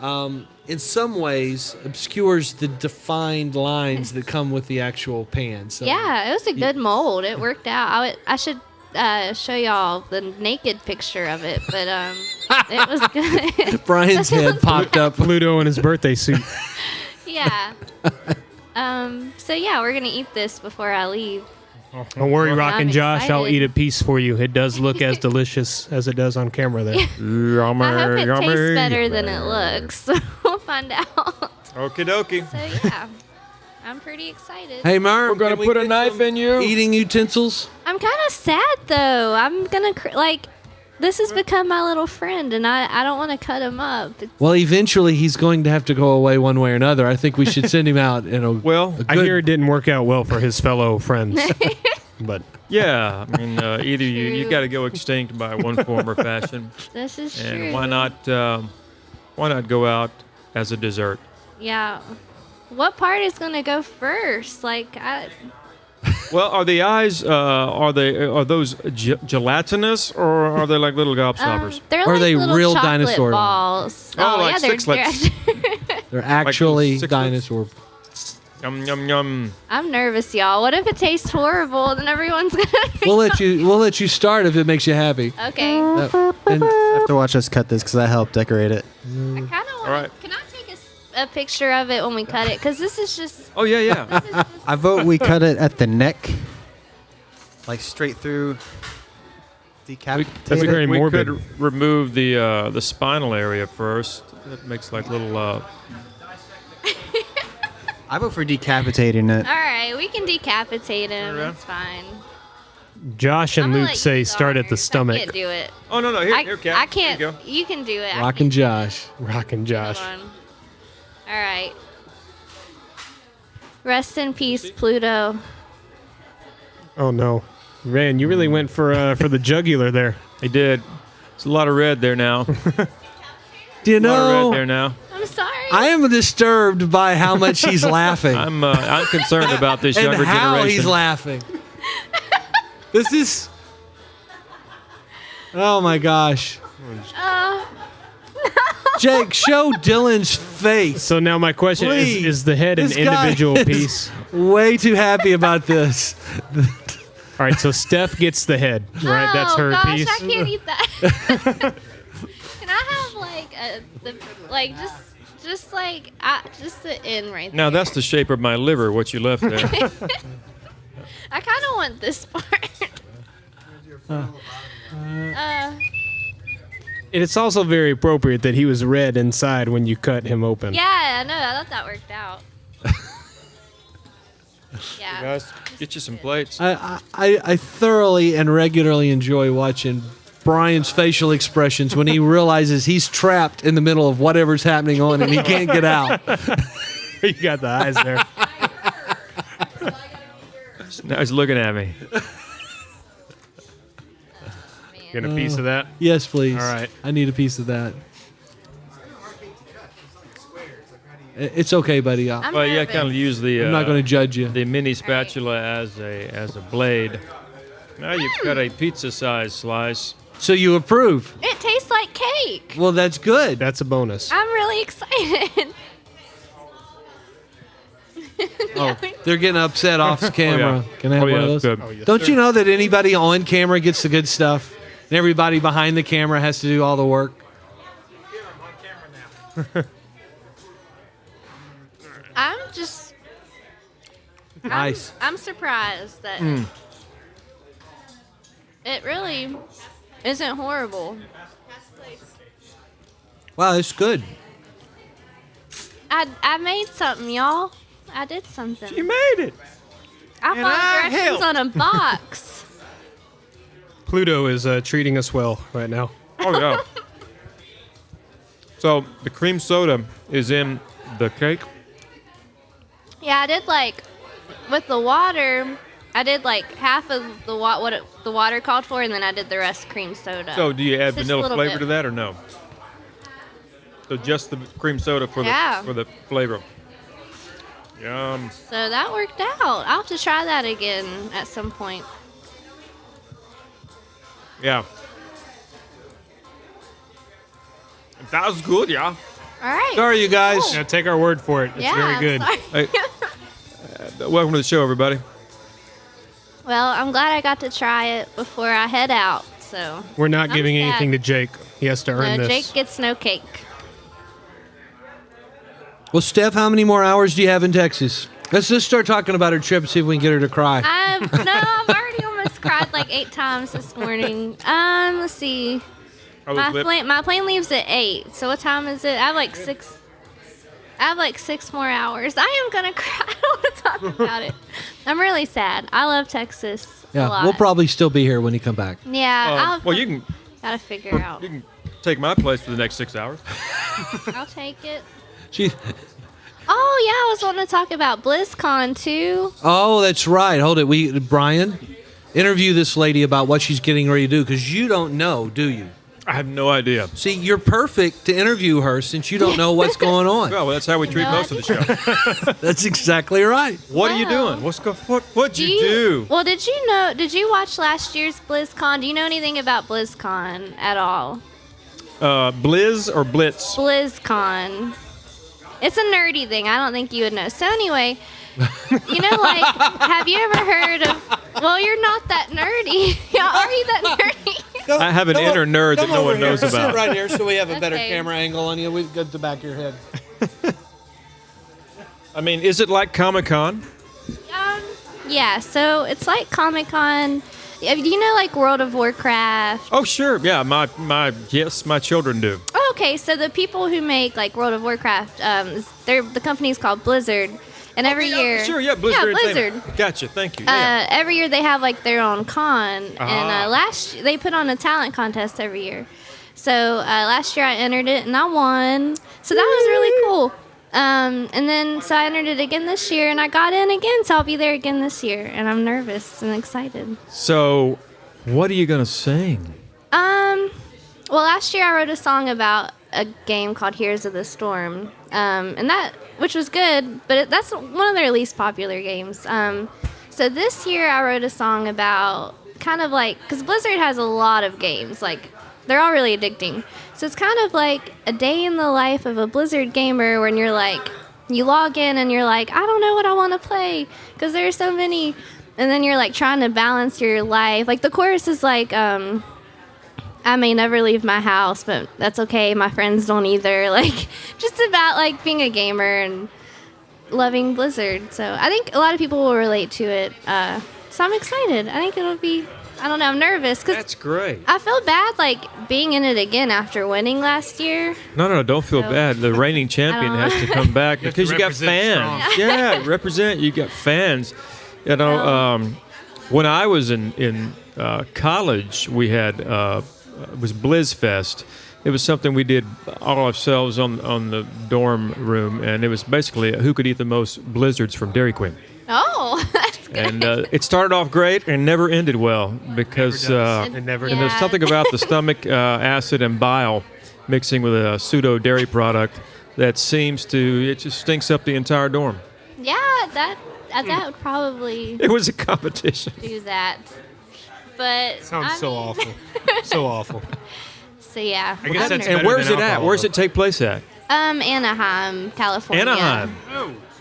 in some ways, obscures the defined lines that come with the actual pan. So, Yeah, it was a good mold. It worked out. I should show y'all the naked picture of it, but it was good. Brian's head popped up. Pluto in his birthday suit. Yeah. So yeah, we're gonna eat this before I leave. Don't worry, Rockin' I'm Josh. I'll excited. eat a piece for you. It does look as delicious as it does on camera there. I hope it tastes better than it looks. So we'll find out. Okie dokie. So yeah, I'm pretty excited. Hey, Merv, We're gonna put a knife in you. Eating utensils. I'm kind of sad though. I'm gonna this has become my little friend, and I don't want to cut him up. Well, eventually he's going to have to go away one way or another. I think we should send him out in a Well, I hear it didn't work out well for his fellow friends. But yeah, I mean, either you got to go extinct by one form or fashion, This is and true. why not go out as a dessert? Yeah. What part is gonna go first? Well, are the eyes are those gelatinous, or are they like little gobstoppers? They're Are like they little real chocolate dinosaur? balls. Oh, like yeah, sixlets. They're actually sixlets? dinosaur. Yum yum yum. I'm nervous, y'all. What if it tastes horrible? Then everyone's gonna. We'll let you start if it makes you happy. Okay. And I have to watch us cut this because I helped decorate it. I kind of want. All right. Can I take a picture of it when we cut it? Because this is just. Oh yeah. I vote we cut it at the neck, like straight through. Decapitate. We could remove the spinal area first. That makes like little. I vote for decapitating it. All right, we can decapitate him. That's fine. Josh and I'm gonna Luke let say you start at the I stomach. can't do it. Oh no, here, Kat. I can't. Here you go. You can do it. I Rockin' Josh. Rockin' Josh. Hold on. All right. Rest in peace, Pluto. Oh no, man, you really went for the jugular there. He did. There's a lot of red there now. Do you A lot of know? red there now. I'm sorry. I am disturbed by how much he's laughing. I'm concerned about this and younger how generation. he's laughing. This is. Oh my gosh. Jake, show Dylan's face. So now my question Please. is the head an This guy individual is piece? Way too happy about this. All right, so Steph gets the head, right? That's her gosh, piece. I can't eat that. Can I have just the end right there? Now that's the shape of my liver. What you left there. I kind of want this part. It's also very appropriate that he was red inside when you cut him open. Yeah, I know. I thought that worked out. Yeah. Guys, get you some plates. I thoroughly and regularly enjoy watching Brian's facial expressions when he realizes he's trapped in the middle of whatever's happening on and he can't get out. You got the eyes there. Now he's looking at me. Get a piece of that? Yes, please. All right. I need a piece of that. It's okay, buddy. Well, yeah, kind of use the. I'm not going to judge you. The mini spatula as a blade. Now you've cut a pizza-sized slice. So you approve? It tastes like cake. Well, that's good. That's a bonus. I'm really excited. Oh, they're getting upset off the camera. yeah. Can I have Oh, yeah, one of that's those? good. Oh, yes, Don't sir. you know that anybody on camera gets the good stuff, and everybody behind the camera has to do all the work? I'm just. Nice. I'm surprised that it really isn't horrible. Wow, it's good. I made something, y'all. I did something. You made it. I followed directions on a box. Pluto is treating us well right now. Oh yeah. So the cream soda is in the cake. Yeah, I did with the water. I did half of what the water called for, and then I did the rest cream soda. So do you add Just a vanilla little flavor bit. to that or no? So just the cream soda for the flavor. Yum. So that worked out. I'll have to try that again at some point. Yeah. That was good, yeah. All right. Sorry, you guys. Cool. Yeah, take our word for it. It's Yeah, very I'm good. sorry. Hey, welcome to the show, everybody. Well, I'm glad I got to try it before I head out. So We're not I'm giving sad. anything to Jake. He has to earn No, this. Jake gets no cake. Well, Steph, how many more hours do you have in Texas? Let's just start talking about her trip and see if we can get her to cry. I've already almost cried like 8 times this morning. Let's see. My plane leaves at 8. So what time is it? I have like 6. I have like 6 more hours. I am gonna cry. I don't want to talk about it. I'm really sad. I love Texas a lot. We'll probably still be here when you come back. Yeah. Well, you can. Gotta figure out. You can take my place for the next 6 hours. I'll take it. She. Oh yeah, I was wanting to talk about BlizzCon too. Oh, that's right. Hold it. Brian, interview this lady about what she's getting ready to do because you don't know, do you? I have no idea. See, you're perfect to interview her since you don't know what's going on. Well, that's how we treat most of the show. That's exactly right. What are you doing? What'd you do? Well, did you watch last year's BlizzCon? Do you know anything about BlizzCon at all? Blizz or Blitz? BlizzCon. It's a nerdy thing. I don't think you would know. So anyway, have you ever heard of? Well, you're not that nerdy. Yeah, are you that nerdy? I have an inner nerd that no one knows Sit about. right here so we have a better Okay. camera angle on you. We get the back of your head. I mean, is it like Comic-Con? Yeah. So it's like Comic-Con. Do you know like World of Warcraft? Oh, sure. Yeah, my children do. Oh, okay, so the people who make like World of Warcraft, the company's called Blizzard, and every year, Sure, yeah, Blizzard. yeah, Blizzard. Gotcha. Thank you. Every year they have like their own con, and Ah. last year they put on a talent contest every year. So last year I entered it and I won. So that was really cool. And then so I entered it again this year and I got in again. So I'll be there again this year, and I'm nervous and excited. So, what are you gonna sing? Well, last year I wrote a song about a game called Heroes of the Storm, which was good, but that's one of their least popular games. So this year I wrote a song about kind of like, because Blizzard has a lot of games, like they're all really addicting. So it's kind of like a day in the life of a Blizzard gamer when you're like, you log in and you're like, I don't know what I want to play because there's so many. And then you're like trying to balance your life. Like the chorus is like, I may never leave my house, but that's okay. My friends don't either. Like, just about like being a gamer and loving Blizzard. So I think a lot of people will relate to it. So I'm excited. I think it'll be. I don't know. I'm nervous because That's great. I feel bad like being in it again after winning last year. No, don't feel So- bad. The reigning champion has to come back You have to because you got represent fans. strong. Yeah, represent. You got fans. You know, when I was in college, we had it was BlizzFest. It was something we did all ourselves on the dorm room, and it was basically who could eat the most blizzards from Dairy Queen. Oh, that's good. And it started off great and never ended well because It never and there's Yeah. something about the stomach acid and bile mixing with a pseudo dairy product that it just stinks up the entire dorm. Yeah, that would probably It was a competition. do that. But Sounds I so mean- awful. So awful. So yeah. I guess I'm that's nervous. And where's than it at? alcohol, Where's though. it take place at? Anaheim, California. Anaheim.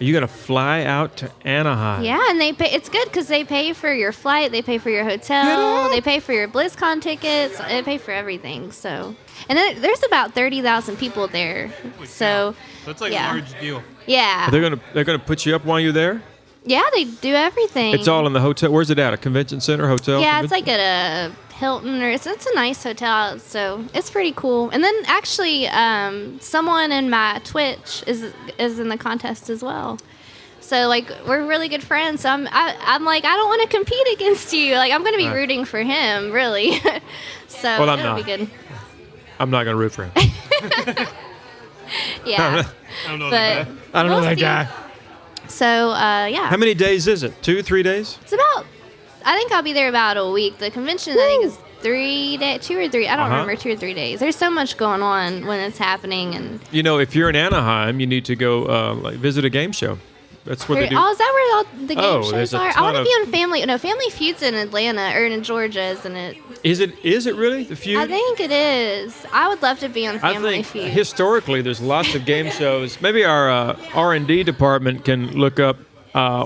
Are you gonna fly out to Anaheim? Yeah, and they pay. It's good because they pay for your flight, they pay for your hotel, they pay for your BlizzCon tickets, they pay for everything. So, and then there's about 30,000 people there. So, That's like yeah. a large deal. yeah, They're gonna put you up while you're there. yeah, they do everything. It's all in the hotel. Where's it at? A convention center, hotel? Yeah, it's convention? like at a Hilton, or it's a nice hotel, so it's pretty cool. And then actually, someone in my Twitch is in the contest as well. So like we're really good friends. So I'm like I don't want to compete against you. Like I'm gonna be Right. rooting for him, really. So Well, I'm it'll not. be good. I'm not gonna root for him. Yeah, I don't know but that guy. I don't know we'll that see. guy. So yeah, How many days is it? 2, 3 days? it's about. I think I'll be there about a week. The convention I think is 3 days, 2 or 3. I don't Uh-huh. remember 2 or 3 days. There's so much going on when it's happening, and You know, if you're in Anaheim, you need to go like visit a game show. That's what they do. Oh, is that where all the game Oh, shows there's a are? I ton want to of- be on Family. No, Family Feud's in Atlanta or in Georgia, isn't it? Is it really the feud? I think it is. I would love to be on I Family think Feud. historically there's lots of game shows. Maybe our R&D department can look up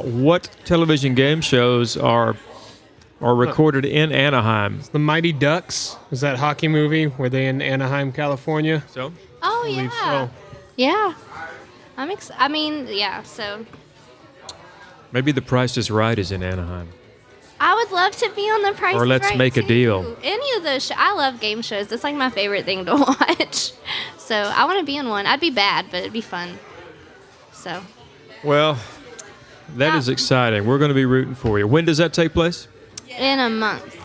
what television game shows are or recorded in Anaheim. The Mighty Ducks. Is that hockey movie? Were they in Anaheim, California? So? Oh, I believe yeah. so. Yeah. I mean, yeah, so Maybe The Price is Right is in Anaheim. I would love to be on The Price Or is Let's Right, Make a too. Deal. Any of those I love game shows. It's like my favorite thing to watch. So I want to be in one. I'd be bad, but it'd be fun. So Well, that is exciting. We're going to be rooting for you. When does that take place? in a month.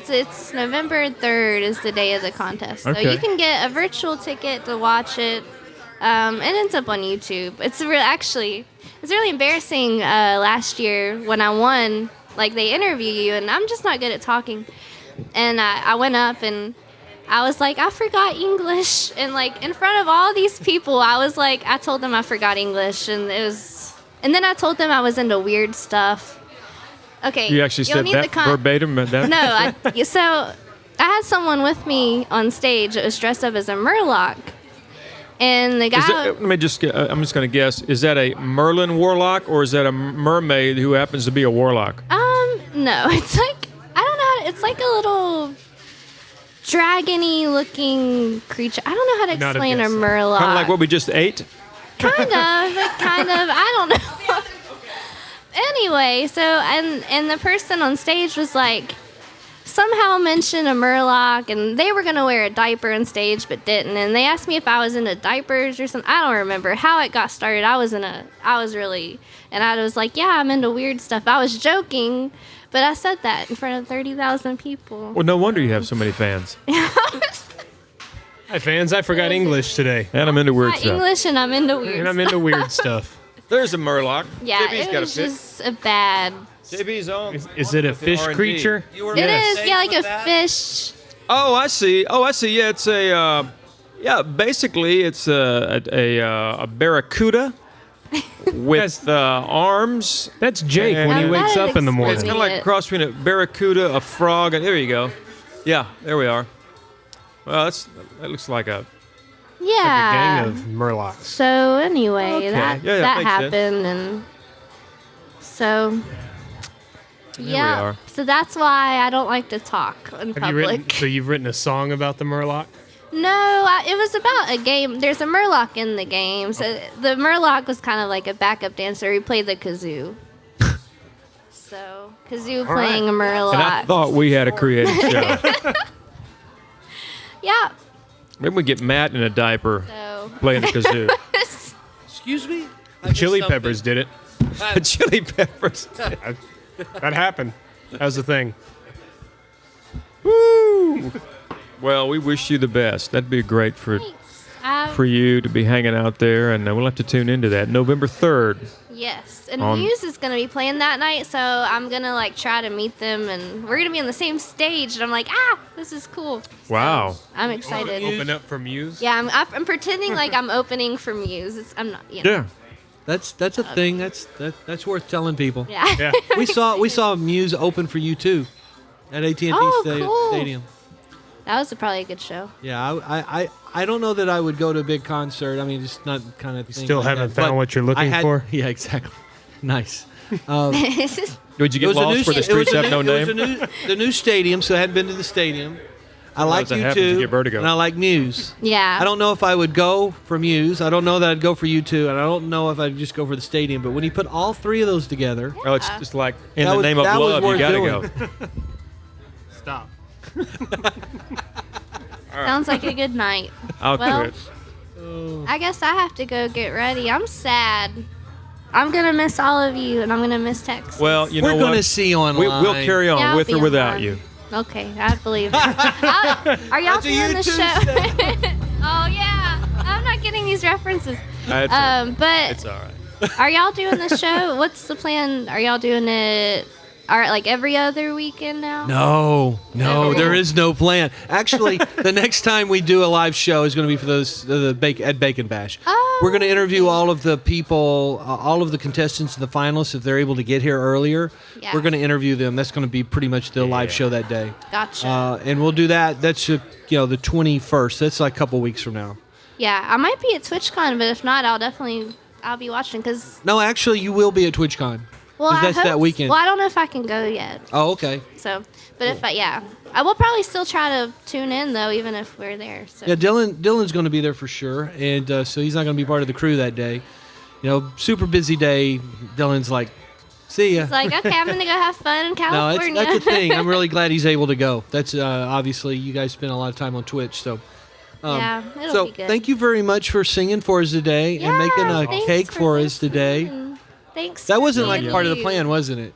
It's November 3rd is the day of the contest. So Okay. you can get a virtual ticket to watch it. It ends up on YouTube. It's really embarrassing last year when I won. Like, they interview you, and I'm just not good at talking. And I went up, and I was like, I forgot English. And, like, in front of all these people, I was like, I told them I forgot English. And then I told them I was into weird stuff. Okay. You actually you'll said need that the verbatim? That? So I had someone with me on stage that was dressed up as a Murloc. And the guy... I'm just going to guess. Is that a Merlin warlock, or is that a mermaid who happens to be a warlock? No, it's like, I don't know, it's like a little dragony looking creature. I don't know how to Not a explain a guess. Murloc. Kind of like what we just ate? Kind of, I don't know. Anyway, so, and the person on stage was like, somehow mentioned a Murloc, and they were going to wear a diaper on stage, but didn't. And they asked me if I was into diapers or something. I don't remember how it got started. I was like, yeah, I'm into weird stuff. I was joking, but I said that in front of 30,000 people. Well, no wonder you have so many fans. Hi, fans. I forgot English today. And I'm into weird Not stuff. English, and I'm into weird And I'm into weird stuff. There's a Murloc. Yeah, JB's it got was a pick. just a bad... JB's on. Is it a fish R&D. creature? It is, yeah, like a fish. Oh, I see. Yeah, it's a. Basically, it's a barracuda with arms. That's Jake when he and- wakes up in the morning. It's kind of like a cross between a barracuda, a frog, and there you go. Yeah, there we are. Well, that looks like a Yeah. gang of Murlocs. So anyway, Okay. that Yeah, that makes sense. happened, and so we yeah. are. So that's why I don't like to talk in public. You've written a song about the Murloc? No, it was about a game. There's a Murloc in the game. So the Murloc was kind of like a backup dancer. He played the kazoo. So kazoo All playing right. a Murloc. And I thought we had a creative show. Yeah. Maybe we get Matt in a diaper So. playing the kazoo. Excuse me? The Chili Peppers did it. The Chili Peppers. That happened. That was the thing. Woo! Well, we wish you the best. That'd be great for you to be hanging out there, and we'll have to tune into that. November 3rd. Yes, and On- Muse is gonna be playing that night, so I'm gonna like try to meet them, and we're gonna be on the same stage. And I'm like, this is cool. Wow. I'm excited. Open up for Muse? Yeah, I'm pretending like I'm opening for Muse. I'm not. You know. Yeah. That's a thing. That's worth telling people. Yeah. we saw Muse open for you too, at AT&T cool. Stadium. That was probably a good show. Yeah, I don't know that I would go to a big concert. I mean, just not kind of thing. still like haven't that. found But what you're looking for? Yeah, exactly. Nice. Would you It get was a lost new where the sta- it was streets a have no new- it was name? the new stadium, so I hadn't been to the stadium. I like that you happens, you too, get vertigo. and I like Muse. Yeah. I don't know if I would go for Muse. I don't know that I'd go for you two, and I don't know if I'd just go for the stadium. But when you put all three of those together, Oh, it's just like in That the was- name of that was love, you worth gotta doing. go. Stop. Sounds like a good night. I'll well, quit. I guess I have to go get ready. I'm sad. I'm gonna miss all of you, and I'm gonna miss Texas. Well, you know We're what? gonna see you online. We'll carry on Yeah, I'll with be or without online. you. Okay, I believe it. Are y'all That's a doing the YouTube show? Oh yeah, I'm not getting these references. It's all right. But It's all right. are y'all doing the show? What's the plan? Are y'all doing it? All right, like every other weekend now? No, there is no plan. Actually, the next time we do a live show is going to be for at Bacon Bash. Oh, We're going to interview all of the people, all of the contestants and the finalists if they're able to get here earlier. Yeah. We're going to interview them. That's going to be pretty much the live show that day. Gotcha. And we'll do that. That's the 21st. That's like a couple weeks from now. Yeah, I might be at TwitchCon, but if not, I'll be watching because No, actually, you will be at TwitchCon. Well, 'Cause I that's hope, that weekend. Well, I don't know if I can go yet. Oh, okay. So, but if I will probably still try to tune in though, even if we're there. So. Yeah, Dylan's going to be there for sure, and so he's not going to be part of the crew that day. You know, super busy day. Dylan's like, see ya. It's like, okay, I'm gonna go have fun in No, California. that's the thing. I'm really glad he's able to go. That's obviously you guys spend a lot of time on Twitch, so. Yeah, it'll so be good. thank you very much for singing for us today and making a thanks cake for us today. Thanks. That for wasn't like being part of the you. plan, wasn't it?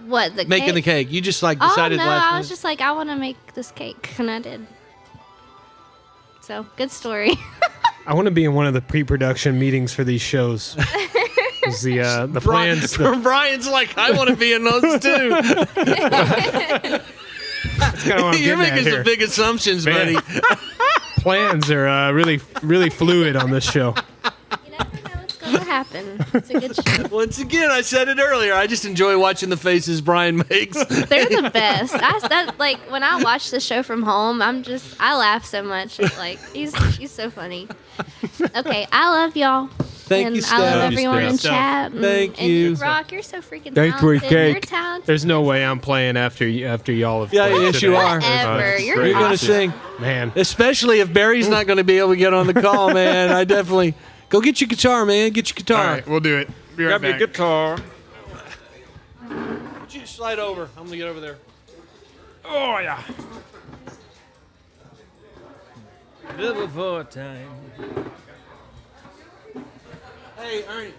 What the Making the cake? cake. You just like decided Oh no, last I minute. was just like, I want to make this cake, and I did. So good story. I want to be in one of the pre-production meetings for these shows. 'Cause the plans. Brian's like, I want to be in those too. That's kinda what I'm You're getting at making some here. big assumptions, buddy. Plans are really fluid on this show. What's gonna happen? It's a good show. Once again, I said it earlier. I just enjoy watching the faces Brian makes. They're the best. Like when I watch the show from home, I laugh so much. Like he's so funny. Okay, I love y'all. Thank and you, I love Steph. everyone in Steph. chat. Thank and you. Rock, you're so freaking Thanks for talented. your You're cake. talented. There's no way I'm playing after y'all have Yeah, played yes, you today. are. Whatever. You're You're going to sing. Man. Especially if Barry's not going to be able to get on the call, man. I definitely. Go get your guitar, man. Get your guitar. All right, we'll do it. Be right Grab me a back. guitar. Would you slide over? I'm going to get over there. Oh, yeah. Little for time. Hey, Ernie.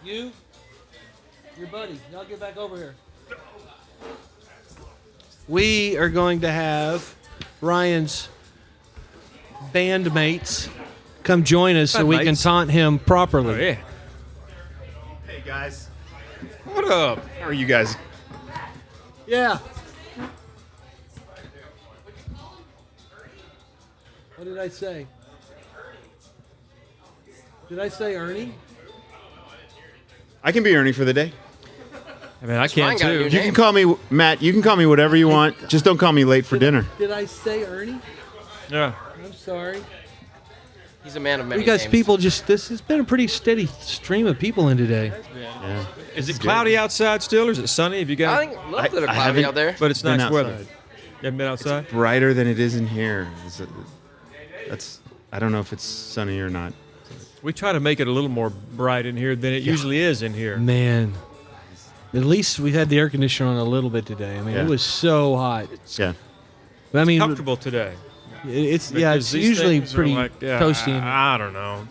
You? Your buddy. Y'all get back over here. We are going to have Ryan's bandmates come join us so we can Bandmates? taunt him properly. Oh, yeah. Hey guys, What up? how are you guys? Yeah. What did I say? Did I say Ernie? I can be Ernie for the day. I mean, I can't got too. your You can call me Matt. You can call me whatever you want. Just don't call me late for dinner. Did I say Ernie? Yeah. I'm sorry. He's a man of many You guys, names. people, this has been a pretty steady stream of people in today. Yeah. Is it cloudy outside still, or is it sunny? Have you got? I think a little bit of I cloudy haven't- out there. But it's Been nice weather. outside. You haven't been outside? Brighter than it is in here. That's. I don't know if it's sunny or not. We try to make it a little more bright in here than it usually is in here. Man, at least we had the air conditioner on a little bit today. I mean, Yeah. it was so hot. Yeah. I mean, Comfortable today. it's Because it's these usually things are pretty like, yeah, toasty. I don't know.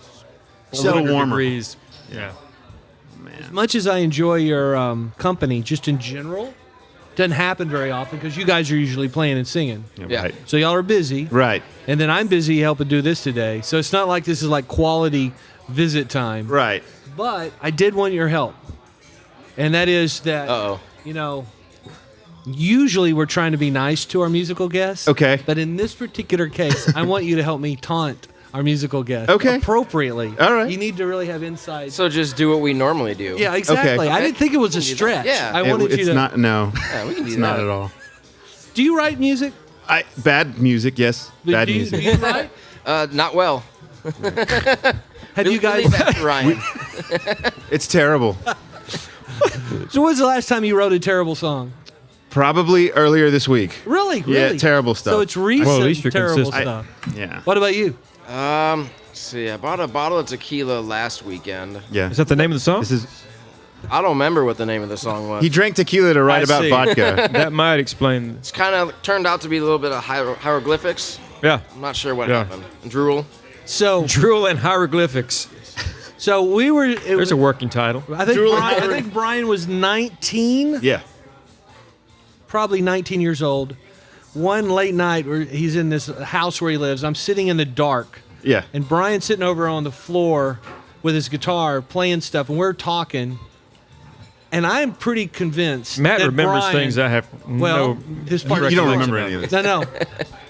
A little 400 warmer. degrees. Yeah. As much as I enjoy your company, just in general, doesn't happen very often because you guys are usually playing and singing. Yeah. Right. So y'all are busy, Right. and then I'm busy helping do this today. So it's not like this is like quality visit time. Right. But I did want your help, and that is that Uh-oh. you know. Usually we're trying to be nice to our musical guests. Okay. But in this particular case, I want you to help me taunt our musical guest. Okay. Appropriately. All right. You need to really have insight. So just do what we normally do. Yeah, exactly. Okay. I didn't think it was a We can do that. stretch. Yeah. I wanted you It's to. not. No. Yeah, we can do It's that. not at all. Do you write music? Bad music. Yes. Bad do you, music. Do you write? Not well. Have you guys? Leave that to Ryan. It's terrible. So when's the last time you wrote a terrible song? Probably earlier this week. Really? Yeah, Really? terrible stuff. So it's recent Well, at least you're terrible consistent. stuff. Yeah. What about you? Let's see, I bought a bottle of tequila last weekend. Yeah. Is that the name of the song? This is. I don't remember what the name of the song was. He drank tequila to write I about see. vodka. That might explain. It's kind of turned out to be a little bit of hieroglyphics. Yeah. I'm not sure what Yeah. happened. Drool. So Drool and hieroglyphics. so we were. There's a working title. I think Brian was 19. Yeah. Probably 19 years old. One late night where he's in this house where he lives. I'm sitting in the dark. Yeah. And Brian's sitting over on the floor with his guitar playing stuff, and we're talking. And I'm pretty convinced Matt that remembers Brian, things I have well, no. this part You don't recollection remember of. any of this. No.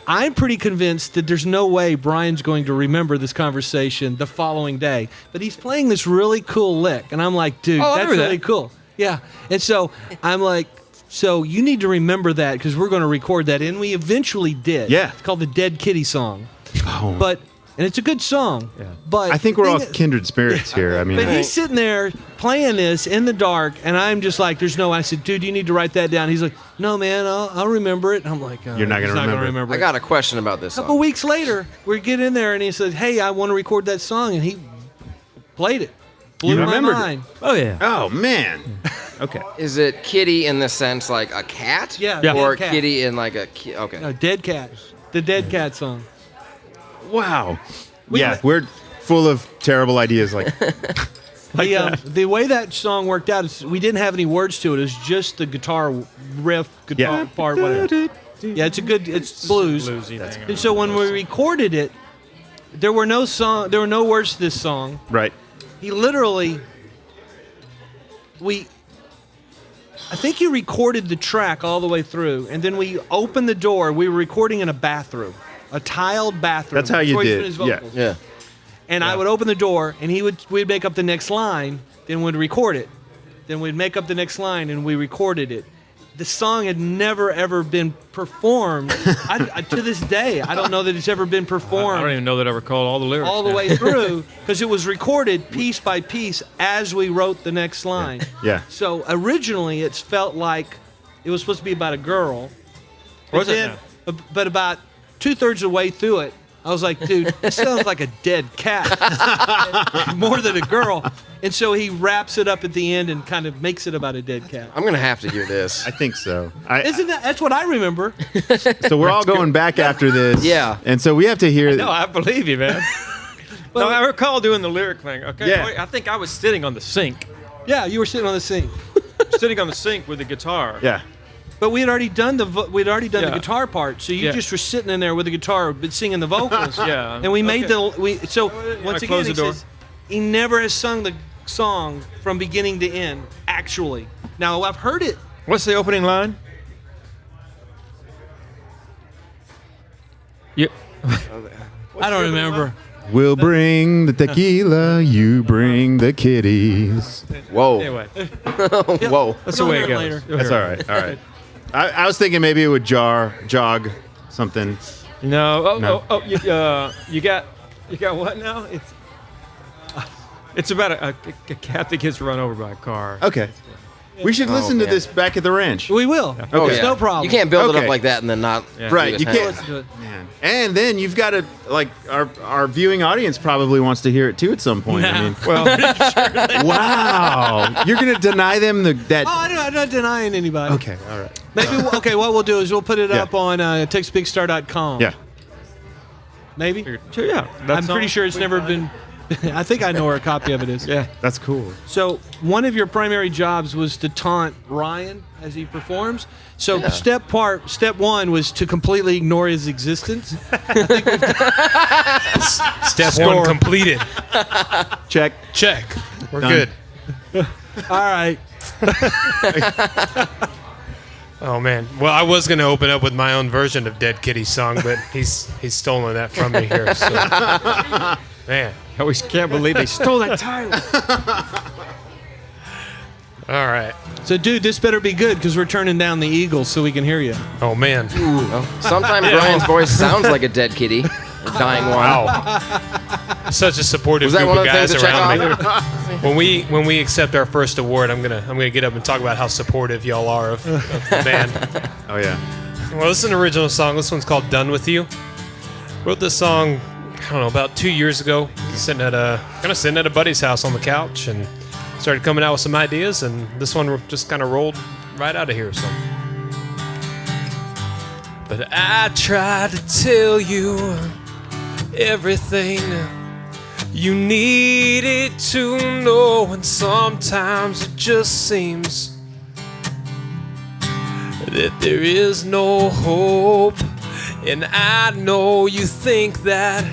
I'm pretty convinced that there's no way Brian's going to remember this conversation the following day. But he's playing this really cool lick, and I'm like, dude, Oh, I that's remember really that. cool. Yeah. And so I'm like, so you need to remember that because we're going to record that, and we eventually did. Yeah. It's called the Dead Kitty song. Oh. But and it's a good song. But I think we're all kindred spirits here. I mean, but he's sitting there playing this in the dark, and I'm just like, "There's no." I said, "Dude, you need to write that down." He's like, "No, man, I'll remember it." And I'm like, You're not going to remember. I got a question about this A couple song. weeks later, we get in there, and he said, "Hey, I want to record that song," and he played it. Blew You my remembered it? mind. Oh yeah. Oh man. Okay. Is it kitty in the sense like a cat? Yeah. Or Dead cat. kitty in like a okay. No, Dead Cat. The Dead Cat song. Wow. We're full of terrible ideas like The way that song worked out is we didn't have any words to it. It was just the guitar riff, guitar part, whatever. Yeah, it's blues. Bluesy thing. And so when we recorded it, there were no words to this song. Right. He literally, I think he recorded the track all the way through, and then we opened the door. We were recording in a bathroom, a tiled bathroom. That's how you Troy's did. doing his vocals. Yeah. And I would open the door, and we'd make up the next line, then we'd record it. Then we'd make up the next line, and we recorded it. The song had never, ever been performed. To this day, I don't know that it's ever been performed I don't even know that I recall all the lyrics. all the way through, because it was recorded piece by piece as we wrote the next line. Yeah. So originally, it felt like it was supposed to be about a girl. Was it then, but about 2/3 of the way through it, I was like, dude, this sounds like a dead cat more than a girl. And so he wraps it up at the end and kind of makes it about a dead cat. I'm gonna have to hear this. I think so. That's what I remember. So we're all going back after this. Yeah. And so we have to hear. No, I believe you, man. No, I recall doing the lyric thing. Okay. Yeah. Wait, I think I was sitting on the sink. Yeah, you were sitting on the sink. Sitting on the sink with the guitar. Yeah. But we had already done the Yeah. the guitar part, so you Yeah. just were sitting in there with the guitar, but singing the vocals. Yeah. And we made Okay. so once again close he the door. says he never has sung the song from beginning to end. Actually, now I've heard it. What's the opening line? Yep. I don't remember. We'll bring the tequila, you bring the kitties. Whoa. Anyway, Whoa. that's the way it goes. Later. That's all right. All right. I was thinking maybe it would jog something. No. No. You got what now? It's about a cat that gets run over by a car. Okay. We should listen to man. this back at the ranch. We will. Oh, There's yeah. no problem. You can't build it Okay. up like that and then not. Yeah. Right, do you this. can't- Let's do it. Man. And then you've got to, like, our viewing audience probably wants to hear it too at some point. I mean, Well, wow. You're going to deny them that. Oh, I'm not denying anybody. Okay, all right. Maybe. What we'll do is we'll put it Yeah. up on TexasBigStar.com. Yeah. Maybe. yeah. I'm pretty sure it's never been. I think I know where a copy of it is. Yeah. That's cool. So one of your primary jobs was to taunt Ryan as he performs. So step one was to completely ignore his existence. Step one completed. Check. We're Done. good. All right. Oh man. Well, I was gonna open up with my own version of Dead Kitty's song, but he's stolen that from me here. So. Man. I always can't believe they stole that title. All right. So, dude, this better be good because we're turning down the Eagles so we can hear you. Oh man. Sometimes Brian's voice sounds like a dead kitty, a dying one. Wow. Such a supportive Was that group one of of the guys things to check around me. off? When we accept our first award, I'm gonna get up and talk about how supportive y'all are of the band. Oh, yeah. Well, this is an original song. This one's called "Done with You." Wrote this song, I don't know, about 2 years ago. Sitting at a buddy's house on the couch and started coming out with some ideas, and this one just kind of rolled right out of here. So. But I tried to tell you everything you needed to know, and sometimes it just seems that there is no hope. And I know you think that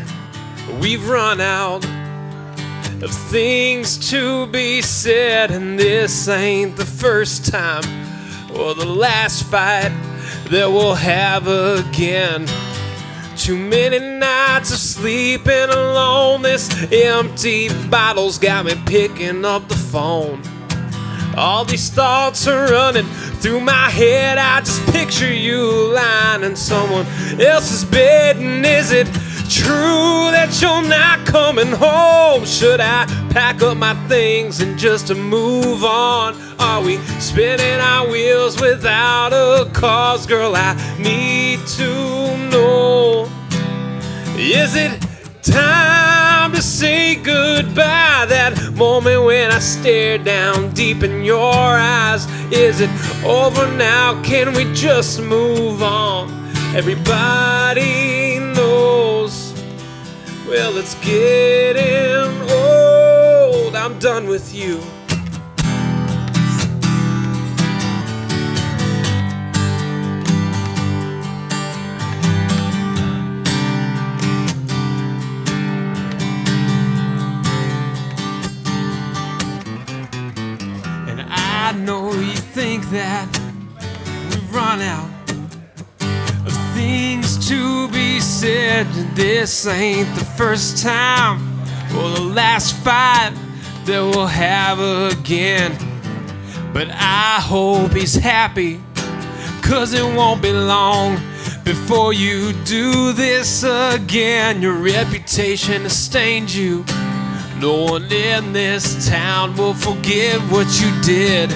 we've run out of things to be said, and this ain't the first time or the last fight that we'll have again. Too many nights of sleeping alone. This empty bottle's got me picking up the phone. All these thoughts are running through my head. I just picture you lying in someone else's bed. And is it true that you're not coming home? Should I pack up my things and just to move on? Are we spinning our wheels without a cause? Girl, I need to know. Is it time to say goodbye? That moment when I stare down deep in your eyes. Is it over now? Can we just move on? Everybody knows. Well, it's getting old. I'm done with you. I know you think that we've run out of things to be said. This ain't the first time or the last fight that we'll have again. But I hope he's happy, 'cause it won't be long before you do this again. Your reputation has stained you. No one in this town will forgive what you did.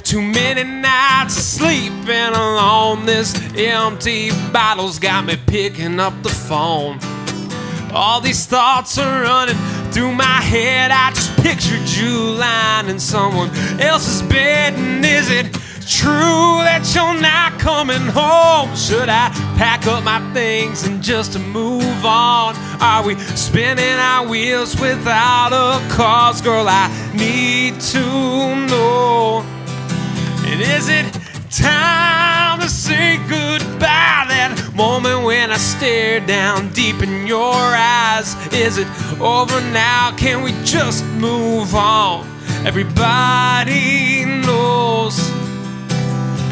Too many nights of sleeping alone. This empty bottle's got me picking up the phone. All these thoughts are running through my head. I just pictured you lying in someone else's bed. And is it true that you're not coming home? Should I pack up my things and just to move on? Are we spinning our wheels without a cause? Girl, I need to know. And is it time to say goodbye? That moment when I stare down deep in your eyes. Is it over now? Can we just move on? Everybody knows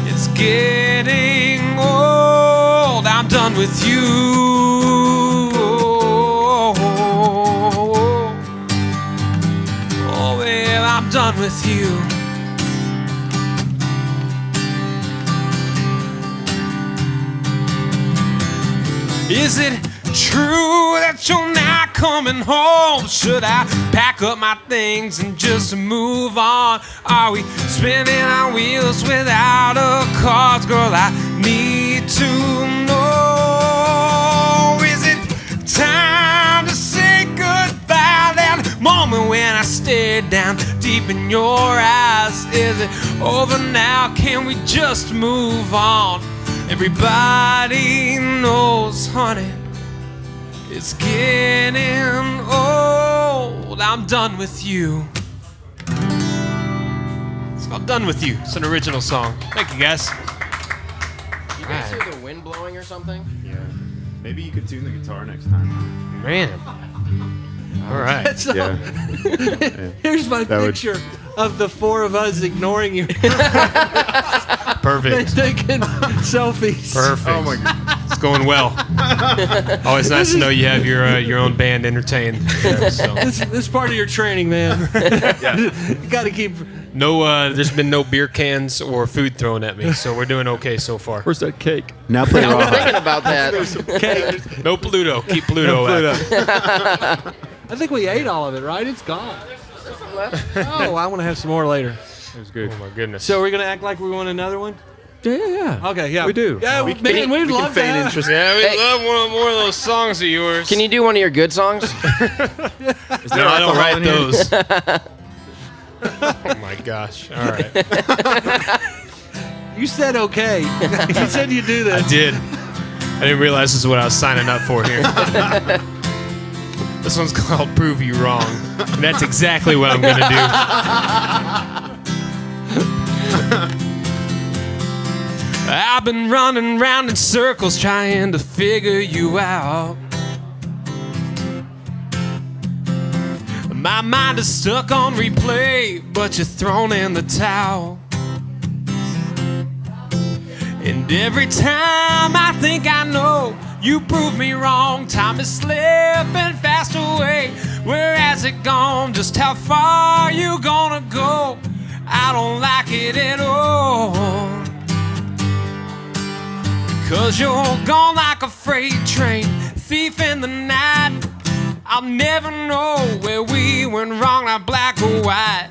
it's getting old. I'm done with you. Oh, well, I'm done with you. Is it true that you're not coming home? Should I pack up my things and just move on? Are we spinning our wheels without a cause? Girl, I need to know. Is it time to say goodbye? That moment when I stared down deep in your eyes. Is it over now? Can we just move on? Everybody knows, honey, it's getting old. I'm done with you. It's called Done With You. It's an original song. Thank you, guys. You guys hear the wind blowing or something? Yeah. Maybe you could tune the guitar next time. Man. All right. Yeah. Here's my picture of the four of us ignoring you. Perfect. Taking selfies. Perfect. Oh my God. It's going well. Always nice to know you have your own band entertained. Yeah, so. This part of your training, man. You got to keep. No, there's been no beer cans or food thrown at me, so we're doing okay so far. Where's that cake? Now play I was raw. thinking about that. Cake. No Pluto. Keep Pluto out. I think we ate all of it, right? It's gone. Oh, I want to have some more later. It was good. Oh my goodness. So we're gonna act like we want another one. Yeah. Okay, yeah, We do. Yeah, We man, we'd love feign that. interest. Yeah, we Hey. love more of those songs of yours. Can you do one of your good songs? Is No, I don't alcohol write in here? those. Oh my gosh. All right. You said okay. You said you do I this. did. I didn't realize this is what I was signing up for here. This one's called Prove You Wrong. And that's exactly what I'm going to do. I've been running round in circles trying to figure you out. My mind is stuck on replay, but you're thrown in the towel. And every time I think I know, you prove me wrong. Time is slipping fast away. Where has it gone? Just how far you gonna go? I don't like it at all. Cause you're gone like a freight train, thief in the night. I'll never know where we went wrong, not black or white.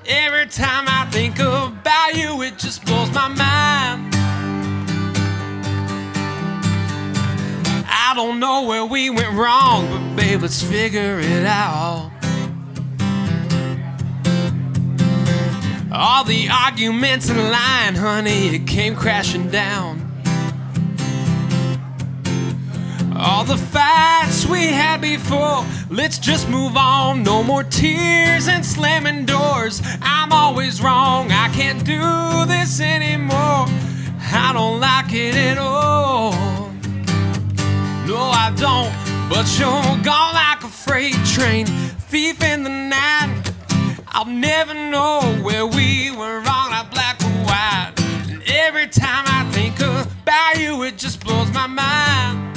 Every time I think about you, it just blows my mind. I don't know where we went wrong, but babe, let's figure it out. All the arguments and lying, honey, it came crashing down. All the fights we had before, let's just move on. No more tears and slamming doors. I'm always wrong, I can't do this anymore. I don't like it at all. No, I don't, but you're gone like a freight train, thief in the night. I'll never know where we were wrong, not black or white. And every time I think about you, it just blows my mind.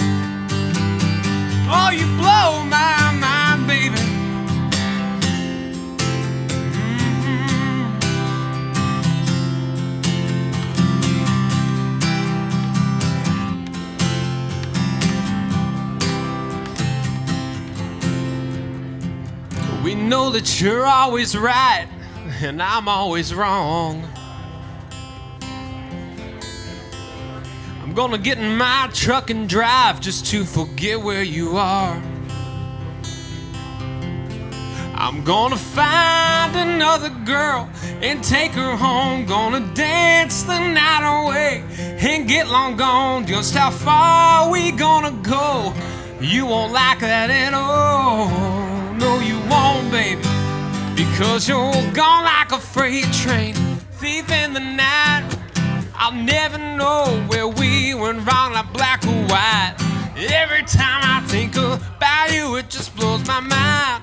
Oh, you blow my mind, baby. We know that you're always right and I'm always wrong. I'm gonna get in my truck and drive just to forget where you are. I'm gonna find another girl and take her home. Gonna dance the night away and get long gone. Just how far we gonna go? You won't like that at all. No, you won't, baby, because you're gone like a freight train, thief in the night. I'll never know where we went wrong, like black or white. Every time I think about you, it just blows my mind.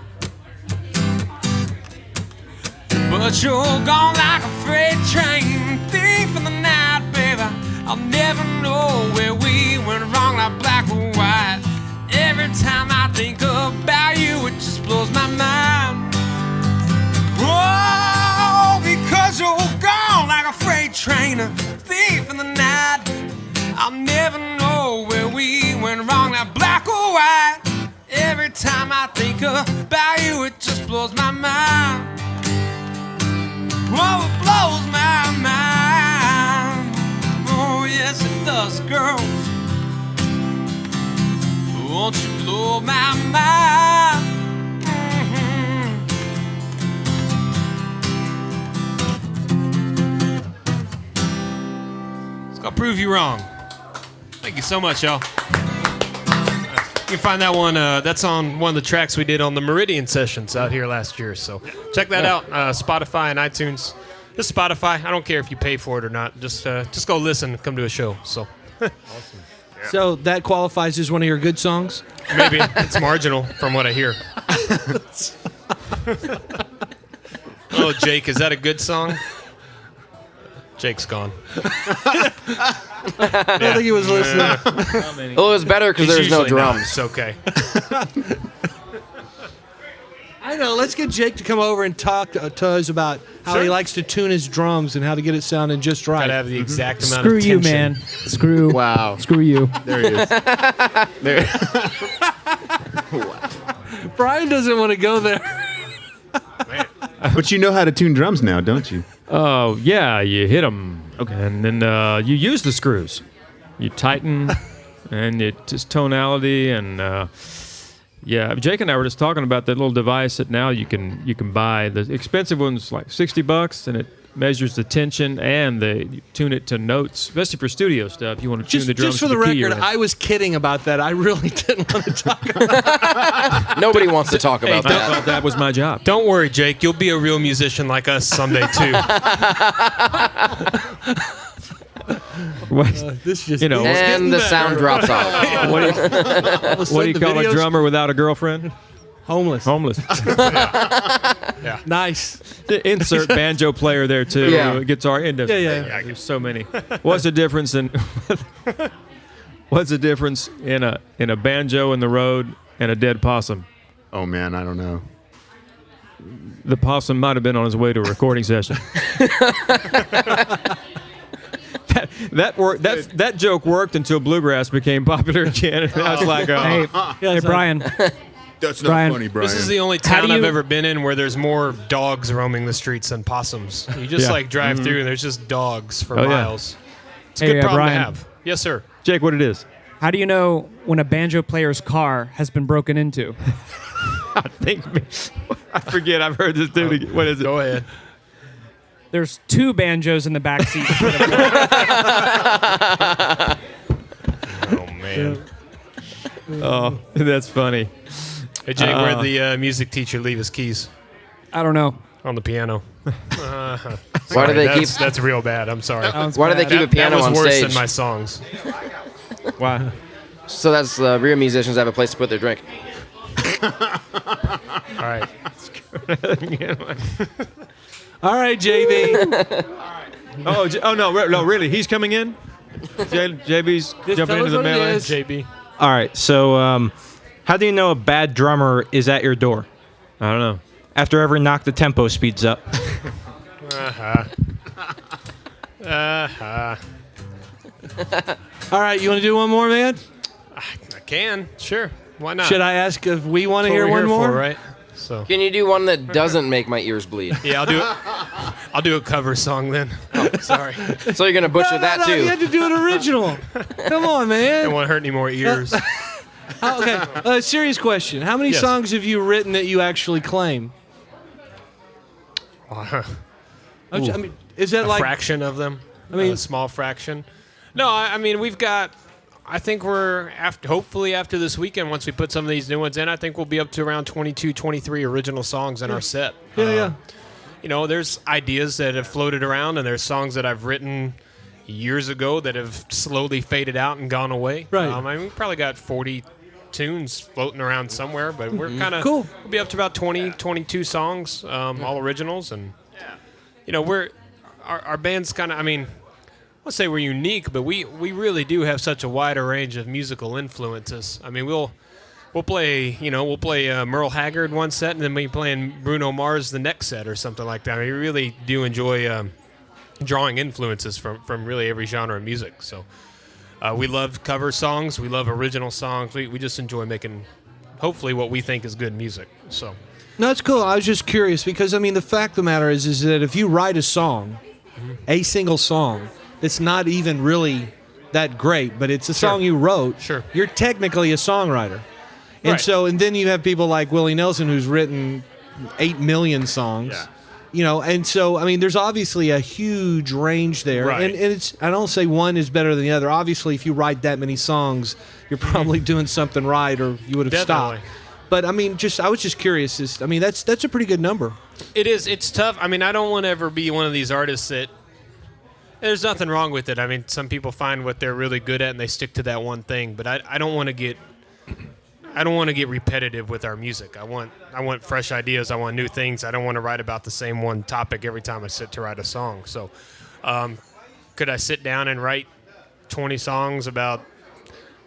But you're gone like a freight train, thief in the night, baby. I'll never know where we went wrong, like black or white. Every time I think about you, it just blows my mind. Oh, because you're gone like a freight train, a thief in the night. I'll never know where we went wrong, like black or white. Every time I think about you, it just blows my mind. Oh, it blows my mind. Oh, yes, it does, girl. Won't you blow my mind? It's gonna prove you wrong. Thank you so much, y'all. You can find that one. That's on one of the tracks we did on the Meridian sessions out here last year. So check that out. Spotify and iTunes. Just Spotify. I don't care if you pay for it or not. Just go listen and come to a show. So. Awesome. So that qualifies as one of your good songs? Maybe. It's marginal from what I hear. Oh, Jake, is that a good song? Jake's gone. I don't think he was listening. Well, it was better because there's no drums. It's okay. I know. Let's get Jake to come over and talk to us about how he likes to tune his drums and how to get it sounding just right. Gotta have the exact amount Screw of you, tension. man. Screw. Wow. Screw you. There he is. There. Brian doesn't want to go there. But you know how to tune drums now, don't you? Oh, yeah, you hit them. Okay. And then you use the screws. You tighten, and it just tonality, and yeah, Jake and I were just talking about that little device that now you can buy. The expensive one's like $60, and it measures the tension and you tune it to notes, especially for studio stuff. You want to tune the drums Just for to the key you're record, in. I was kidding about that. I really didn't want to talk about Nobody wants to talk about I thought that. that was my job. Don't worry, Jake. You'll be a real musician like us someday, too. this just And the sound drops off. What do you call a drummer without a girlfriend? Homeless. Homeless. Yeah. Nice. Insert banjo player there too. Yeah. Guitar. Yeah. There's so many. What's the difference in a banjo in the road and a dead possum? Oh man, I don't know. The possum might have been on his way to a recording session. That joke worked until bluegrass became popular again. And I was like, oh. Hey, Brian. That's not Brian, funny, Brian. This is the only town I've ever been in where there's more dogs roaming the streets than possums. You just drive through and there's just dogs for miles. It's a good problem Brian. to have. Yes, sir. Jake, what it is? How do you know when a banjo player's car has been broken into? I forget. I've heard this dude. What is it? Go ahead. There's 2 banjos in the back seat. Oh, man. Oh, that's funny. Hey, Jake, where'd the music teacher leave his keys? I don't know. On the piano. Why do they keep? That's real bad. I'm sorry. Why do they keep a piano that on was worse stage? than my songs. Why? So that's real musicians have a place to put their drink. All right. All right, JB. Oh no, really? He's coming in. JB's jumping into the melee. JB. All right. So, how do you know a bad drummer is at your door? I don't know. After every knock, the tempo speeds up. All right, you want to do one more, man? I can. Sure. Why not? Should I ask if we want to That's hear what we're one here more? for, right? So. Can you do one that doesn't make my ears bleed? Yeah, I'll do a cover song then. Oh, sorry. So you're gonna butcher that No, too? you had to do it original. Come on, man. Don't want to hurt any more ears. Okay, serious question. How many Yes. songs have you written that you actually claim? I mean, is that a like fraction of them? I mean, a small fraction. No, I mean we've got. I think we're hopefully after this weekend, once we put some of these new ones in, I think we'll be up to around 22, 23 original songs in our set. Yeah. You know, there's ideas that have floated around, and there's songs that I've written years ago that have slowly faded out and gone away. Right. I mean, we probably got 40 tunes floating around somewhere, but we're kind of cool. We'll be up to about 20, 22 songs, all originals, and you know, our band's kind of. I mean, I won't say we're unique, but we really do have such a wider range of musical influences. I mean, we'll play Merle Haggard one set, and then we playing Bruno Mars the next set or something like that. I mean, we really do enjoy drawing influences from really every genre of music. So we love cover songs, we love original songs. We just enjoy making hopefully what we think is good music. So No, that's cool. I was just curious because I mean the fact of the matter is that if you write a song, a single song, it's not even really that great, but it's a song you wrote. Sure. You're technically a songwriter. And Right. and then you have people like Willie Nelson who's written 8 million songs. Yeah. You know, and so I mean there's obviously a huge range there. Right. And it's I don't say one is better than the other. Obviously if you write that many songs, you're probably doing something right or you would have Definitely. stopped. But I mean I was just curious. That's a pretty good number. it is. It's tough. I mean, I don't want to ever be one of these artists that. There's nothing wrong with it. I mean, some people find what they're really good at and they stick to that one thing. But I don't want to get. I don't want to get repetitive with our music. I want fresh ideas. I want new things. I don't want to write about the same one topic every time I sit to write a song. So, could I sit down and write 20 songs about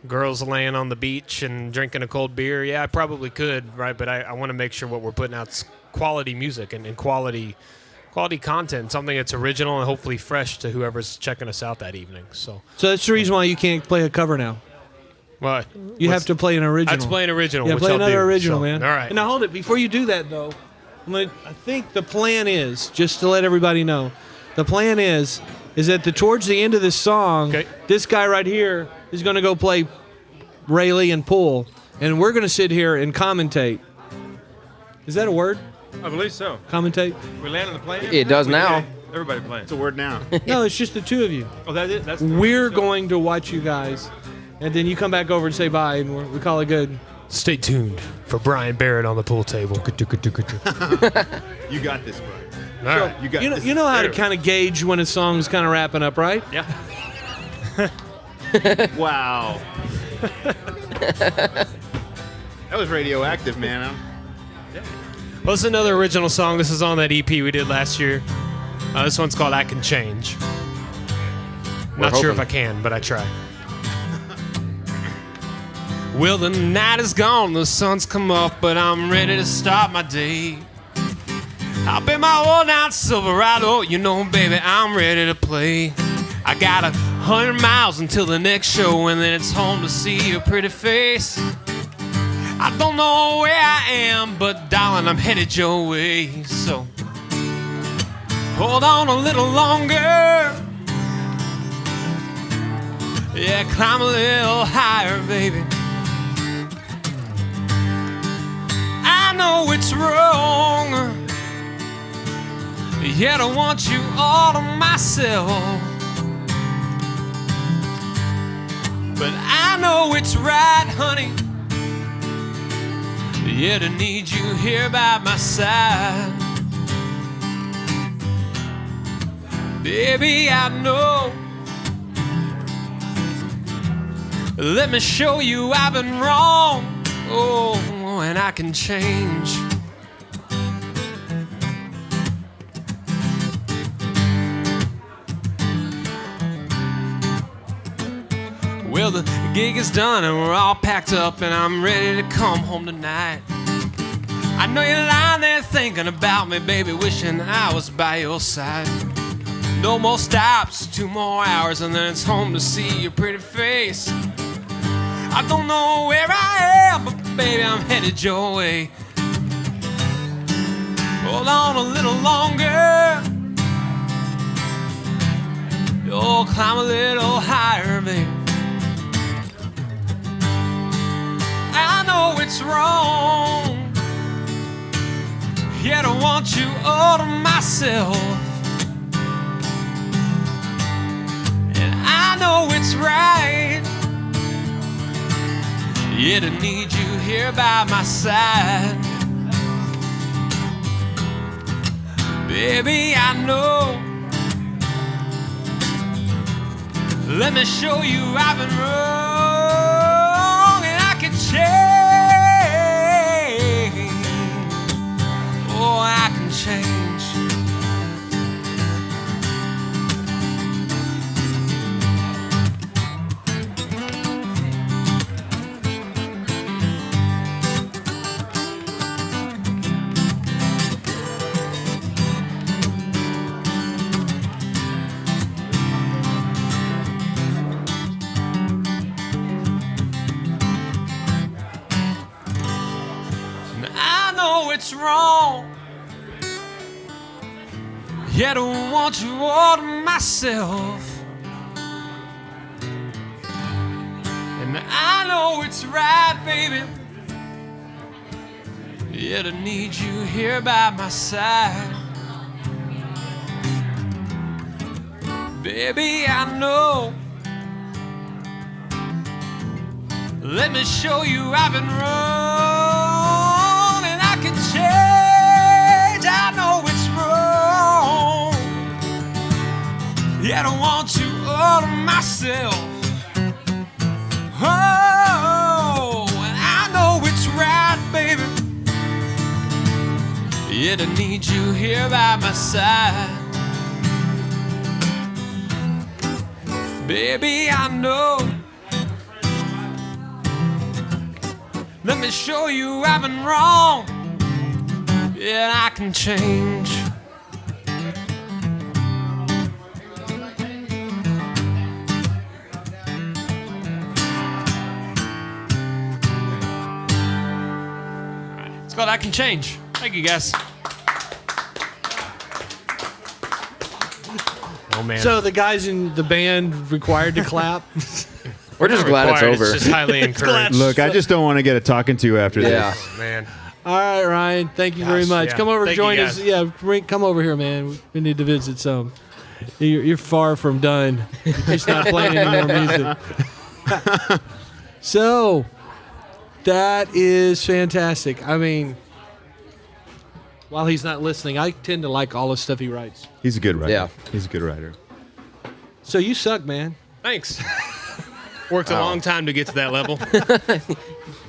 girls laying on the beach and drinking a cold beer? Yeah, I probably could, right? But I want to make sure what we're putting out is quality music and quality content, something that's original and hopefully fresh to whoever's checking us out that evening. So that's the reason why you can't play a cover now. what? You have to play an original. I have to play an original. Yeah, which play I'll another do. original, So, man. All right. And now hold it. Before you do that, though, I think the plan is, just to let everybody know, the plan is that towards the end of this song, this guy right here is going to go play Rayleigh and Pool, and we're going to sit here and commentate. Is that a word? I believe so. Commentate? We landed the plane? It does now. Everybody playing. It's a word now. No, it's just the two of you. Oh, that is? That's We're going to watch you guys, and then you come back over and say bye, and we call it good. Stay tuned for Brian Barrett on the pool table. You got this, Brian. All right. You got this. You know how to kind of gauge when a song's kind of wrapping up, right? Yeah. Wow. That was radioactive, man. Well, this is another original song. This is on that EP we did last year. This one's called I Can Change. Not sure if I can, but I try. Well, the night is gone, the sun's come up, but I'm ready to start my day. I'll be my worn-out Silverado, you know, baby, I'm ready to play. I got 100 miles until the next show, and then it's home to see your pretty face. I don't know where I am, but darling, I'm headed your way. So hold on a little longer. Yeah, climb a little higher, baby. I know it's wrong, yet I want you all to myself. But I know it's right, honey, yet I need you here by my side. Baby, I know. Let me show you I've been wrong. Oh, and I can change. Well, the gig is done and we're all packed up, and I'm ready to come home tonight. I know you're lying there thinking about me, baby, wishing I was by your side. No more stops, 2 more hours, and then it's home to see your pretty face. I don't know where I am, but baby, I'm headed your way. Hold on a little longer. Oh, climb a little higher, baby. I know it's wrong, yet I want you all to myself. And I know it's right, yet I need you here by my side. Baby, I know. Let me show you I've been wrong, and I can change. Oh, I can change. It's wrong, yet I want you all to myself. And I know it's right, baby, yet I need you here by my side. Baby, I know. Let me show you I've been wrong, and I can change. I know it's wrong, yet I want you all to myself. Oh, and I know it's right, baby, yet I need you here by my side. Baby, I know. Let me show you I've been wrong, yeah, I can change. It's called I Can Change. Thank you, guys. Oh, man. So the guys in the band required to clap? We're just glad it's over. It's just highly encouraged. Look, I just don't want to get a talking to after Yeah. this. Man. All right, Ryan. Thank you very Gosh, much. yeah. Come over, Thank you, join guys. us. Yeah, come over here, man. We need to visit some. You're far from done. You're just not playing any more music. So, that is fantastic. I mean, while he's not listening, I tend to like all the stuff he writes. He's a good writer. Yeah. He's a good writer. So you suck, man. Thanks. Worked a long time to get to that level.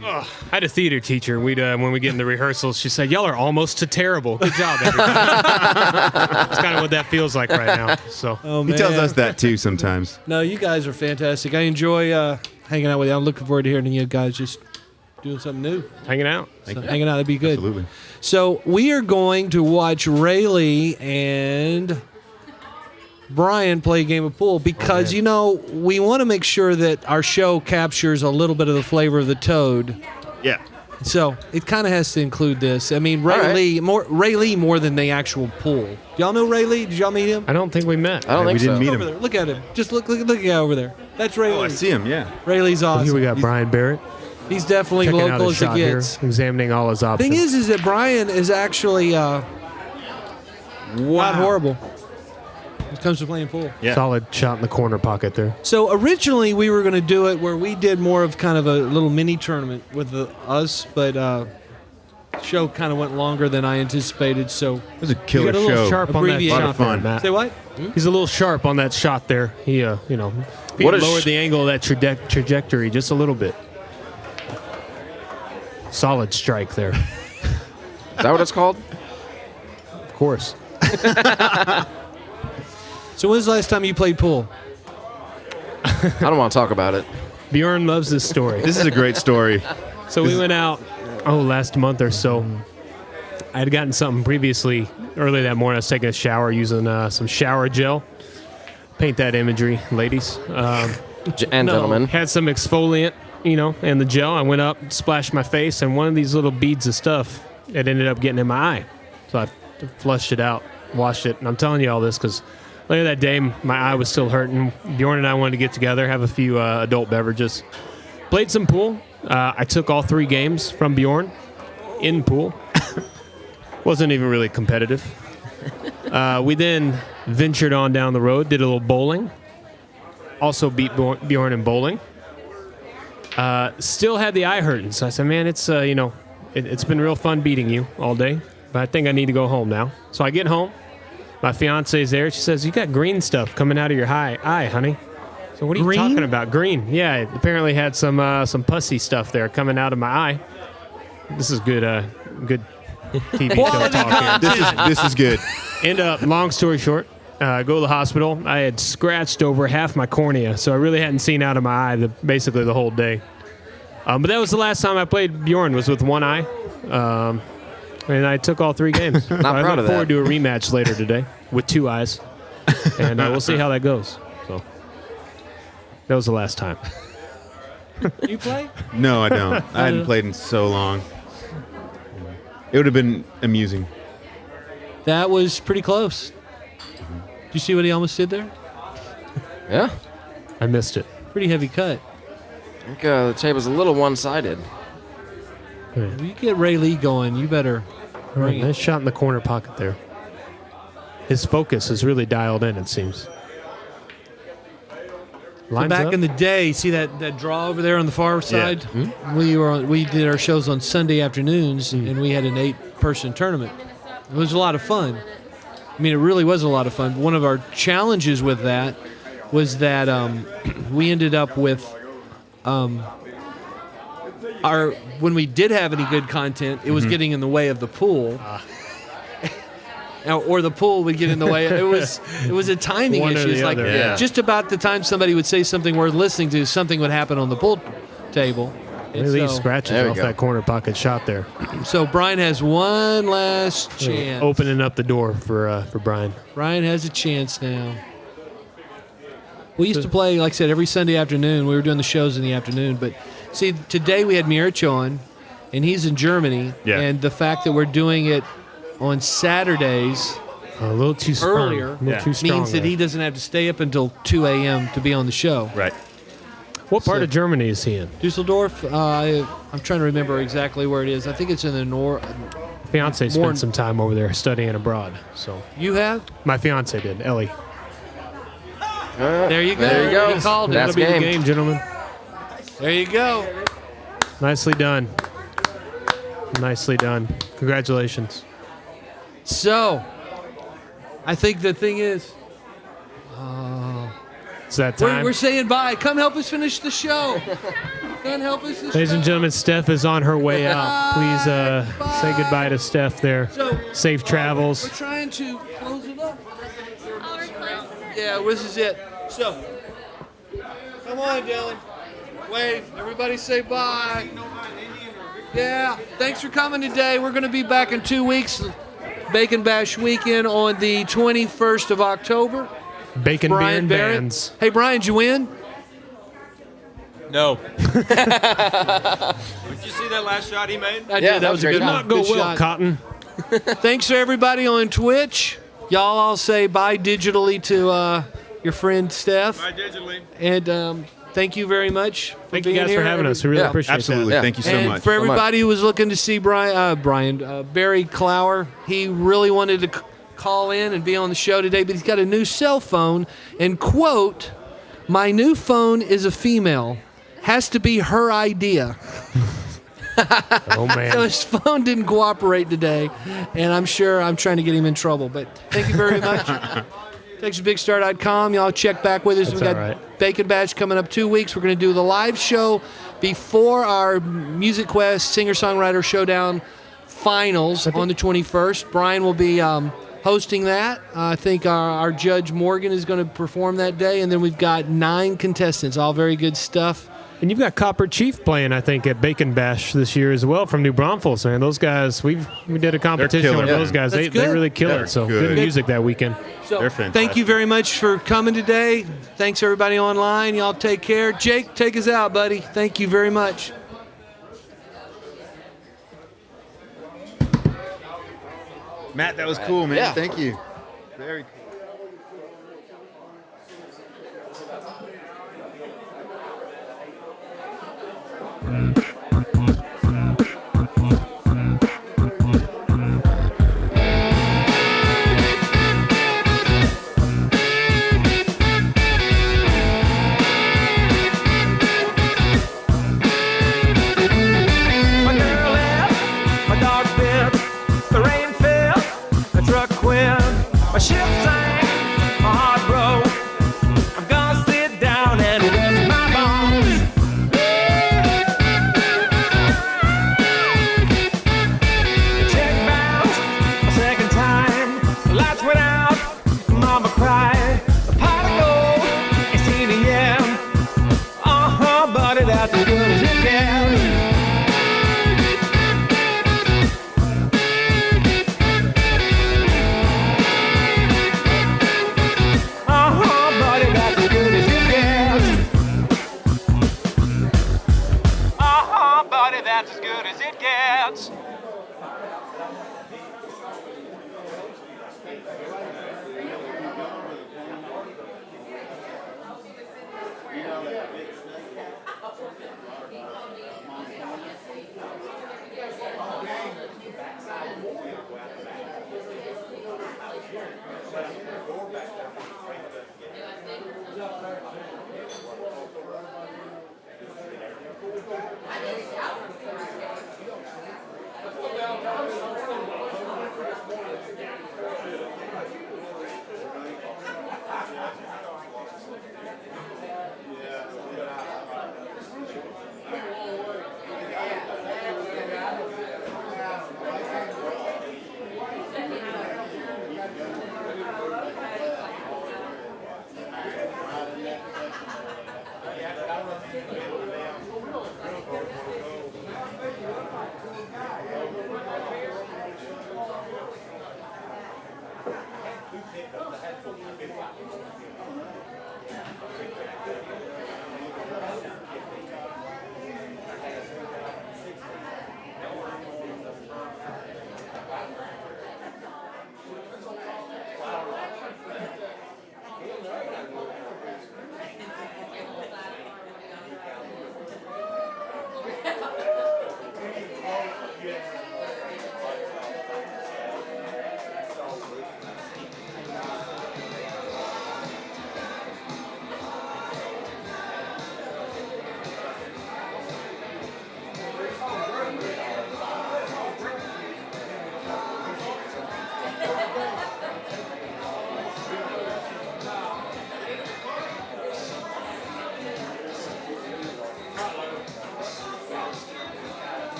I had a theater teacher. We'd when we get into rehearsals, she said, "Y'all are almost to terrible. Good job, everybody." That's kind of what that feels like right now. So He tells us that too sometimes. No, you guys are fantastic. I enjoy hanging out with you. I'm looking forward to hearing you guys just doing something new. hanging out. Hanging out, that'd be good. Absolutely. So we are going to watch Rayleigh and Brian play a game of pool because, we want to make sure that our show captures a little bit of the flavor of the Toad. Yeah. So it kind of has to include this. I mean, Ray Lee more than the actual pool. Y'all know Ray Lee? Did y'all meet him? I don't think we met. I don't think we didn't so. meet Over him. there. Look at him. Just look at the guy over there. That's Ray Lee. Oh, I see him. Yeah. Ray Lee's awesome. Here we got Brian Barrett. He's definitely Checking out local his as it shot here, gets. examining all his options. Thing is that Brian is actually not horrible when it comes to playing pool. Yeah. Solid shot in the corner pocket there. So originally we were going to do it where we did more of kind of a little mini tournament with us, but show kind of went longer than I anticipated. So It was a He killer got a little show. sharp on that Abbreviation. shot A lot of there, fun. Matt. Say what? He's a little sharp on that shot there. He, if he What had a lowered the angle of that trajectory just a little bit. Solid strike there. Is that what it's called? Of course. So when's the last time you played pool? I don't want to talk about it. Bjorn loves this story. This is a great story. So we went out, last month or so. I had gotten something previously. Early that morning, I was taking a shower using some shower gel. Paint that imagery, ladies. And gentlemen. Had some exfoliant, and the gel. I went up, splashed my face, and one of these little beads of stuff, it ended up getting in my eye. So I flushed it out, washed it. And I'm telling you all this because later that day, my eye was still hurting. Bjorn and I wanted to get together, have a few adult beverages. Played some pool. I took all 3 games from Bjorn in pool. Wasn't even really competitive. We then ventured on down the road, did a little bowling. Also beat Bjorn in bowling. Still had the eye hurting. So I said, man, it's it's been real fun beating you all day, but I think I need to go home now. So I get home. My fiance's there. She says, you got green stuff coming out of your eye, honey. So what are you talking about? Green. Yeah, it apparently had some pussy stuff there coming out of my eye. This is good TV show talk here. This is good. End up, long story short, go to the hospital. I had scratched over half my cornea, so I really hadn't seen out of my eye basically the whole day. But that was the last time I played Bjorn, was with one eye. And I took all 3 games. Not I proud look of forward that. to a rematch later today with 2 eyes. And we'll see how that goes. So that was the last time. You play? No, I don't. I hadn't played in so long. It would have been amusing. That was pretty close. Did you see what he almost did there? Yeah. I missed it. Pretty heavy cut. I think the table's a little one-sided. If you get Ray Lee going, you better All right, bring it. nice shot in the corner pocket there. His focus is really dialed in, it seems. So Lines back up. in the day, see that draw over there on the far side? We did our shows on Sunday afternoons, and we had an 8-person tournament. It was a lot of fun. I mean, it really was a lot of fun. One of our challenges with that was that we ended up with when we did have any good content, it was getting in the way of the pool. Or the pool would get in the way. It was a timing One or issue. It's the like other. just about the time somebody would say something worth listening to, something would happen on the pool table. And Really so- scratches off that corner pocket shot there. So Brian has one last chance. Opening up the door for Brian. Brian has a chance now. We used to play, like I said, every Sunday afternoon. We were doing the shows in the afternoon. But see, today we had Mirich on, and he's in Germany. Yeah. And the fact that we're doing it on Saturdays a little too earlier too strong means that there. he doesn't have to stay up until 2 a.m. to be on the show. Right. What part of Germany is he in? Dusseldorf. I'm trying to remember exactly where it is. I think it's in the north. Fiance More- spent some time over there studying abroad. So You have? my fiance did, Ellie. There you go. There you go. He called it. That'll be game. the game, gentlemen. There you go. Nicely done. Nicely done. Congratulations. So, I think the thing is, It's that time. we're saying bye. Come help us finish the show. Come help us. Ladies and gentlemen, Steph is on her way out. Please say goodbye to Steph there. So, Safe travels. We're trying to close it up. Yeah, this is it. So, come on, Dylan. Wave. Everybody say bye. Yeah, thanks for coming today. We're going to be back in 2 weeks. Bacon Bash weekend on the 21st of October. Bacon, beer, Brian and Barrett. bands. Hey, Brian, did you win? No. Did you see that last shot he made? I did. That was a good Not go good well, shot. Cotton. Thanks to everybody on Twitch. Y'all all say bye digitally to your friend Steph. Bye digitally. And thank you very much. Thank you guys for having us. We really appreciate Absolutely. that. Thank you so And much. for everybody who was looking to see Barry Clower, he really wanted to call in and be on the show today, but he's got a new cell phone. And quote, "My new phone is a female. Has to be her idea." Oh, man. So his phone didn't cooperate today, and I'm sure I'm trying to get him in trouble. But thank you very much. TexasBigStar.com. Y'all check back with us. That's We got all right. Bacon Bash coming up 2 weeks. We're going to do the live show before our Music Quest Singer-Songwriter Showdown finals on the 21st. Brian will be hosting that. I think our Judge Morgan is going to perform that day, and then we've got 9 contestants. All very good stuff. And you've got Copper Chief playing, I think, at Bacon Bash this year as well from New Braunfels, man. Those guys, we did a competition with those guys. They really kill it. So good music that weekend. So, They're fantastic. thank you very much for coming today. Thanks, everybody online. Y'all take care. Jake, take us out, buddy. Thank you very much. Matt, that was cool, man. Yeah. Thank you. Very cool. My girl left, my dog bit, the rain fell, the truck quit, my ship sank, my heart broke. I'm gonna sit down and rest my bones. Check bounced a second time, the lights went out, mama cried, the pot of gold ain't seen it yet. Buddy, that's as good as it gets. Buddy, that's as good as it gets. Buddy, that's as good as it gets.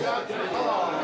got to